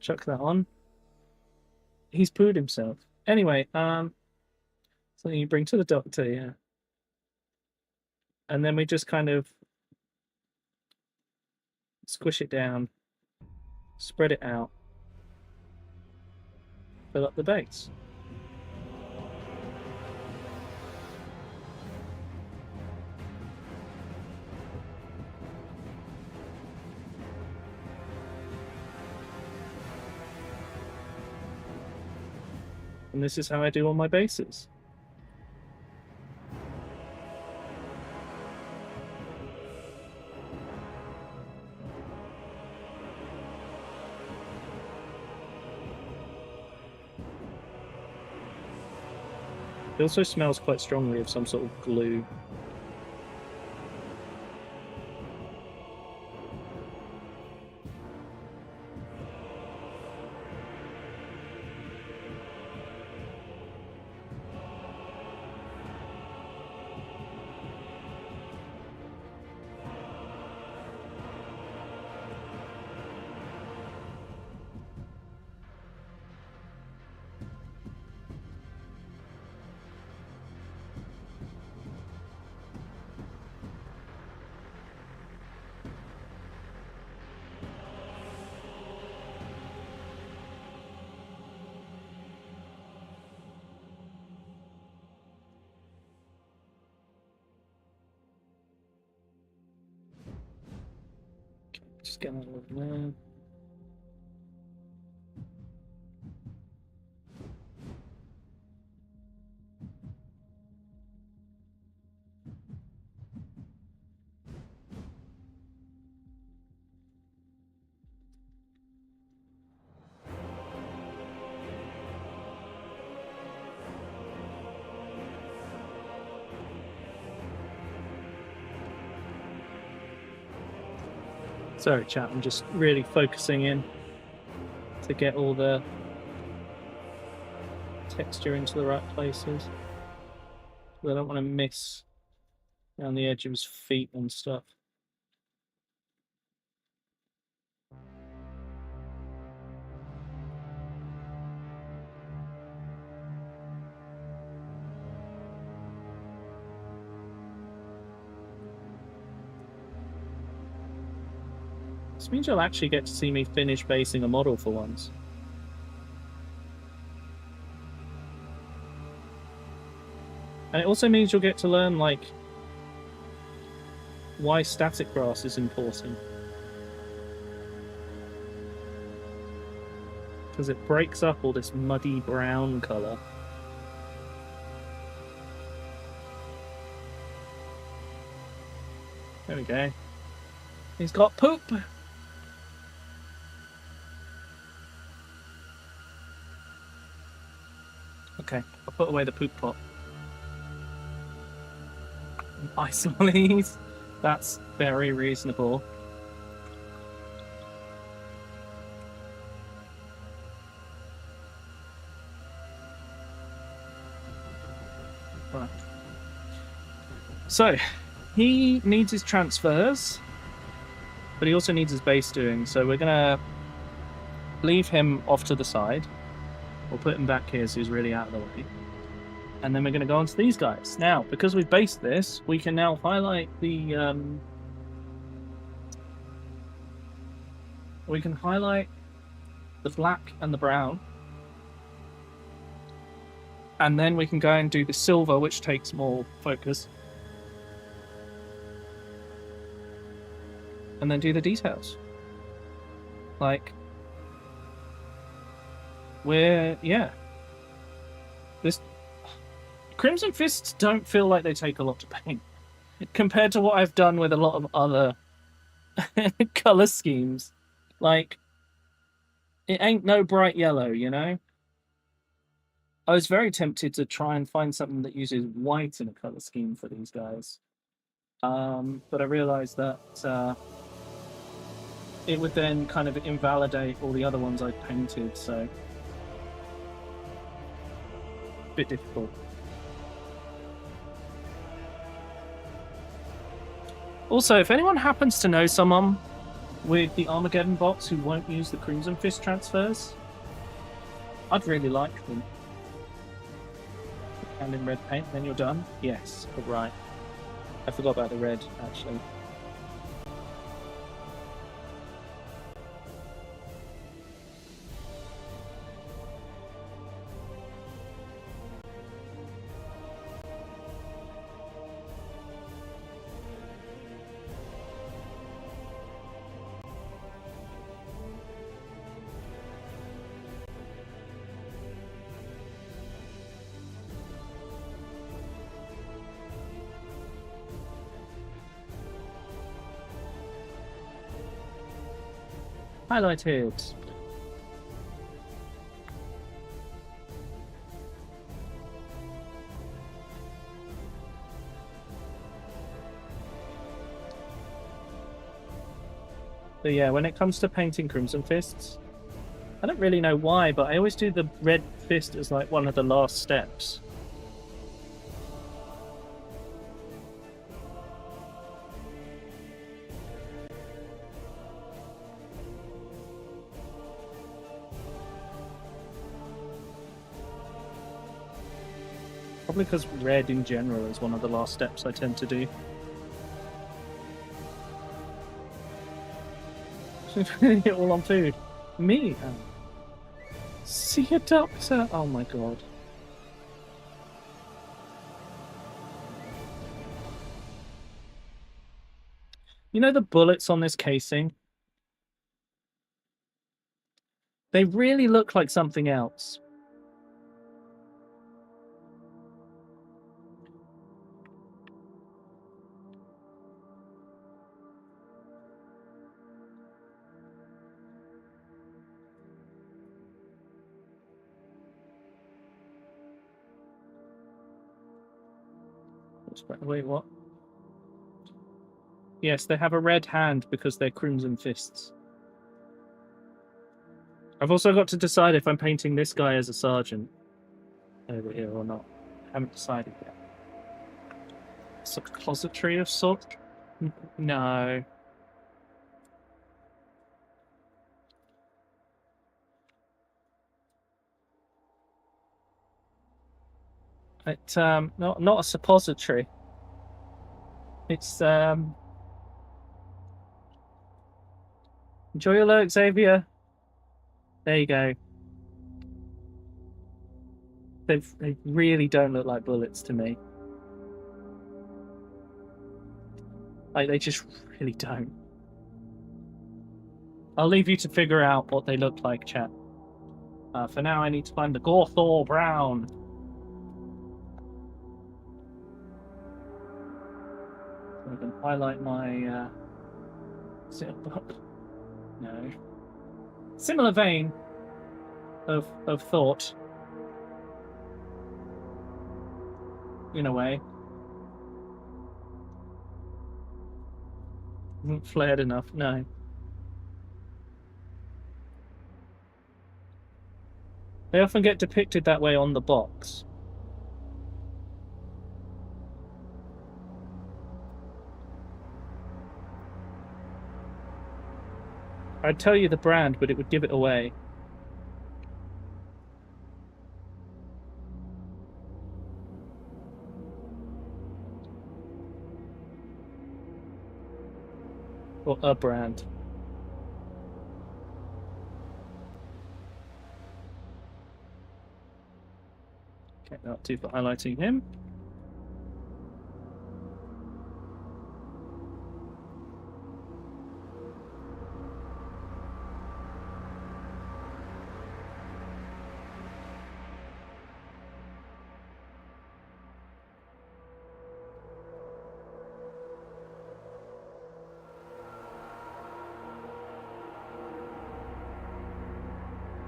chuck that on. He's pooed himself. Anyway, something you bring to the doctor, yeah. And then we just kind of squish it down, spread it out, fill up the base. And this is how I do all my bases. It also smells quite strongly of some sort of glue. Just get that over there. Sorry, chat, I'm just really focusing in to get all the texture into the right places. I don't want to miss around the edge of his feet and stuff. This means you'll actually get to see me finish basing a model for once. And it also means you'll get to learn, like, why static grass is important. Because it breaks up all this muddy brown colour. There we go. He's got poop! Okay, I'll put away the poop pot. Isolates. That's very reasonable. Right. So, he needs his transfers. but he also needs his base doing, so we're gonna leave him off to the side. We'll put him back here so he's really out of the way. And then we're gonna go on to these guys. Now, because we've based this, we can now highlight the we can highlight the black and the brown. And then we can go and do the silver, which takes more focus. And then do the details. Like, yeah. This Crimson Fists don't feel like they take a lot to paint compared to what I've done with a lot of other color schemes. Like, it ain't no bright yellow, you know? I was very tempted to try and find something that uses white in a color scheme for these guys. But I realized that it would then kind of invalidate all the other ones I'd painted, so a bit difficult. Also, if anyone happens to know someone with the Armageddon box who won't use the Crimson Fist transfers, I'd really like them. And in red paint, then you're done? Yes, but right. I forgot about the red, actually. Highlighted. So yeah, when it comes to painting Crimson Fists, I don't really know why, but I always do the red fist as like one of the last steps. Probably because red in general is one of the last steps I tend to do. It all on food. Me? Oh. See a doctor? Oh my god. You know the bullets on this casing? They really look like something else. Wait, what? Yes, they have a red hand because they're Crimson Fists. I've also got to decide if I'm painting this guy as a sergeant over here or not. I haven't decided yet. Suppository of sort? No. It's not a suppository. It's enjoy your look, Xavier. There you go. They really don't look like bullets to me. Like, they just really don't. I'll leave you to figure out what they look like, chat. For now, I need to find the Gorthor Brown. So I can highlight my no. Similar vein of thought. In a way. Isn't flared enough, no. They often get depicted that way on the box. I'd tell you the brand, but it would give it away. Or a brand. Okay, that'll do for highlighting him.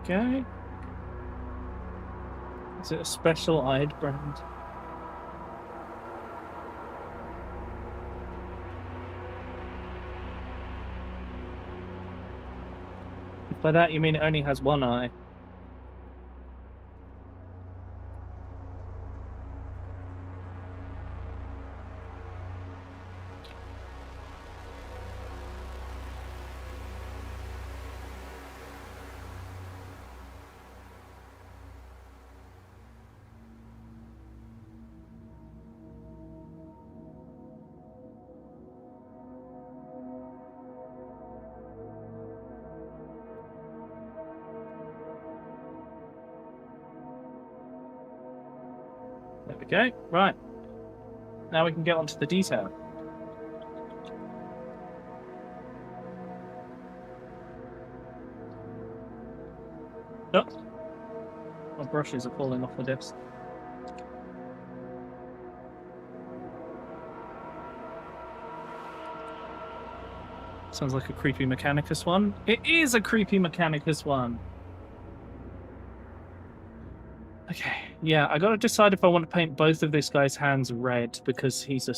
Okay. Is it a special-eyed brand? If by that you mean it only has one eye. There we go. Right. Now we can get onto the detail. Oh. My brushes are falling off the desk. Sounds like a creepy Mechanicus one. It is a creepy Mechanicus one. Okay, yeah, I gotta decide if I want to paint both of this guy's hands red because he's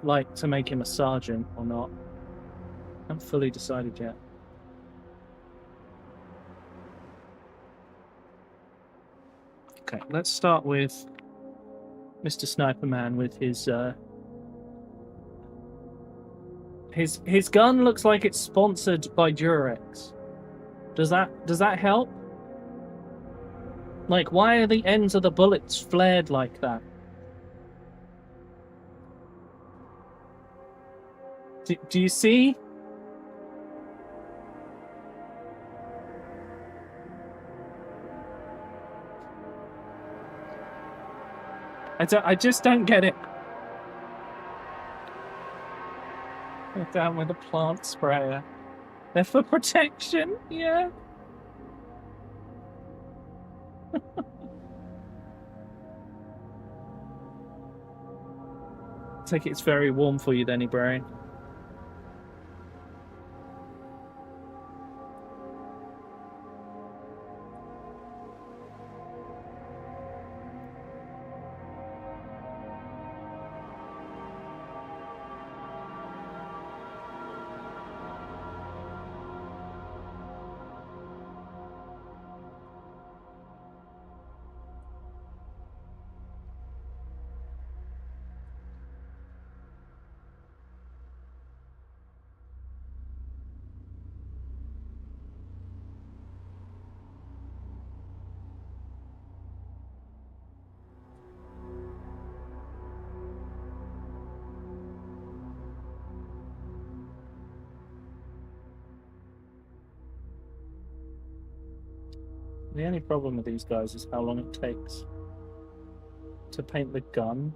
like to make him a sergeant or not. I haven't fully decided yet. Okay, let's start with Mr. Sniper Man with his gun looks like it's sponsored by Durex. Does that help? Like, why are the ends of the bullets flared like that? Do you see? I just don't get it. They're down with a plant sprayer. They're for protection, yeah. Take it it's very warm for you then, Ibrahim. The only problem with these guys is how long it takes to paint the gun.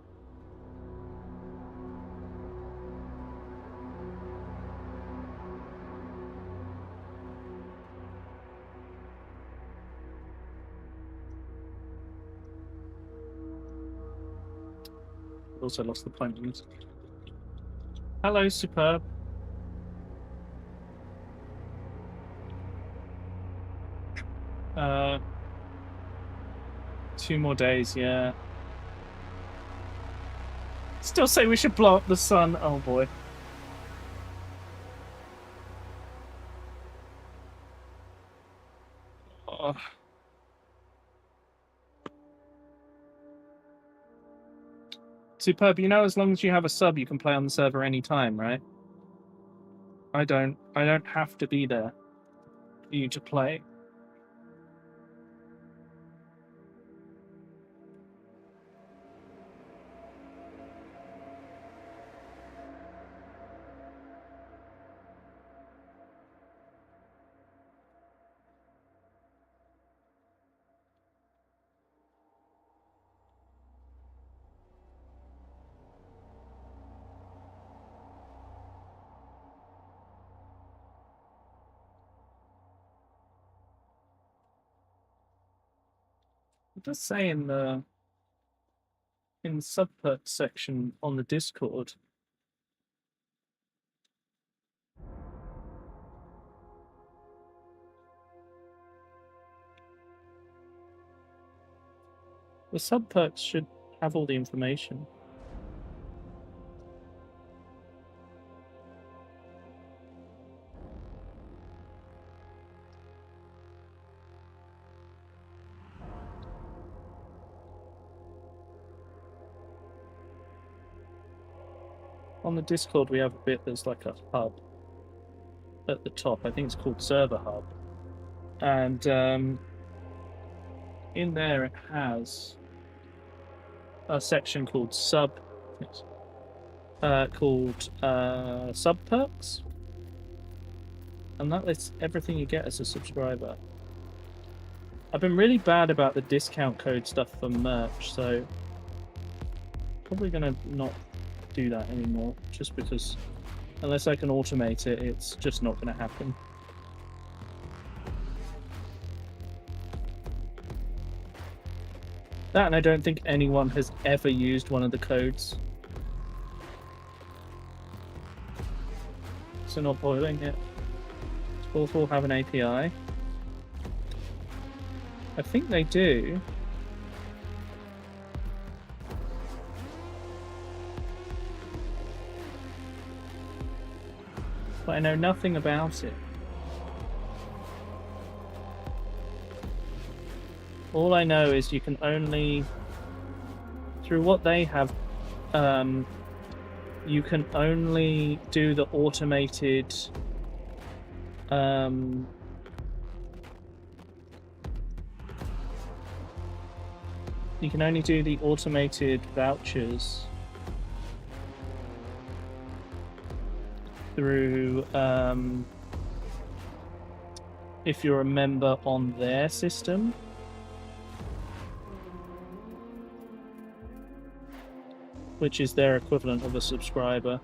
Also lost the point. Hello, Superb. Uh, 2 more days, yeah. Still say we should blow up the sun. Oh boy. Oh. Superb, you know, as long as you have a sub, you can play on the server anytime, right? I don't have to be there. you to play. It does say in the subperk section on the Discord. The subperks should have all the information. On the Discord, we have a bit that's like a hub at the top. I think it's called Server Hub. And in there it has a section called Sub Perks. And that lists everything you get as a subscriber. I've been really bad about the discount code stuff for merch, so probably gonna not do that anymore, just because unless I can automate it, it's just not going to happen. That, and I don't think anyone has ever used one of the codes. So not boiling it. Both will have an API. I think they do. But I know nothing about it. All I know is you can only, through what they have, you can only do the automated you can only do the automated vouchers through if you're a member on their system. Which is their equivalent of a subscriber.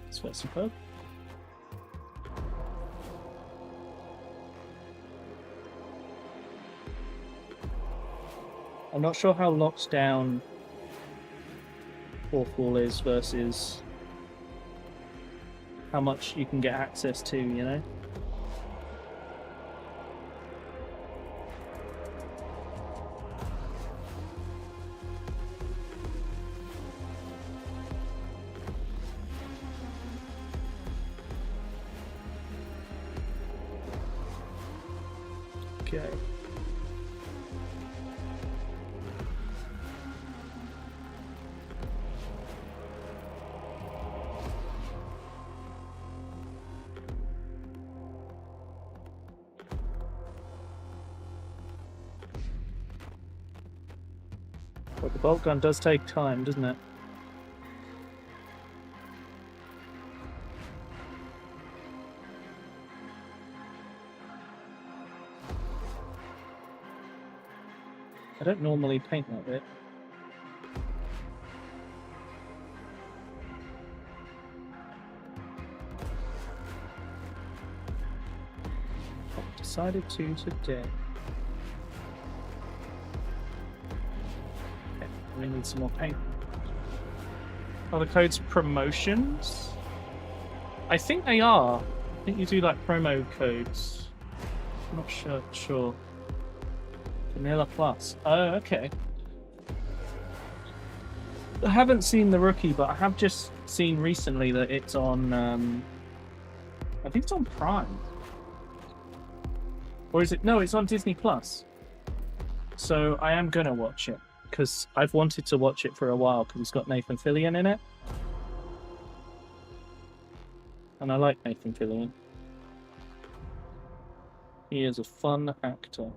That's quite superb. I'm not sure how locked down Warfall is versus how much you can get access to, you know? Okay. Well, the bolt gun does take time, doesn't it? I don't normally paint that bit. I've decided to today. Okay, we need some more paint. Are the codes promotions? I think they are. I think you do like promo codes. I'm not sure. Vanilla Plus. Oh, okay. I haven't seen the rookie, but I have just seen recently that it's on. I think it's on Prime. Or is it? No, it's on Disney Plus. So I am gonna watch it because I've wanted to watch it for a while because it's got Nathan Fillion in it. And I like Nathan Fillion. He is a fun actor.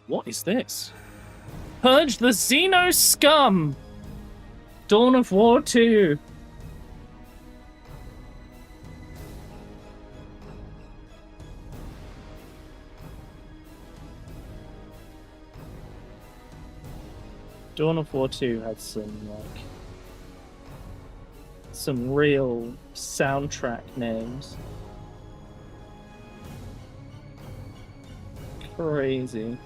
What is this? Purge the Xeno scum! Dawn of War 2. Dawn of War 2 had some real soundtrack names. Crazy.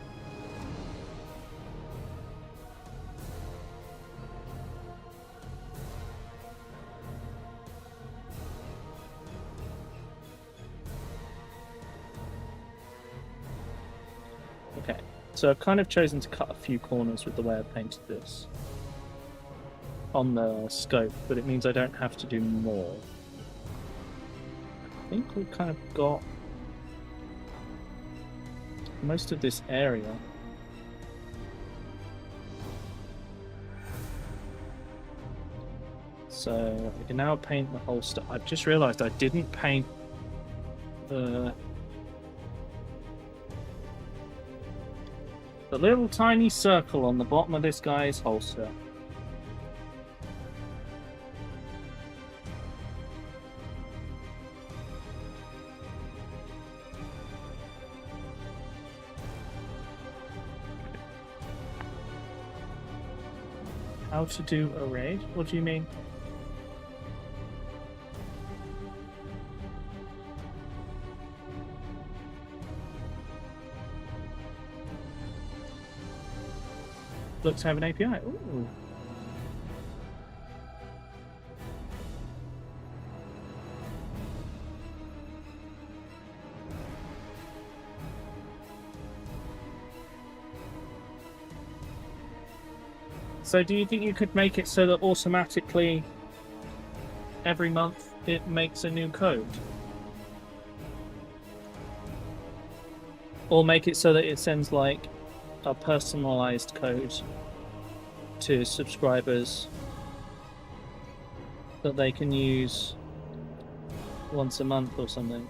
Okay, so I've kind of chosen to cut a few corners with the way I've painted this on the scope, but it means I don't have to do more. I think we've kind of got most of this area. So I can now paint the whole stuff. I've just realised I didn't paint the little tiny circle on the bottom of this guy's holster. How to do a raid? What do you mean? Looks to have an API. Ooh. So do you think you could make it so that automatically every month it makes a new code? Or make it so that it sends like a personalized code to subscribers that they can use once a month or something?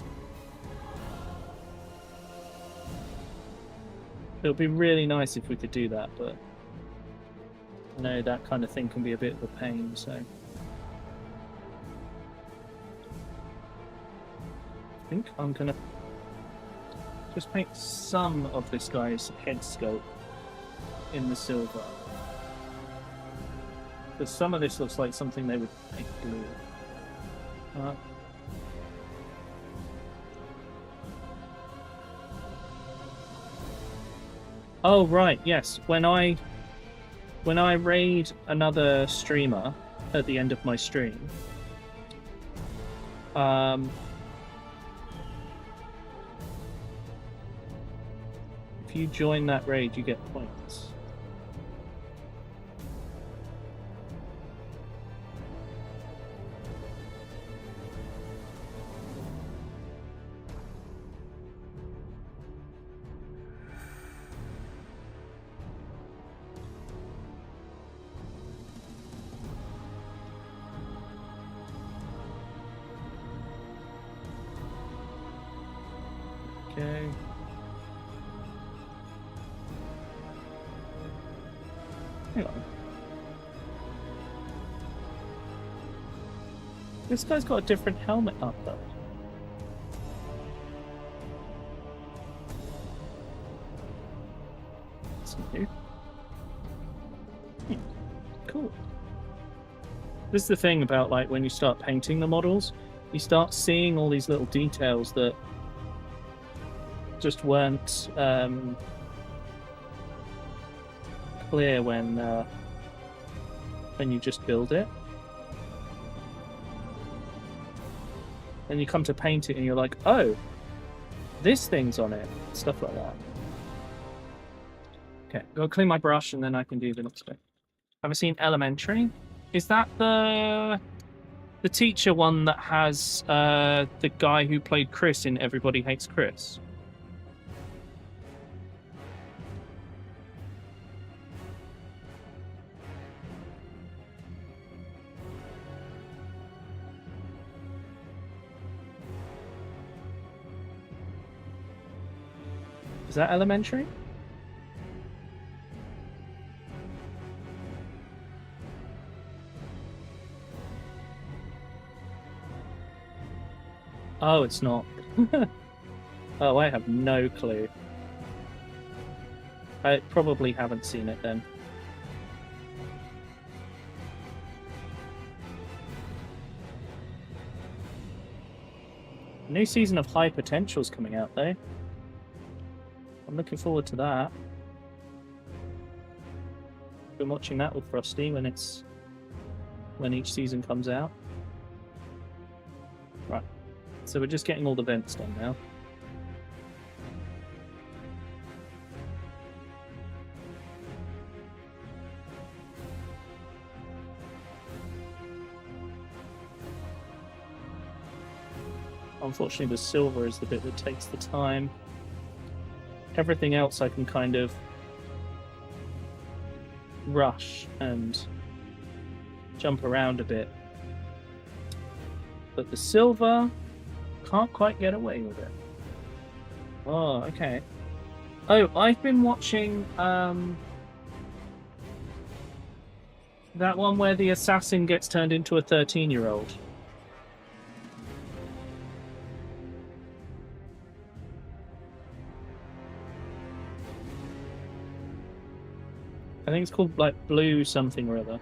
It would be really nice if we could do that, but I know that kind of thing can be a bit of a pain, so I think I'm gonna just paint some of this guy's head sculpt in the silver, because some of this looks like something they would paint blue. Oh right, yes. When I raid another streamer at the end of my stream, if you join that raid, you get points. Okay. Hang on. This guy's got a different helmet up though. That's new. Cool. This is the thing about like when you start painting the models, you start seeing all these little details that just weren't clear when you just build it. Then you come to paint it and you're like, oh, this thing's on it. Stuff like that. Okay, go clean my brush and then I can do the next bit. Have I seen Elementary? Is that the teacher one that has the guy who played Chris in Everybody Hates Chris? Is that elementary? Oh, it's not. Oh, I have no clue. I probably haven't seen it then. A new season of High Potential's coming out though. I'm looking forward to that. Been watching that with Frosty when each season comes out. Right. So we're just getting all the vents done now. Unfortunately, the silver is the bit that takes the time. Everything else I can kind of rush and jump around a bit. But the silver, can't quite get away with it. Oh, okay. Oh, I've been watching that one where the assassin gets turned into a 13-year-old. I think it's called like Blue something or other.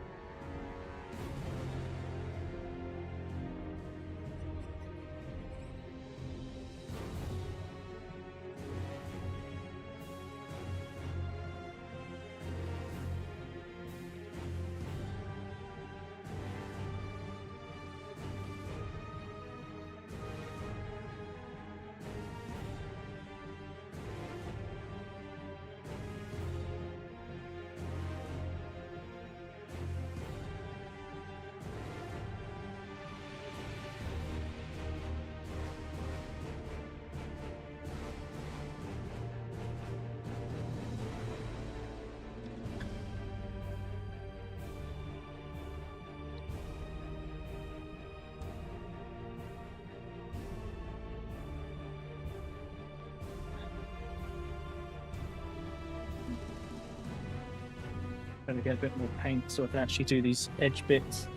Trying to get a bit more paint so I can actually do these edge bits.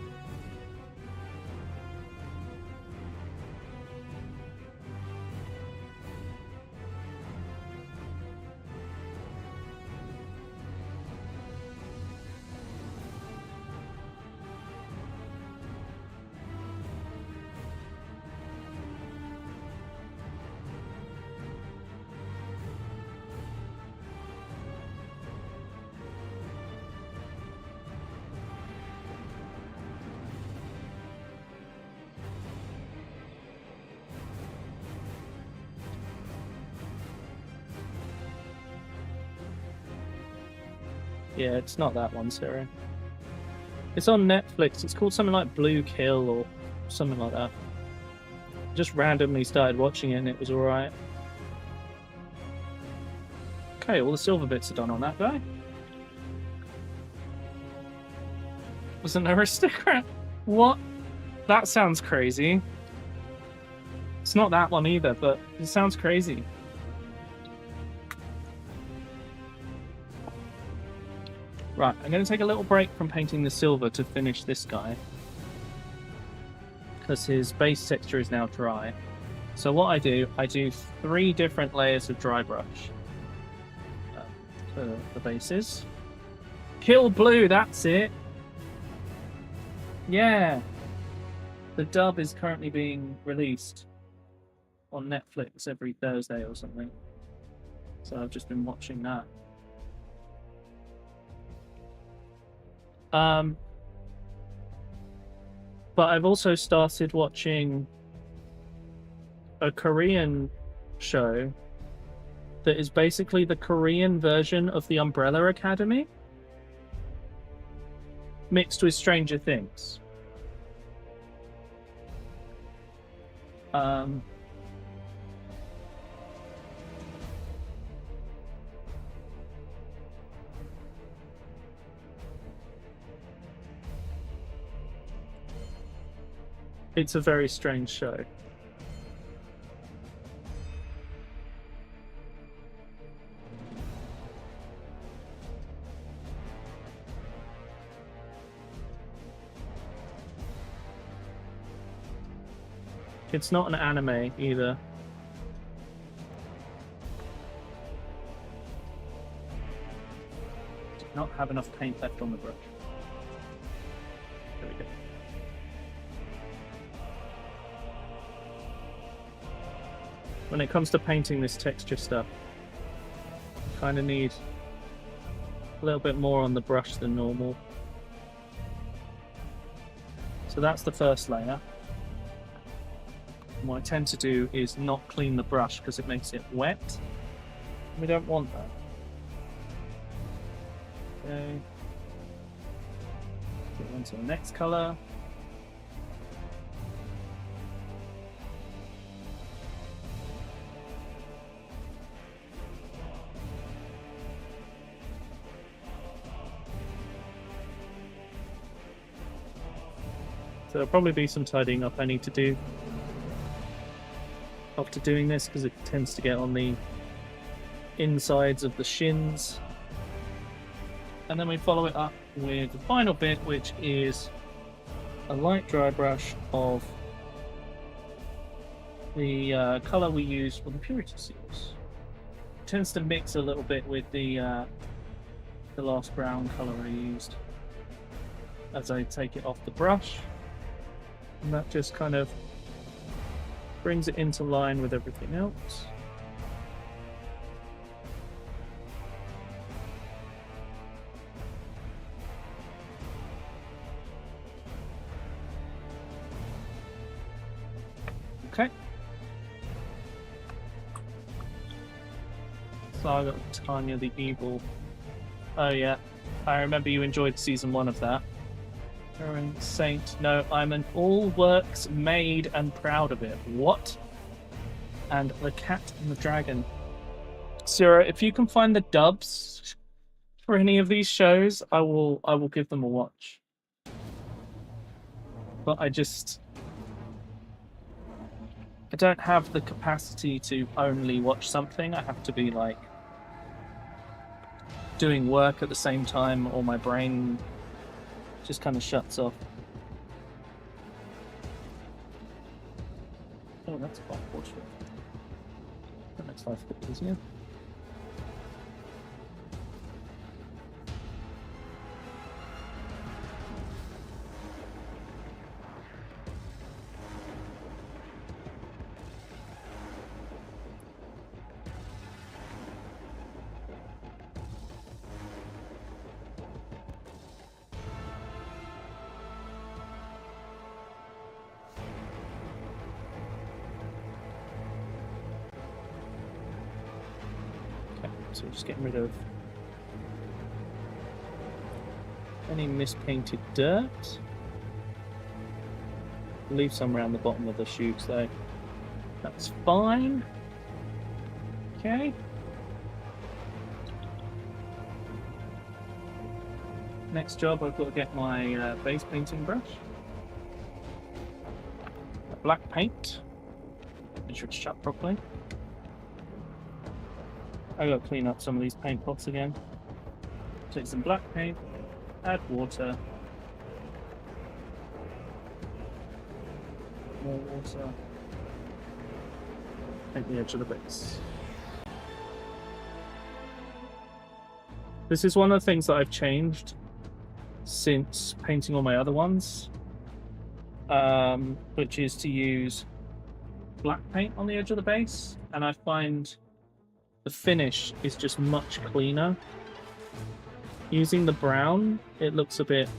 Yeah, it's not that one, Sarah. It's on Netflix. It's called something like Blue Kill or something like that. Just randomly started watching it and it was alright. Okay, all the silver bits are done on that guy. Wasn't there a sticker? What? That sounds crazy. It's not that one either, but it sounds crazy. Right, I'm going to take a little break from painting the silver to finish this guy. Because his base texture is now dry. So what I do 3 different layers of dry brush. For the bases. Kill Blue, that's it! Yeah! The dub is currently being released on Netflix every Thursday or something. So I've just been watching that. But I've also started watching a Korean show that is basically the Korean version of the Umbrella Academy mixed with Stranger Things. It's a very strange show. It's not an anime either. Did not have enough paint left on the brush. There we go. When it comes to painting this texture stuff, you kind of need a little bit more on the brush than normal. So that's the first layer. And what I tend to do is not clean the brush because it makes it wet. We don't want that. Okay. Get on to the next color. So there'll probably be some tidying up I need to do after doing this because it tends to get on the insides of the shins. And then we follow it up with the final bit, which is a light dry brush of the colour we use for the purity seals. It tends to mix a little bit with the last brown colour I used as I take it off the brush. And that just kind of brings it into line with everything else. Okay. Saga of Tanya the Evil. Oh yeah, I remember you enjoyed season 1 of that. Saint, no, I'm an all works made and proud of it. What? And the Cat and the Dragon. Sarah, if you can find the dubs for any of these shows, I will give them a watch. But I don't have the capacity to only watch something. I have to be like doing work at the same time, or my brain just kind of shuts off. Oh, that's quite fortunate. That makes life a bit easier. So just getting rid of any mispainted dirt. Leave some around the bottom of the shoots though. That's fine. Okay. Next job, I've got to get my base painting brush. Black paint. Make sure it's shut properly. I gotta clean up some of these paint pots again. Take some black paint, add water, more water, paint the edge of the base. This is one of the things that I've changed since painting all my other ones, which is to use black paint on the edge of the base, and I find the finish is just much cleaner. Using the brown, it looks a bit...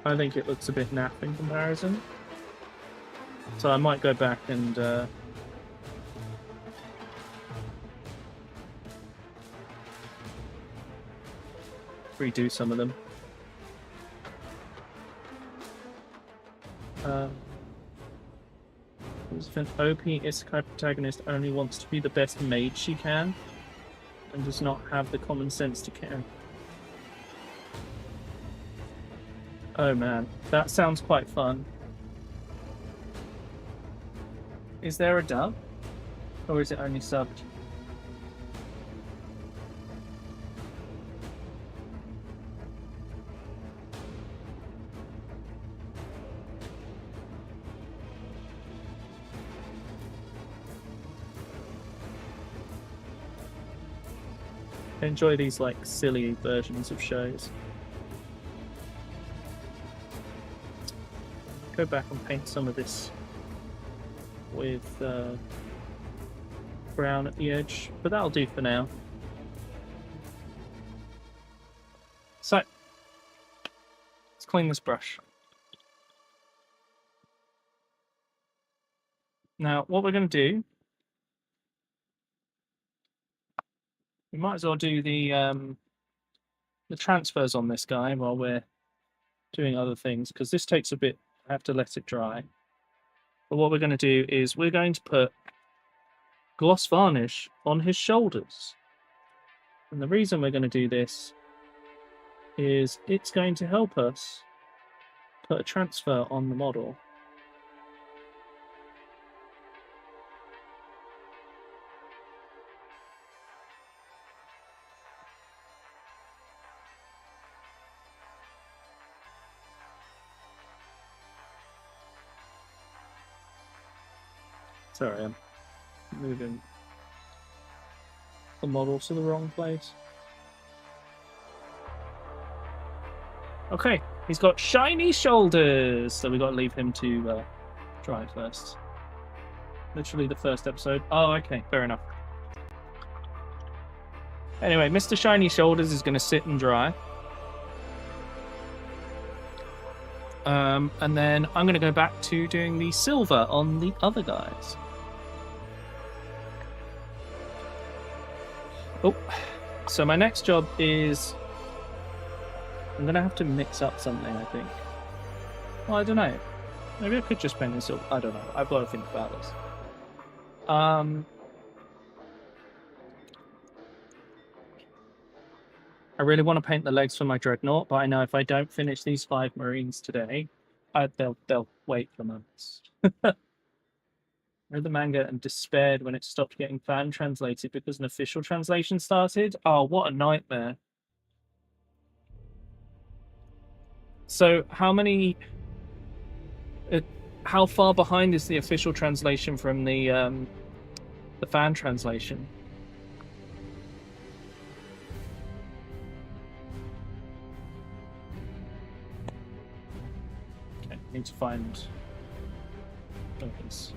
I think it looks a bit naff in comparison. So I might go back and redo some of them. If an OP isekai protagonist only wants to be the best maid she can and does not have the common sense to care. Oh man, that sounds quite fun. Is there a dub? Or is it only subbed? I enjoy these like silly versions of shows. Go back and paint some of this with brown at the edge, but that'll do for now. So let's clean this brush. Now what we're going to do, we might as well do the transfers on this guy while we're doing other things, because this takes a bit. I have to let it dry. But what we're going to do is we're going to put gloss varnish on his shoulders. And the reason we're going to do this is it's going to help us put a transfer on the model. Sorry, I'm moving the model to the wrong place. Okay, he's got shiny shoulders, so we got to leave him to dry first. Literally the first episode. Oh, okay, fair enough. Anyway, Mr. Shiny Shoulders is going to sit and dry. And then I'm going to go back to doing the silver on the other guys. Oh, so my next job is I'm going to have to mix up something, I think. Well, I don't know. Maybe I could just paint this up. I don't know. I've got to think about this. I really want to paint the legs for my dreadnought, but I know if I don't finish these 5 Marines today, they'll wait for months. Read the manga and despaired when it stopped getting fan translated because an official translation started. Oh, what a nightmare! So, how far behind is the official translation from the fan translation? Okay, need to find those.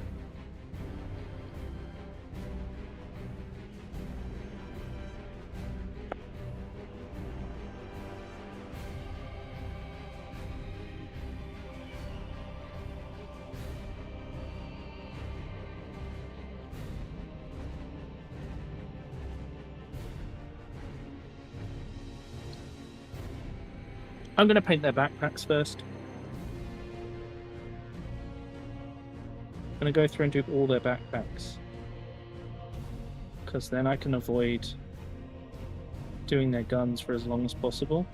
I'm going to paint their backpacks first. I'm going to go through and do all their backpacks, because then I can avoid doing their guns for as long as possible.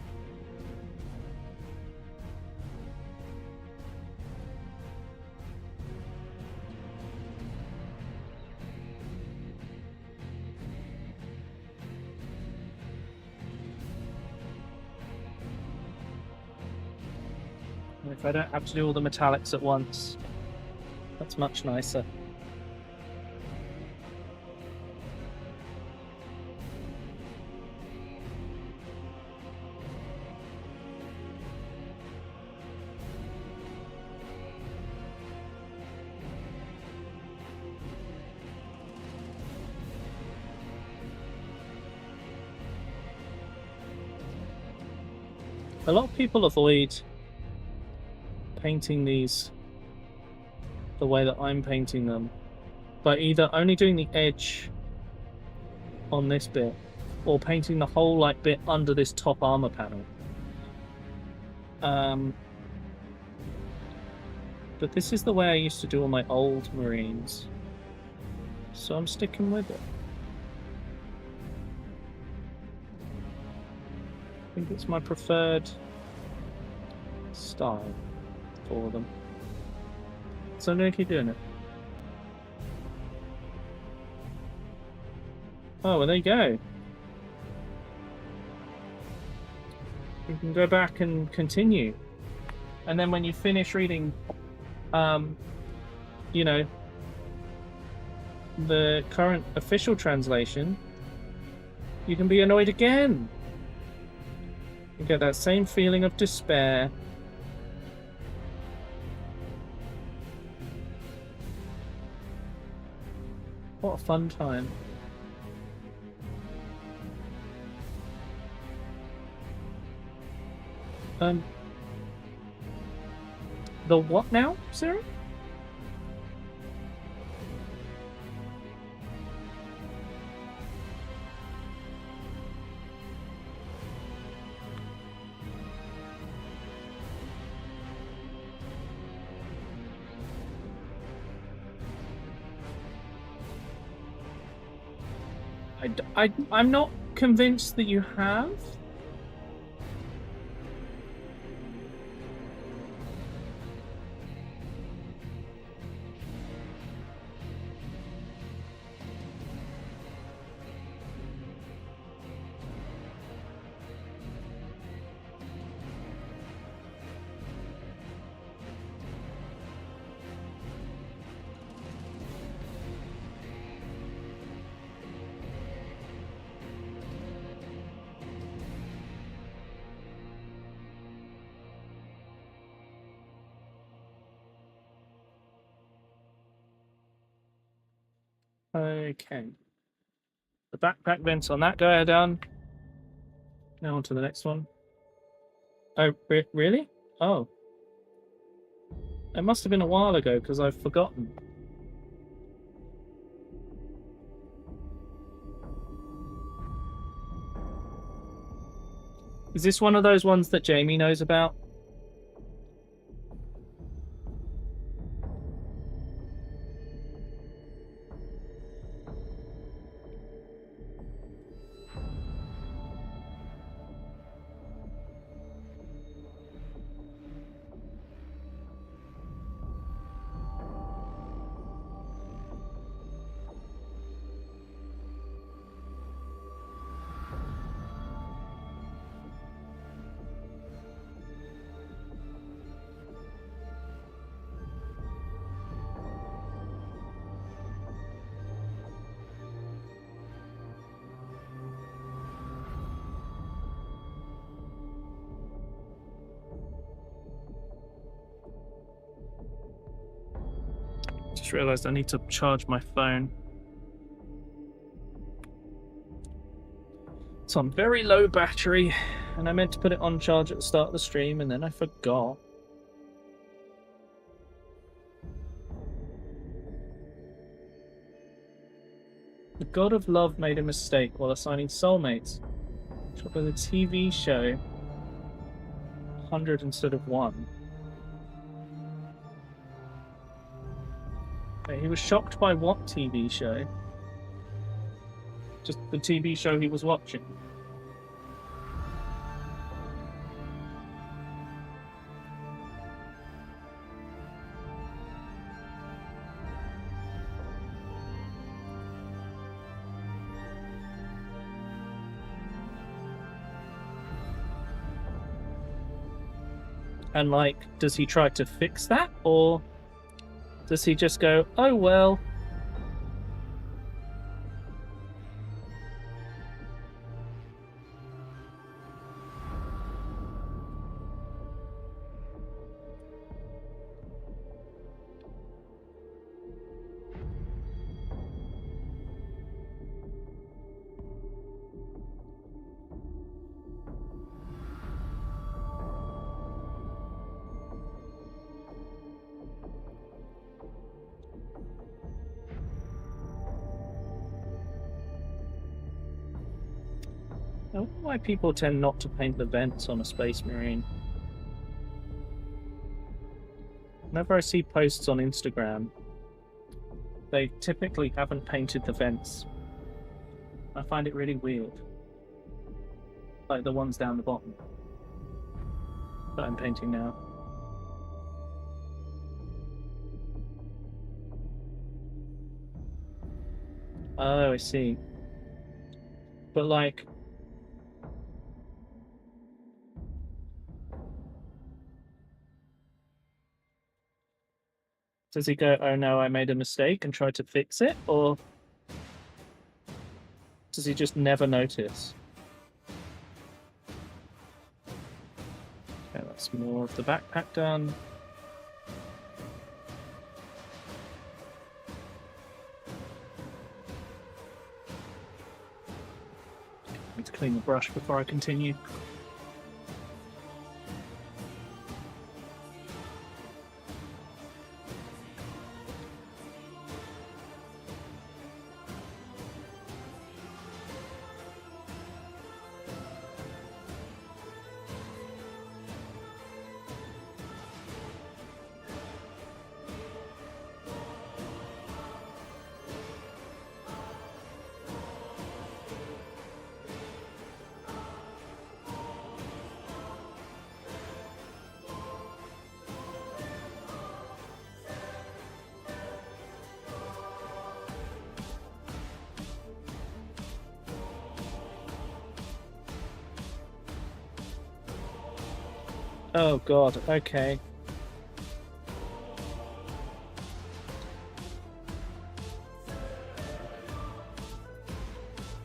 If I don't have to do all the metallics at once, that's much nicer. A lot of people avoid painting these the way that I'm painting them by either only doing the edge on this bit or painting the whole like bit under this top armor panel. But this is the way I used to do all my old Marines, so I'm sticking with it. I think it's my preferred style for them. So I'm going to keep doing it. Oh, well, there you go. You can go back and continue. And then when you finish reading, you know, the current official translation, You can be annoyed again. You get that same feeling of despair. What a fun time. The what now, Sarah? I'm not convinced that you have. Okay. The backpack vents on that guy are done. Now on to the next one. Oh, really? Oh. It must have been a while ago because I've forgotten. Is this one of those ones that Jamie knows about? Just realized I need to charge my phone. It's on very low battery, and I meant to put it on charge at the start of the stream, and then I forgot. The god of love made a mistake while assigning soulmates. Shot with a TV show 100 instead of 1. Wait, he was shocked by what TV show? Just the TV show he was watching. And like, does he try to fix that, or does he just go, oh well? I wonder why people tend not to paint the vents on a Space Marine. Whenever I see posts on Instagram, they typically haven't painted the vents. I find it really weird. Like the ones down the bottom that I'm painting now. Oh, I see. But like, does he go, oh no, I made a mistake and try to fix it? Or Does he just never notice? Okay, that's more of the backpack done. Need to clean the brush before I continue. Oh god, okay.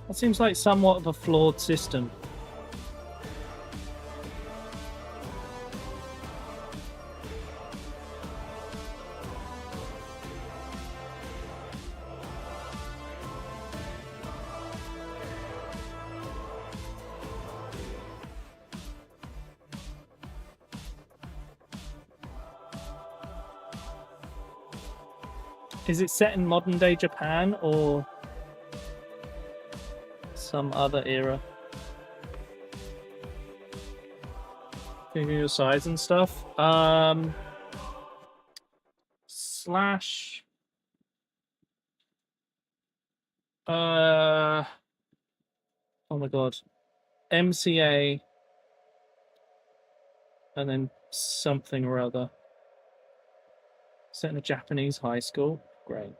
That seems like somewhat of a flawed system. Is it set in modern day Japan or some other era? Figure your size and stuff. Slash. Oh my god. MCA. And then something or other. Set in a Japanese high school. Great.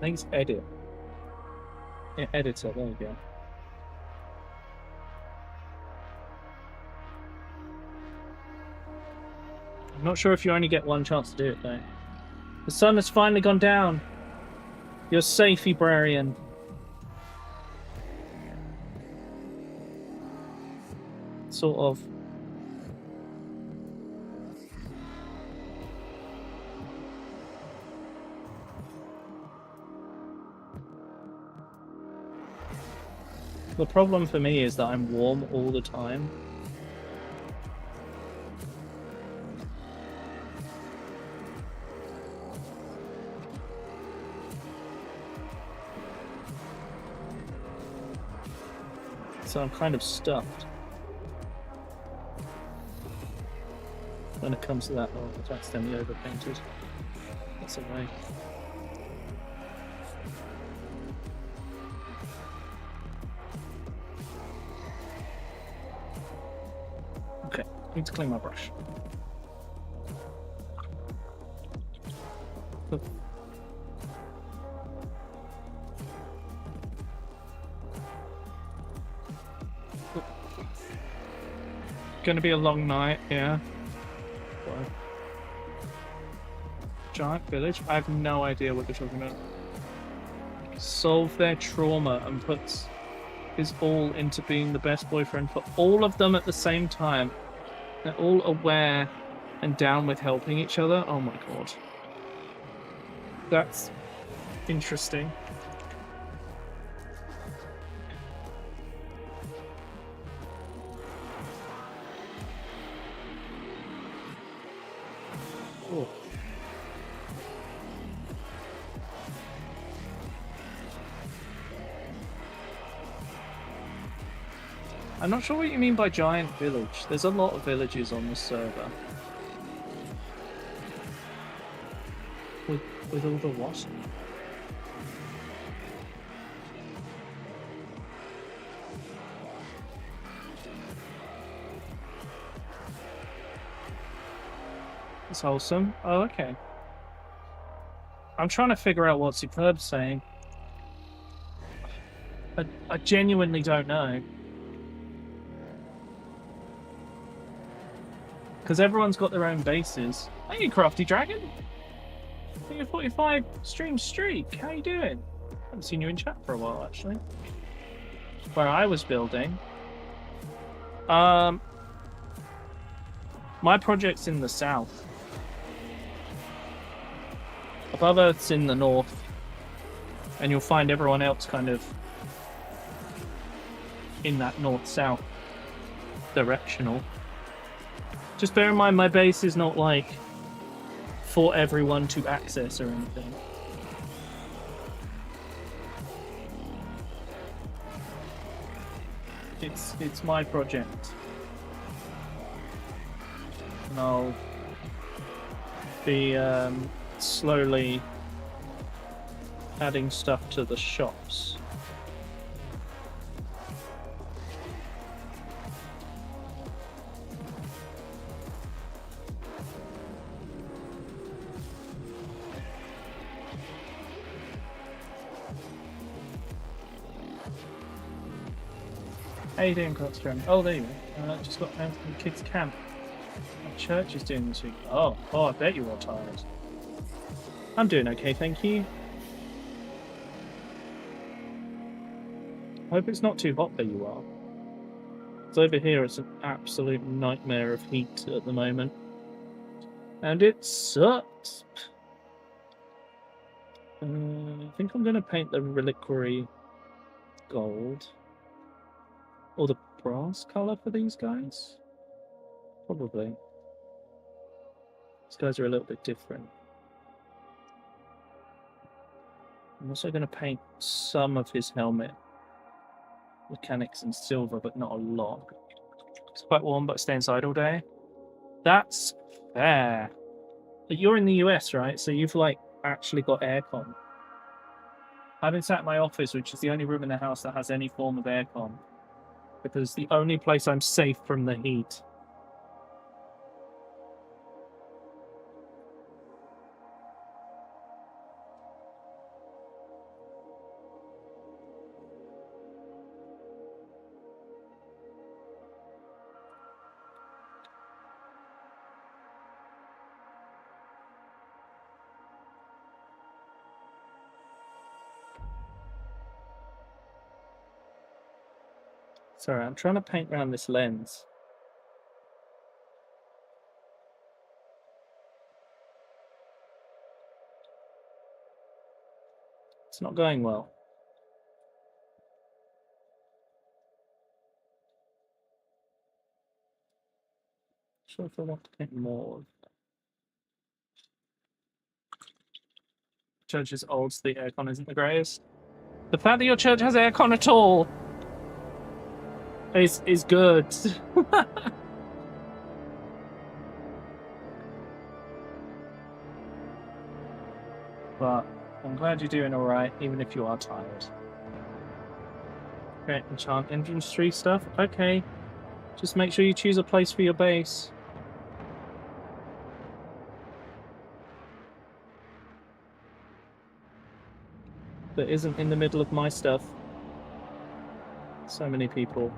I think it's edit. Yeah, editor, there you go. I'm not sure if you only get one chance to do it though. The sun has finally gone down. You're safe, Ebrarian. Sort of. The problem for me is that I'm warm all the time. So I'm kind of stuffed when it comes to that. Oh, I've accidentally overpainted. That's away. Okay, need to clean my brush. Look. Gonna be a long night, yeah. What? Giant village? I have no idea what you're talking about. Solve their trauma and puts his all into being the best boyfriend for all of them at the same time. They're all aware and down with helping each other. Oh my god. That's interesting. Oh. I'm not sure what you mean by giant village. There's a lot of villages on this server. With all the what? It's wholesome. Oh, okay. I'm trying to figure out what Superb's saying. I genuinely don't know. Because everyone's got their own bases. Hey, Crafty Dragon! I think a 45 stream streak. How you doing? Haven't seen you in chat for a while, actually. Where I was building. My project's in the south. Above Earth's in the north. And you'll find everyone else kind of in that north-south directional. Just bear in mind my base is not like for everyone to access or anything. It's my project. And I'll be slowly adding stuff to the shops. How you doing, Crossstrom? Oh, there you go. Just got down from the kids' camp. What church is doing this week? Oh, I bet you are tired. I'm doing okay, thank you. I hope it's not too hot where you are. Because over here it's an absolute nightmare of heat at the moment. And it sucks. I think I'm going to paint the reliquary gold. Or the brass colour for these guys? Probably. These guys are a little bit different. I'm also going to paint some of his helmet mechanics in silver, but not a lot. It's quite warm, but I stay inside all day. That's fair. But you're in the US, right? So you've like actually got aircon. I've been sat in my office, which is the only room in the house that has any form of aircon. Because it's the only place I'm safe from the heat. Sorry, I'm trying to paint around this lens. It's not going well. Not sure if I want to paint more of that. Church is old, so the aircon isn't the greatest. The fact that your church has aircon at all is good. But I'm glad you're doing alright, even if you are tired. Great, enchant infantry stuff. Okay. Just make sure you choose a place for your base. That isn't in the middle of my stuff. So many people,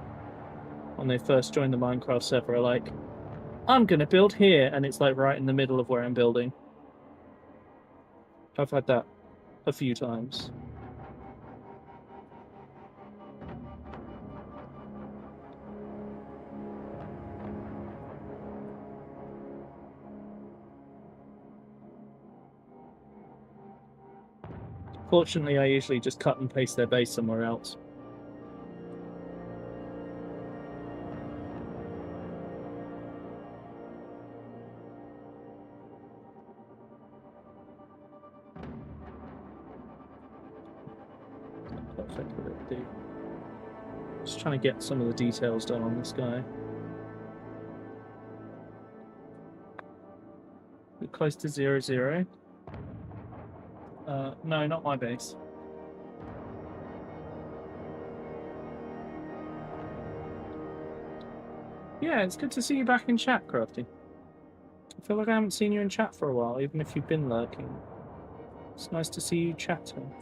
when they first join the Minecraft server, are like, I'm gonna build here, and it's like right in the middle of where I'm building. I've had that a few times. Fortunately, I usually just cut and paste their base somewhere else. Perfect, what it do. Just trying to get some of the details done on this guy. We're close to 0-0. No, not my base. Yeah, it's good to see you back in chat, Crafty. I feel like I haven't seen you in chat for a while, even if you've been lurking. It's nice to see you chatting.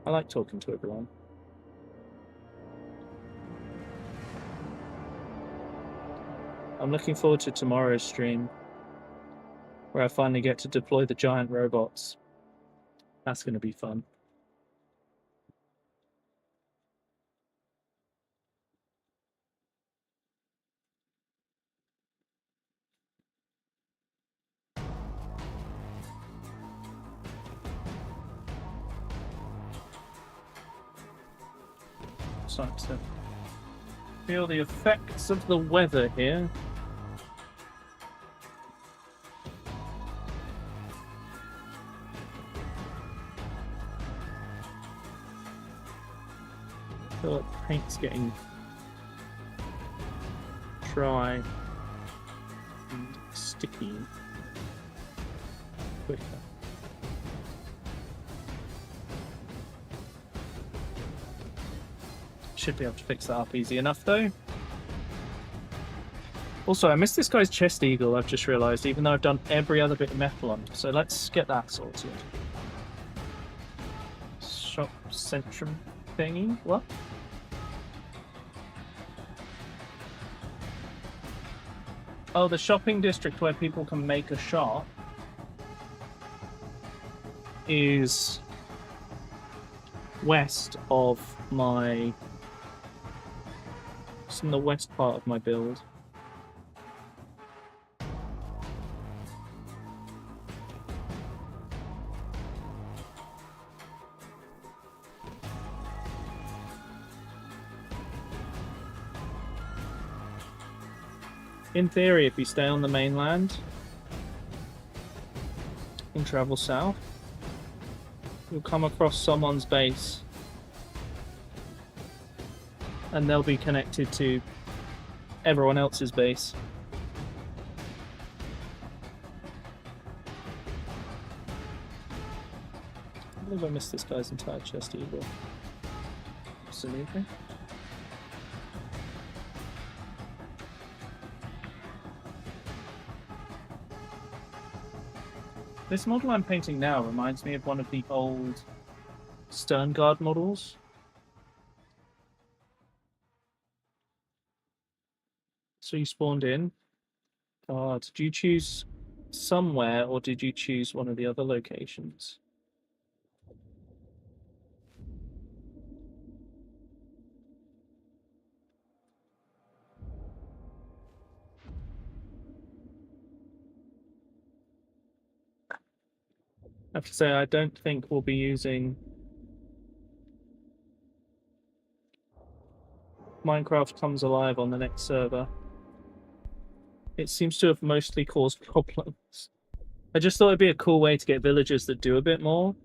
I like talking to everyone. I'm looking forward to tomorrow's stream, where I finally get to deploy the giant robots. That's going to be fun. Starting to feel the effects of the weather here. I feel like the paint's getting dry and sticky quicker. Should be able to fix that up easy enough though. Also, I missed this guy's chest eagle, I've just realised, even though I've done every other bit of metal on. So let's get that sorted. Shop centrum thingy? What? Oh, the shopping district where people can make a shop is west of my... It's in the west part of my build. In theory, if you stay on the mainland and travel south, you'll come across someone's base and they'll be connected to everyone else's base. I believe I missed this guy's entire chest eagle. Absolutely. This model I'm painting now reminds me of one of the old Sternguard models. So you spawned in. Did you choose somewhere or did you choose one of the other locations? I have to say, I don't think we'll be using Minecraft Comes Alive on the next server. It seems to have mostly caused problems. I just thought it'd be a cool way to get villagers that do a bit more,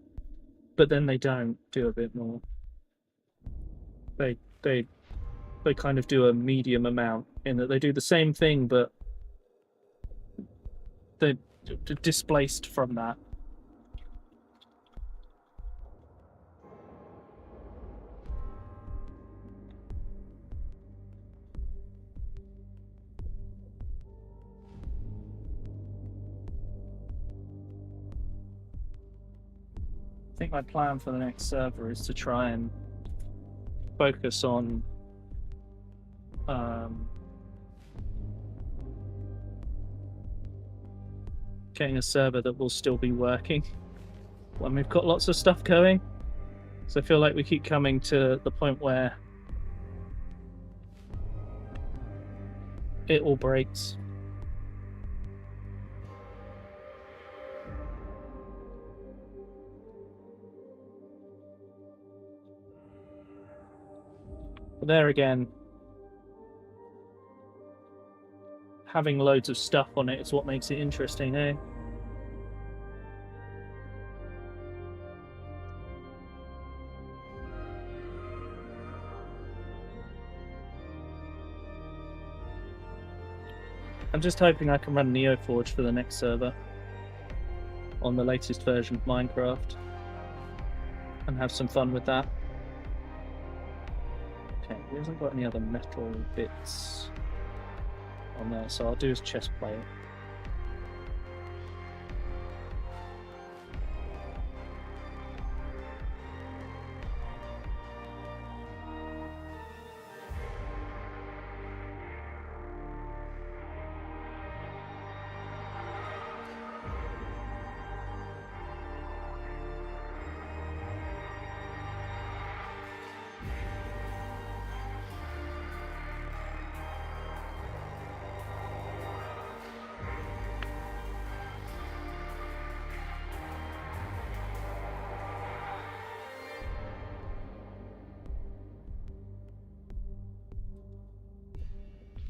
but then they don't do a bit more. They kind of do a medium amount in that they do the same thing, but they're displaced from that. I think my plan for the next server is to try and focus on getting a server that will still be working when we've got lots of stuff going. So I feel like we keep coming to the point where it all breaks. But there again, having loads of stuff on it is what makes it interesting, eh? I'm just hoping I can run NeoForge for the next server on the latest version of Minecraft and have some fun with that. Okay, he hasn't got any other metal bits on there, so I'll do his chest plate.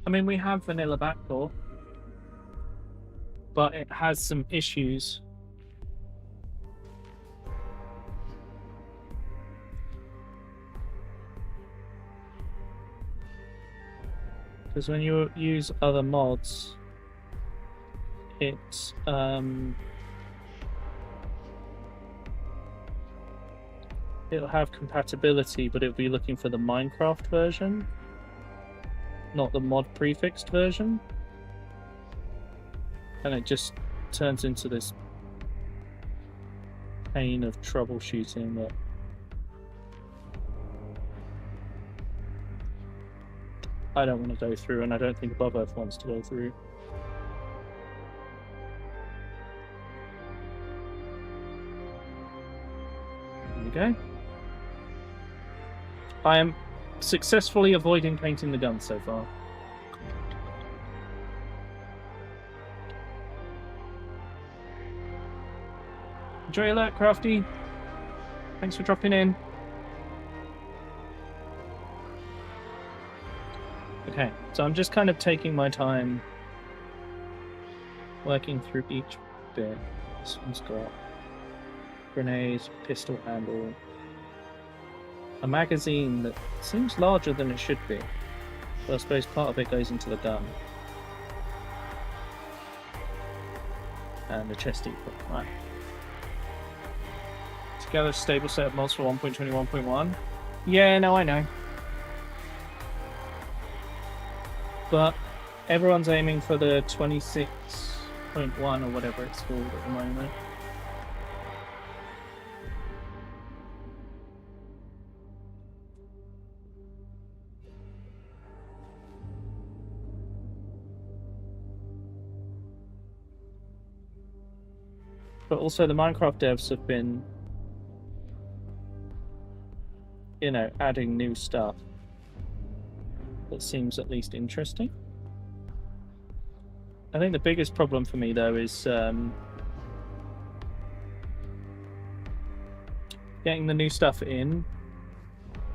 I mean, we have vanilla backdoor, but it has some issues. Because when you use other mods, it'll have compatibility, but it'll be looking for the Minecraft version, not the mod prefixed version, and it just turns into this pain of troubleshooting that I don't want to go through, and I don't think Above Earth wants to go through. There we go. I am successfully avoiding painting the gun so far. Enjoy alert, Crafty. Thanks for dropping in. Okay, so I'm just kind of taking my time working through each bit. This one's got grenades, pistol handle, a magazine that seems larger than it should be, but I suppose part of it goes into the gun. And a chest equal. Right. Together, stable set of mods for 1.21.1. Yeah, no, I know. But everyone's aiming for the 26.1 or whatever it's called at the moment. But also the Minecraft devs have been, you know, adding new stuff that seems at least interesting. I think the biggest problem for me though is getting the new stuff in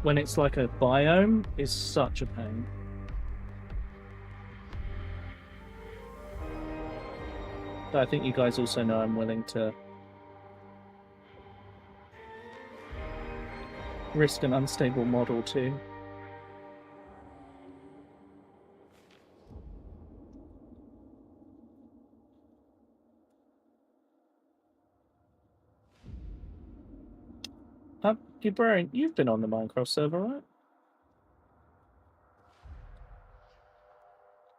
when it's like a biome is such a pain. But I think you guys also know I'm willing to risk an unstable model too. Brian, you've been on the Minecraft server, right?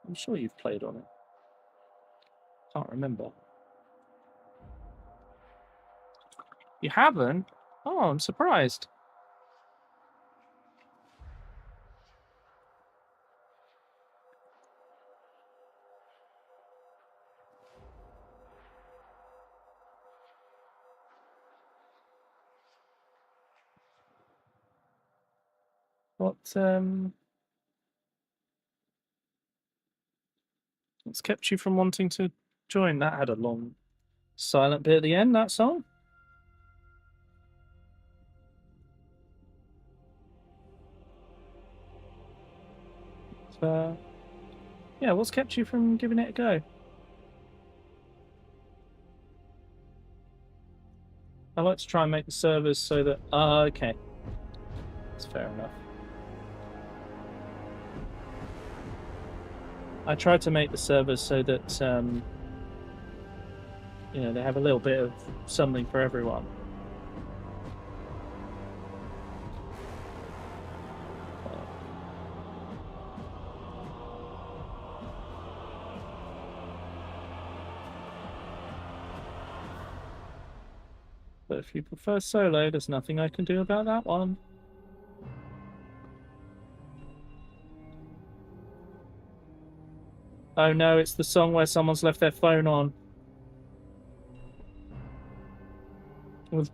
I'm sure you've played on it. Can't remember. You haven't? Oh, I'm surprised. What's kept you from wanting to join? That had a long silent bit at the end, that song. So, yeah, what's kept you from giving it a go? I like to try and make the servers so that... okay. That's fair enough. I tried to make the servers so that they have a little bit of something for everyone. But if you prefer solo, there's nothing I can do about that one. Oh no, it's the song where someone's left their phone on.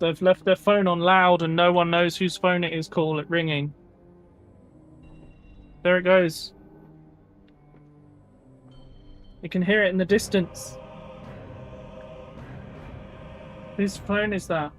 They've left their phone on loud and no one knows whose phone it is. Call it ringing. There it goes. You can hear it in the distance. Whose phone is that?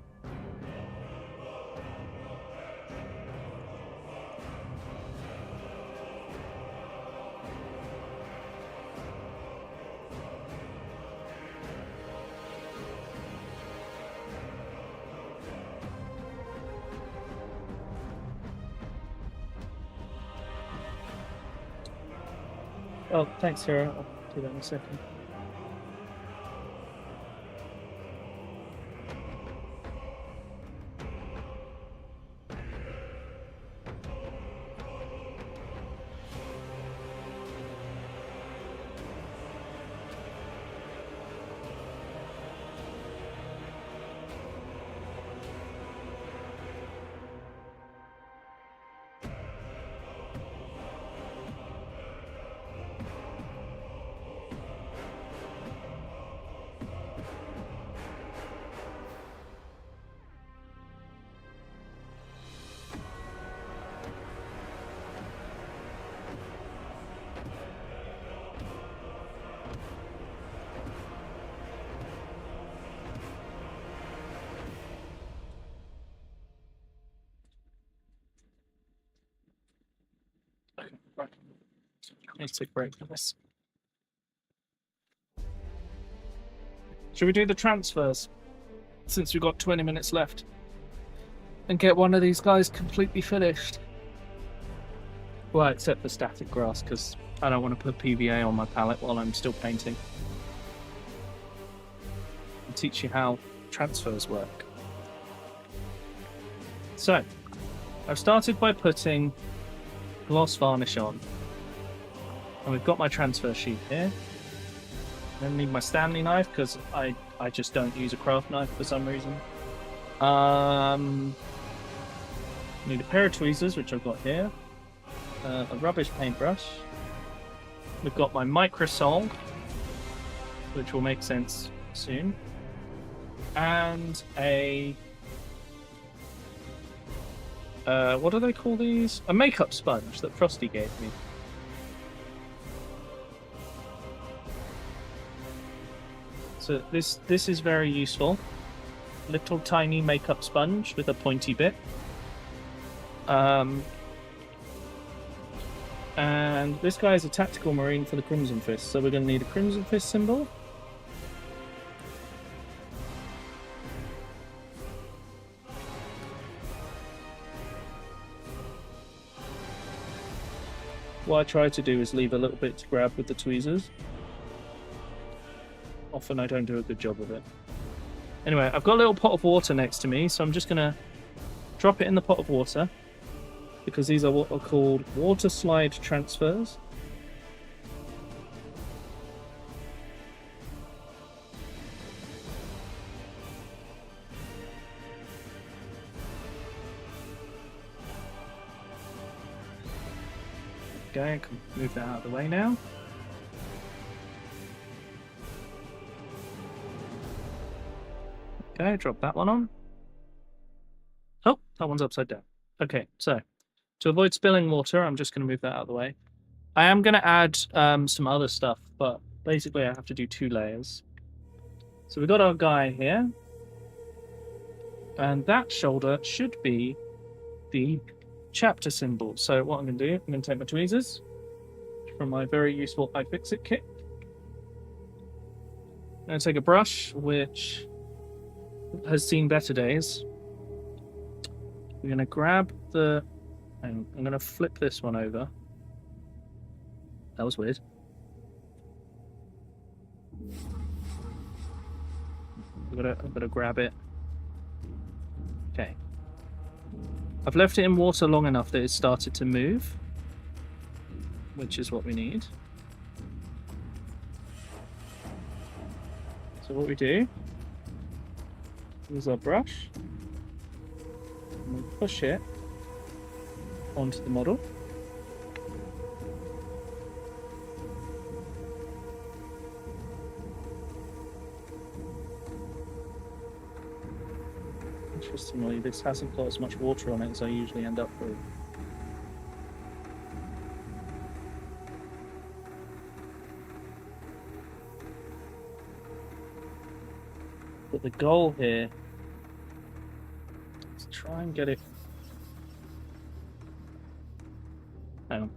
Oh, thanks, Sarah. I'll do that in a second. Right. Let's take a break for this. Should we do the transfers? Since we've got 20 minutes left. And get one of these guys completely finished. Well, except for static grass, because I don't want to put PVA on my palette while I'm still painting. I'll teach you how transfers work. So, I've started by putting gloss varnish on. And we've got my transfer sheet here. I don't need my Stanley knife because I just don't use a craft knife for some reason. Need a pair of tweezers, which I've got here. A rubbish paintbrush. We've got my microsol, which will make sense soon. And a... what do they call these? A makeup sponge that Frosty gave me. So this is very useful. Little tiny makeup sponge with a pointy bit. And this guy is a tactical marine for the Crimson Fist, so we're going to need a Crimson Fist symbol. What I try to do is leave a little bit to grab with the tweezers. Often I don't do a good job of it. Anyway, I've got a little pot of water next to me, so I'm just going to drop it in the pot of water, because these are what are called water slide transfers. Okay, I can move that out of the way now. Okay, drop that one on. Oh, that one's upside down. Okay, so to avoid spilling water, I'm just going to move that out of the way. I am going to add some other stuff, but basically I have to do 2 layers. So we've got our guy here. And that shoulder should be the chapter symbol. So what I'm going to do, I'm going to take my tweezers from my very useful iFixit kit. I'm going to take a brush, which has seen better days. We're going to grab the... I'm going to flip this one over. That was weird. I've got to grab it. Okay. I've left it in water long enough that it started to move, which is what we need. So what we do is our brush, and we push it onto the model. Interestingly, this hasn't got as much water on it as I usually end up with. But the goal here is to try and get it. Hang on.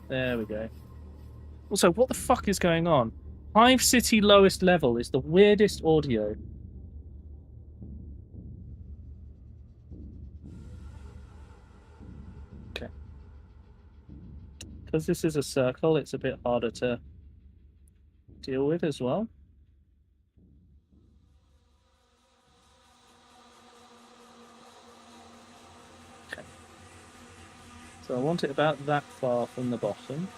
There we go. Also, what the fuck is going on? Hive City lowest level is the weirdest audio. Okay. Because this is a circle, it's a bit harder to deal with as well. Okay. So I want it about that far from the bottom.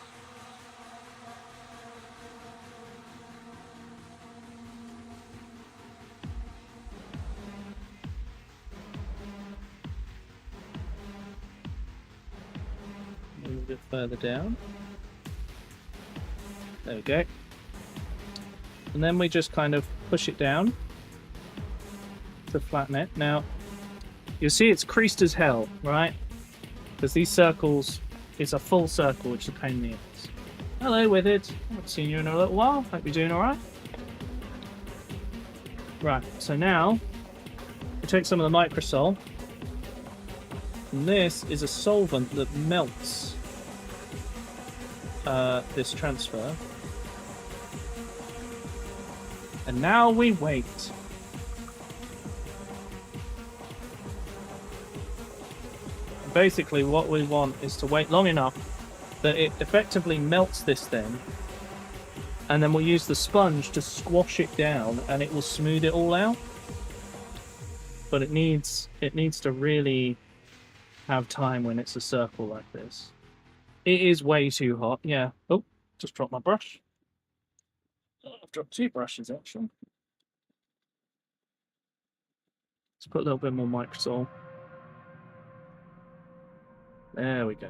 Move a bit further down. There we go. And then we just kind of push it down to flatten it. Now, you'll see it's creased as hell, right? Because these circles, it's a full circle, which is a pain in the ass. Hello, Withered. I haven't seen you in a little while. Hope you're doing alright. Right, so now, we take some of the microsol. And this is a solvent that melts this transfer. And now we wait. Basically, what we want is to wait long enough that it effectively melts this thing, and then we'll use the sponge to squash it down, and it will smooth it all out. But it needs to really have time when it's a circle like this. It is way too hot. Yeah. Oh, just dropped my brush. I've dropped 2 brushes actually. Let's put a little bit more microsol. There we go.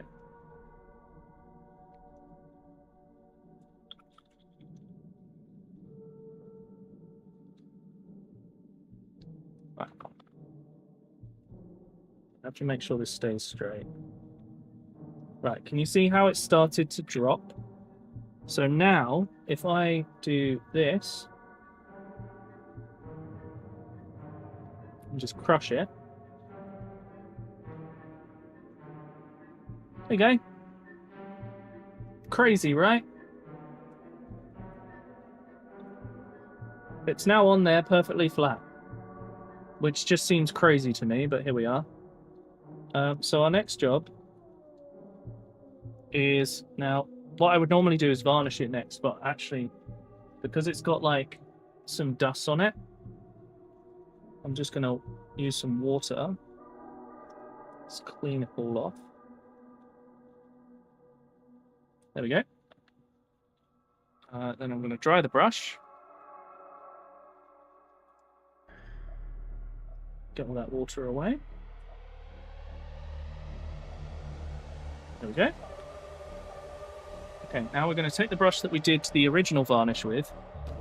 Right. I have to make sure this stays straight. Right, can you see how it started to drop? So now, if I do this, and just crush it. There you go. Crazy, right? It's now on there perfectly flat, which just seems crazy to me, but here we are. So our next job is now, what I would normally do is varnish it next, but actually, because it's got like some dust on it, I'm just going to use some water. Let's clean it all off. There we go. Then I'm going to dry the brush. Get all that water away. There we go. Okay, now we're going to take the brush that we did the original varnish with,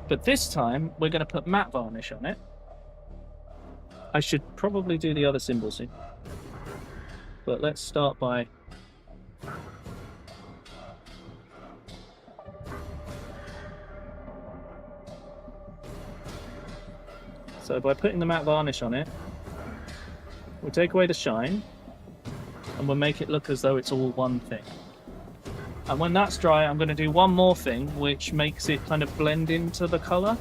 but this time we're going to put matte varnish on it. I should probably do the other symbols in, but let's start by by putting the matte varnish on it, we'll take away the shine and we'll make it look as though it's all one thing. And when that's dry, I'm going to do one more thing which makes it kind of blend into the colour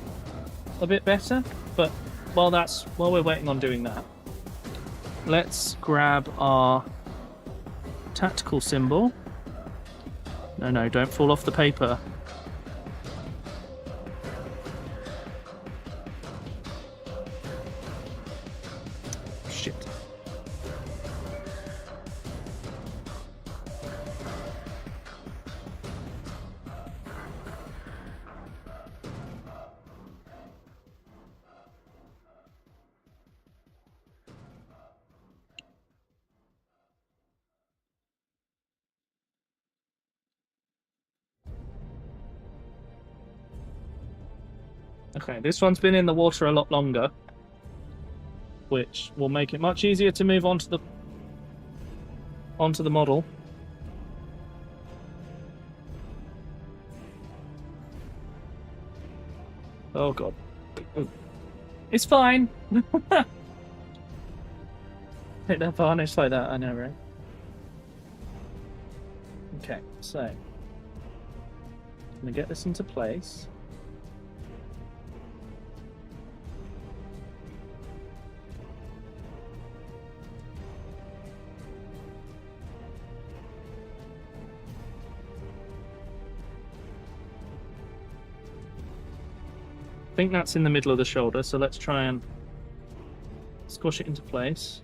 a bit better. But while we're waiting on doing that, let's grab our tactical symbol. No, don't fall off the paper. shit. Okay, this one's been in the water a lot longer, which will make it much easier to move onto the model. Oh god. It's fine. Hit that varnish like that, I know, right? Okay, so I'm gonna get this into place. I think that's in the middle of the shoulder, so let's try and squash it into place.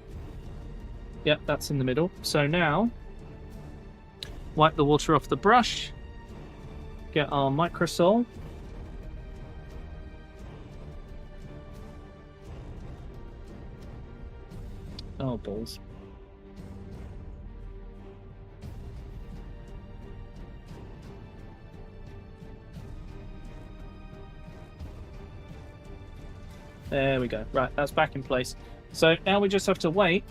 Yep, that's in the middle. So now, wipe the water off the brush, get our microsol. Oh, balls. There we go. Right, that's back in place. So now we just have to wait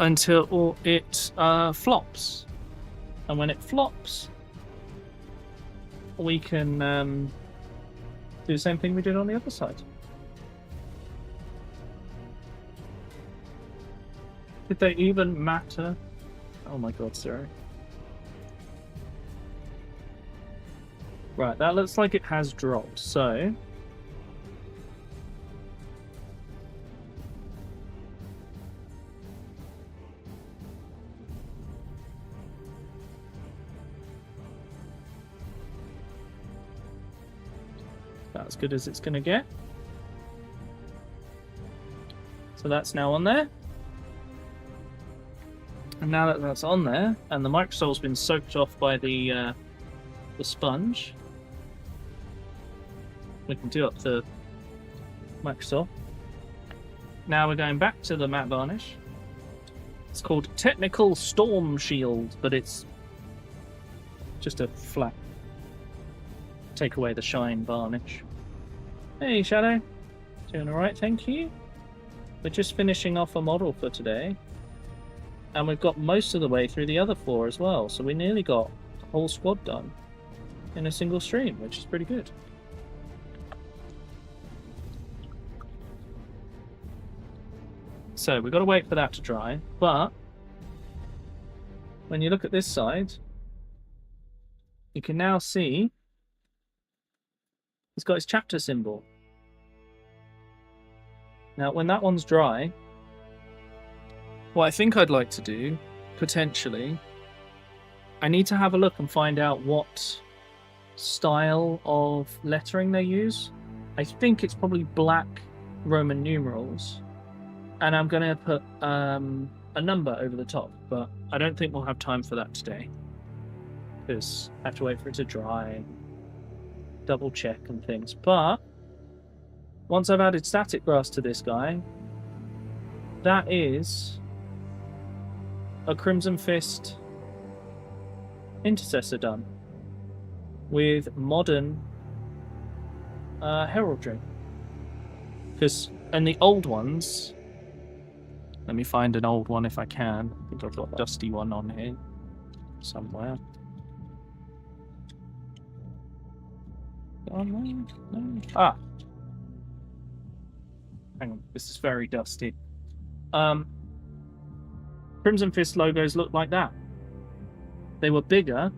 until it flops. And when it flops, we can do the same thing we did on the other side. Did they even matter? Oh my god, sorry. Right, that looks like it has dropped, so as good as it's going to get. So that's now on there. And now that that's on there, and the microsol's been soaked off by the sponge, we can do up the microsol. Now we're going back to the matte varnish. It's called Technical Storm Shield, but it's just a flat take away the shine varnish. Hey Shadow, doing alright, thank you. We're just finishing off a model for today, and we've got most of the way through the other 4 as well, so we nearly got the whole squad done in a single stream, which is pretty good. So we've got to wait for that to dry, but when you look at this side, you can now see he's got his chapter symbol. Now, when that one's dry, what I think I'd like to do, potentially, I need to have a look and find out what style of lettering they use. I think it's probably black Roman numerals, and I'm going to put a number over the top, but I don't think we'll have time for that today, because I have to wait for it to dry, double check and things. But once I've added static grass to this guy, that is a Crimson Fist intercessor done with modern heraldry. Because in the old ones, let me find an old one if I can. I think I've got a dusty one on here somewhere. Oh, no. Ah, hang on, this is very dusty. Crimson Fist logos looked like that. They were bigger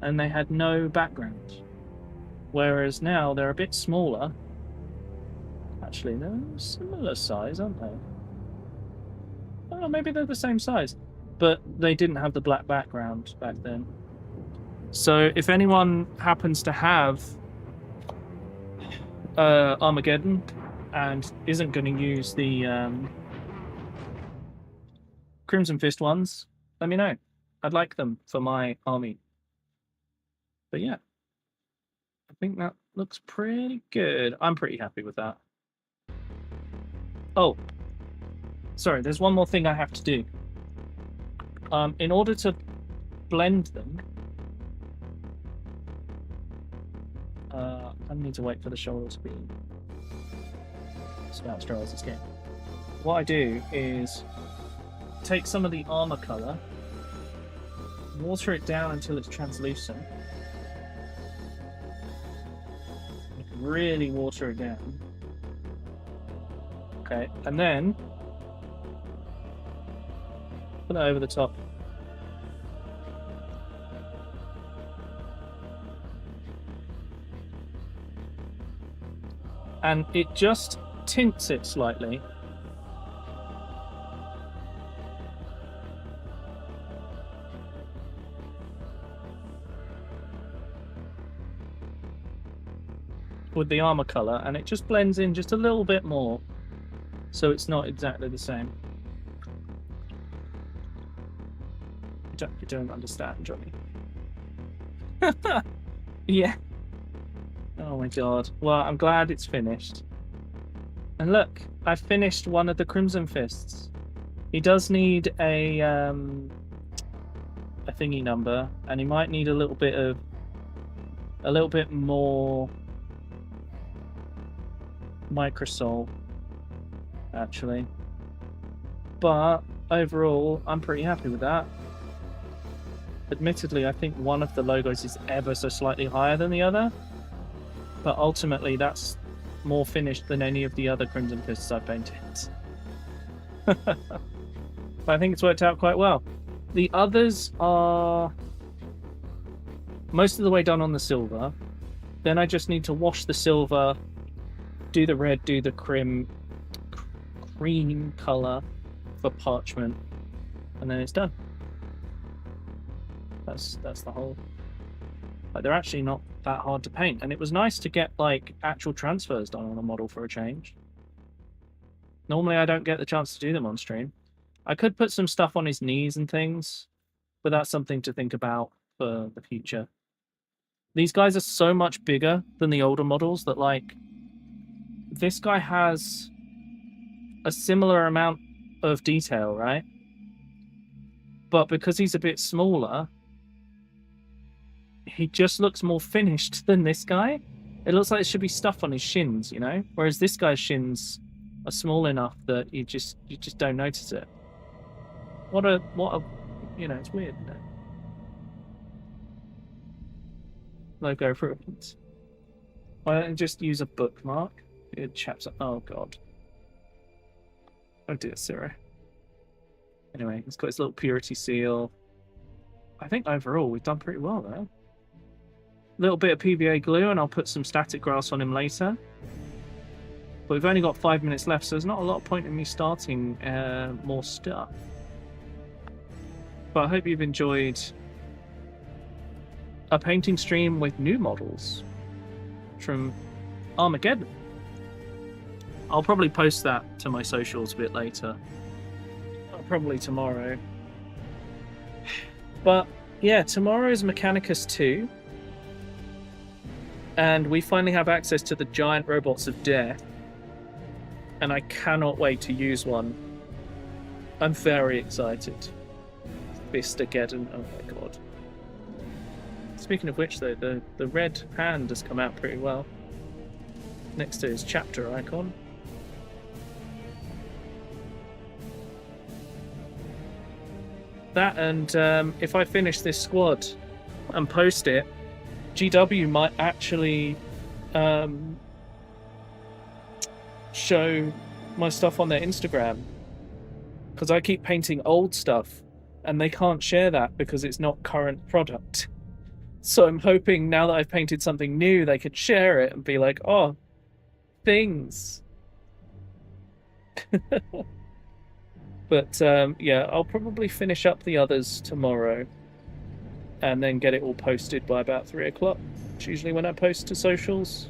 and they had no background. Whereas now they're a bit smaller. Actually, they're a similar size, aren't they? Oh, maybe they're the same size. But they didn't have the black background back then. So if anyone happens to have Armageddon and isn't going to use the Crimson Fist ones, let me know. I'd like them for my army. But yeah, I think that looks pretty good. I'm pretty happy with that. Oh, sorry, there's one more thing I have to do. In order to blend them, I need to wait for the shoulder to be about as dry as it's getting. What I do is take some of the armor color, water it down until it's translucent, really water it down. Okay, and then put it over the top. And it just tints it slightly. With the armor color, and it just blends in just a little bit more, so it's not exactly the same. You don't understand, Johnny. Yeah. Oh my god. Well, I'm glad it's finished. And look, I've finished one of the Crimson Fists. He does need a thingy number, and he might need a little bit more microsol, actually. But overall, I'm pretty happy with that. Admittedly, I think one of the logos is ever so slightly higher than the other, but ultimately that's more finished than any of the other Crimson Fists I've painted. But I think it's worked out quite well. The others are most of the way done on the silver. Then I just need to wash the silver, do the red, do the cream color for parchment, and then it's done. That's the whole. Like, they're actually not that hard to paint, and it was nice to get like actual transfers done on a model for a change. Normally I don't get the chance to do them on stream. I could put some stuff on his knees and things, but that's something to think about for the future. These guys are so much bigger than the older models that, like, this guy has a similar amount of detail, right? But because he's a bit smaller, he just looks more finished than this guy. It looks like there should be stuff on his shins, you know? Whereas this guy's shins are small enough that you just don't notice it. What a you know, it's weird, isn't it? Logo improvements. Why don't you just use a bookmark? It chaps up. Oh god. Oh dear, Sarah. Anyway, it's got its little purity seal. I think overall we've done pretty well there. A little bit of PVA glue, and I'll put some static grass on him later. But we've only got 5 minutes left, so there's not a lot of point in me starting more stuff. But I hope you've enjoyed a painting stream with new models from Armageddon. I'll probably post that to my socials a bit later. Probably tomorrow. But yeah, tomorrow is Mechanicus 2. And we finally have access to the giant robots of death. And I cannot wait to use one. I'm very excited. Fistageddon, oh my god. Speaking of which though, the red hand has come out pretty well. Next to his chapter icon. That, and if I finish this squad and post it, GW might actually show my stuff on their Instagram, because I keep painting old stuff and they can't share that because it's not current product. So I'm hoping now that I've painted something new, they could share it and be like, oh, things. But yeah, I'll probably finish up the others tomorrow and then get it all posted by about 3 o'clock. It's usually when I post to socials.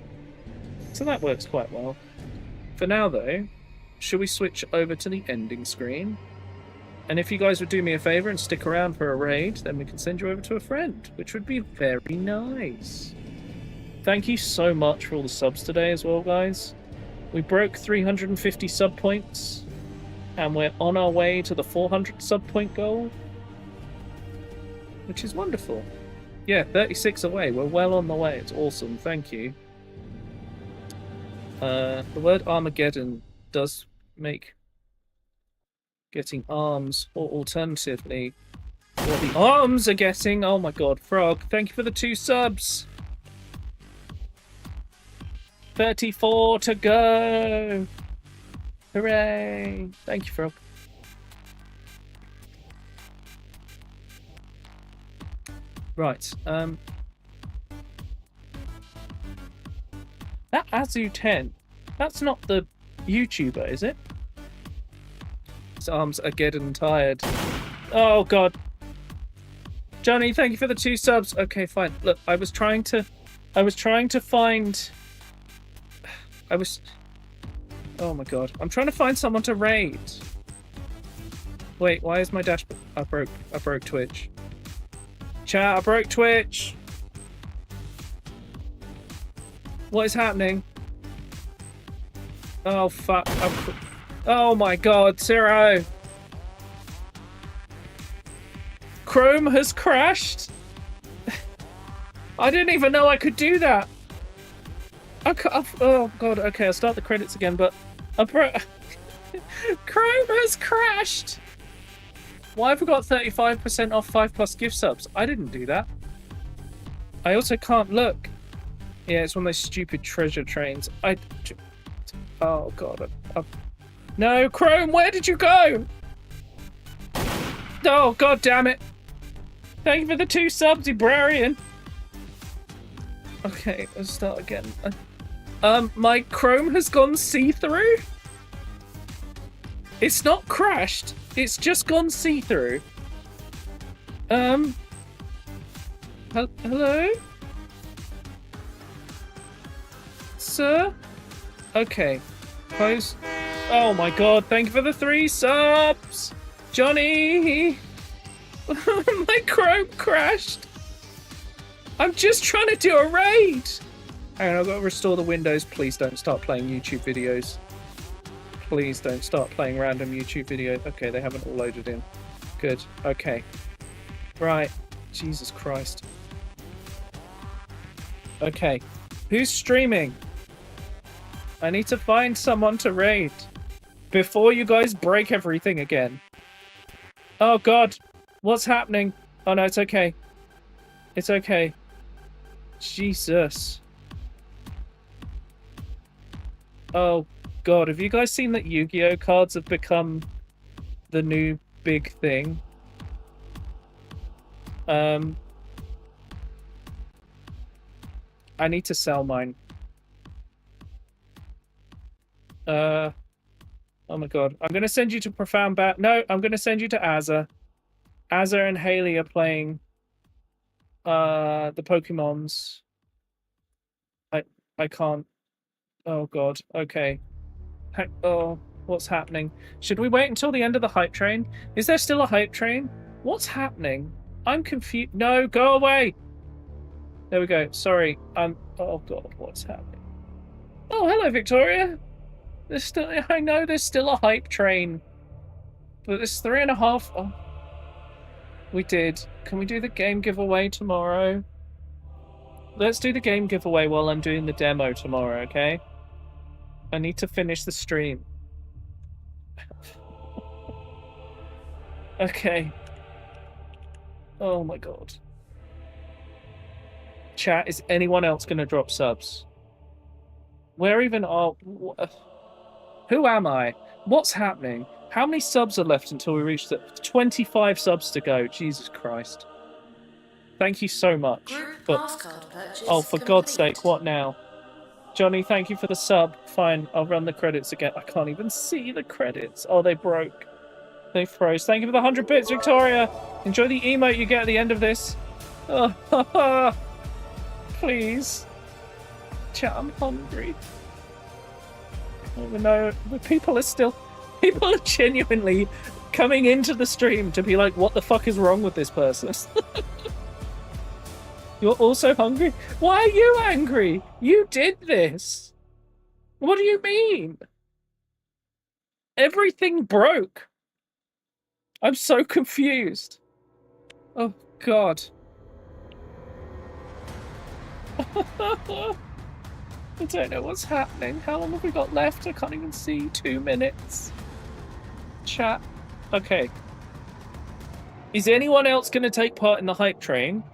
So that works quite well. For now, though, should we switch over to the ending screen? And if you guys would do me a favour and stick around for a raid, then we can send you over to a friend, which would be very nice. Thank you so much for all the subs today as well, guys. We broke 350 sub points, and we're on our way to the 400 sub point goal, which is wonderful. Yeah, 36 away. We're well on the way. It's awesome. Thank you. The word Armageddon does make getting arms, or alternatively, what the arms are getting. Oh my god, Frog, thank you for the 2 subs. 34 to go. Hooray. Thank you, Frog. Right, that Azu10, that's not the YouTuber, is it? His arms are getting tired. Oh god. Johnny, thank you for the 2 subs. Okay, fine. Look, I was trying to find... Oh my god. I'm trying to find someone to raid. Wait, why is my dashboard... I broke Twitch. Chat, I broke Twitch. What is happening? Oh fuck. Oh my god, Zero. Chrome has crashed? I didn't even know I could do that. Oh god, okay, I'll start the credits again, but... Chrome has crashed! Why have we got 35% off 5+ gift subs? I didn't do that. I also can't look. Yeah, it's one of those stupid treasure trains. Oh god. No, Chrome, where did you go? Oh god damn it. Thank you for the 2 subs, Librarian. Okay, let's start again. My Chrome has gone see-through? It's not crashed. It's just gone see-through. Hello? Sir? Okay. Close. Oh my god, thank you for the 3 subs! Johnny! My Chrome crashed! I'm just trying to do a raid! Hang on, I've got to restore the windows. Please don't start playing YouTube videos. Please don't start playing random YouTube videos. Okay, they haven't all loaded in. Good. Okay. Right. Jesus Christ. Okay. Who's streaming? I need to find someone to raid before you guys break everything again. Oh god. What's happening? Oh no, it's okay. It's okay. Jesus. Oh god, have you guys seen that Yu-Gi-Oh cards have become the new big thing? I need to sell mine. Oh my god. I'm gonna send you to Profound Bat. No, I'm gonna send you to Azza. Azza and Haley are playing the Pokemons. I can't. Oh god. Okay. Oh, what's happening? Should we wait until the end of the hype train? Is there still a hype train? What's happening? I'm confused. No, go away. There we go. Sorry. Oh god, what's happening? Oh, hello, Victoria. There's still. I know there's still a hype train, but there's 3.5. Oh, we did. Can we do the game giveaway tomorrow? Let's do the game giveaway while I'm doing the demo tomorrow, okay? I need to finish the stream. Okay. Oh my god. Chat, is anyone else going to drop subs? Where even are... Who am I? What's happening? How many subs are left until we reach the 25 subs to go? Jesus Christ. Thank you so much. But, oh, for God's sake, what now? Johnny, thank you for the sub. Fine, I'll run the credits again. I can't even see the credits. Oh, they broke. They froze. Thank you for the 100 bits, Victoria. Enjoy the emote you get at the end of this. Oh, please. Chat, I'm hungry. I don't even know. But people are genuinely coming into the stream to be like, what the fuck is wrong with this person? You're also hungry? Why are you angry? You did this. What do you mean? Everything broke. I'm so confused. Oh, God. I don't know what's happening. How long have we got left? I can't even see. 2 minutes. Chat. Okay. Is anyone else going to take part in the hype train?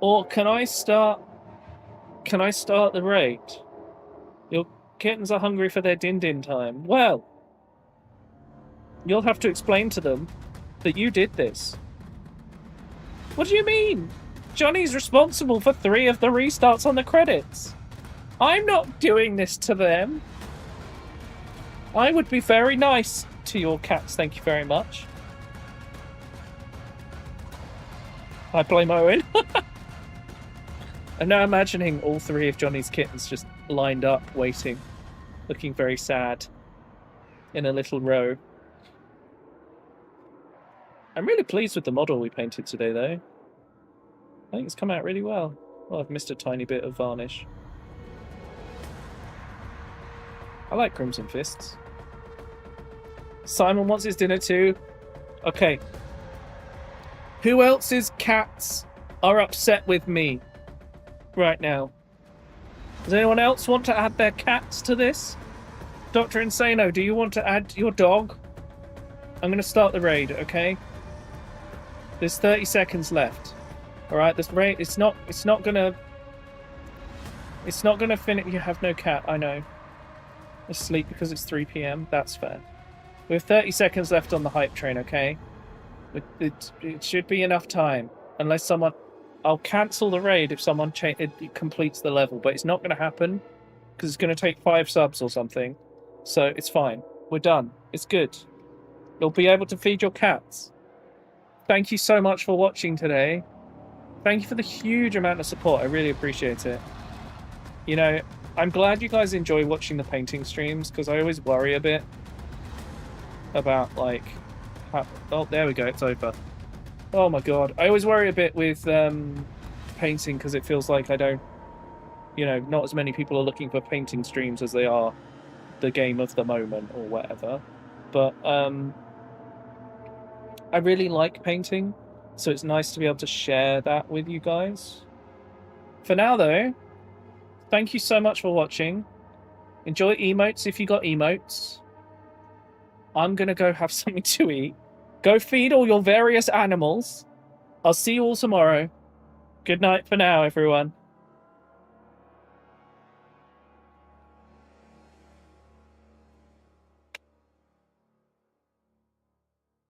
Or can I start the raid? Your kittens are hungry for their din-din time. Well, you'll have to explain to them that you did this. What do you mean? Johnny's responsible for 3 of the restarts on the credits. I'm not doing this to them. I would be very nice to your cats, thank you very much. I blame Owen. I'm now imagining all 3 of Johnny's kittens just lined up, waiting, looking very sad, in a little row. I'm really pleased with the model we painted today, though. I think it's come out really well. Well, I've missed a tiny bit of varnish. I like Crimson Fists. Simon wants his dinner too. Okay. Who else's cats are upset with me right now? Does anyone else want to add their cats to this? Dr. Insano, do you want to add your dog? I'm going to start the raid, okay? There's 30 seconds left. All right, this raid, it's not gonna finish. You have no cat, I know. Asleep because it's 3 p.m. That's fair. We have 30 seconds left on the hype train, okay? It should be enough time, unless someone. I'll cancel the raid if someone it completes the level, but it's not going to happen because it's going to take 5 subs or something. So it's fine. We're done. It's good. You'll be able to feed your cats. Thank you so much for watching today. Thank you for the huge amount of support. I really appreciate it. You know, I'm glad you guys enjoy watching the painting streams, because I always worry a bit about, like... Oh, there we go. It's over. Oh my god. I always worry a bit with painting, because it feels like I don't... You know, not as many people are looking for painting streams as they are the game of the moment, or whatever. But, I really like painting. So it's nice to be able to share that with you guys. For now, though, thank you so much for watching. Enjoy emotes if you got emotes. I'm going to go have something to eat. Go feed all your various animals. I'll see you all tomorrow. Good night for now, everyone.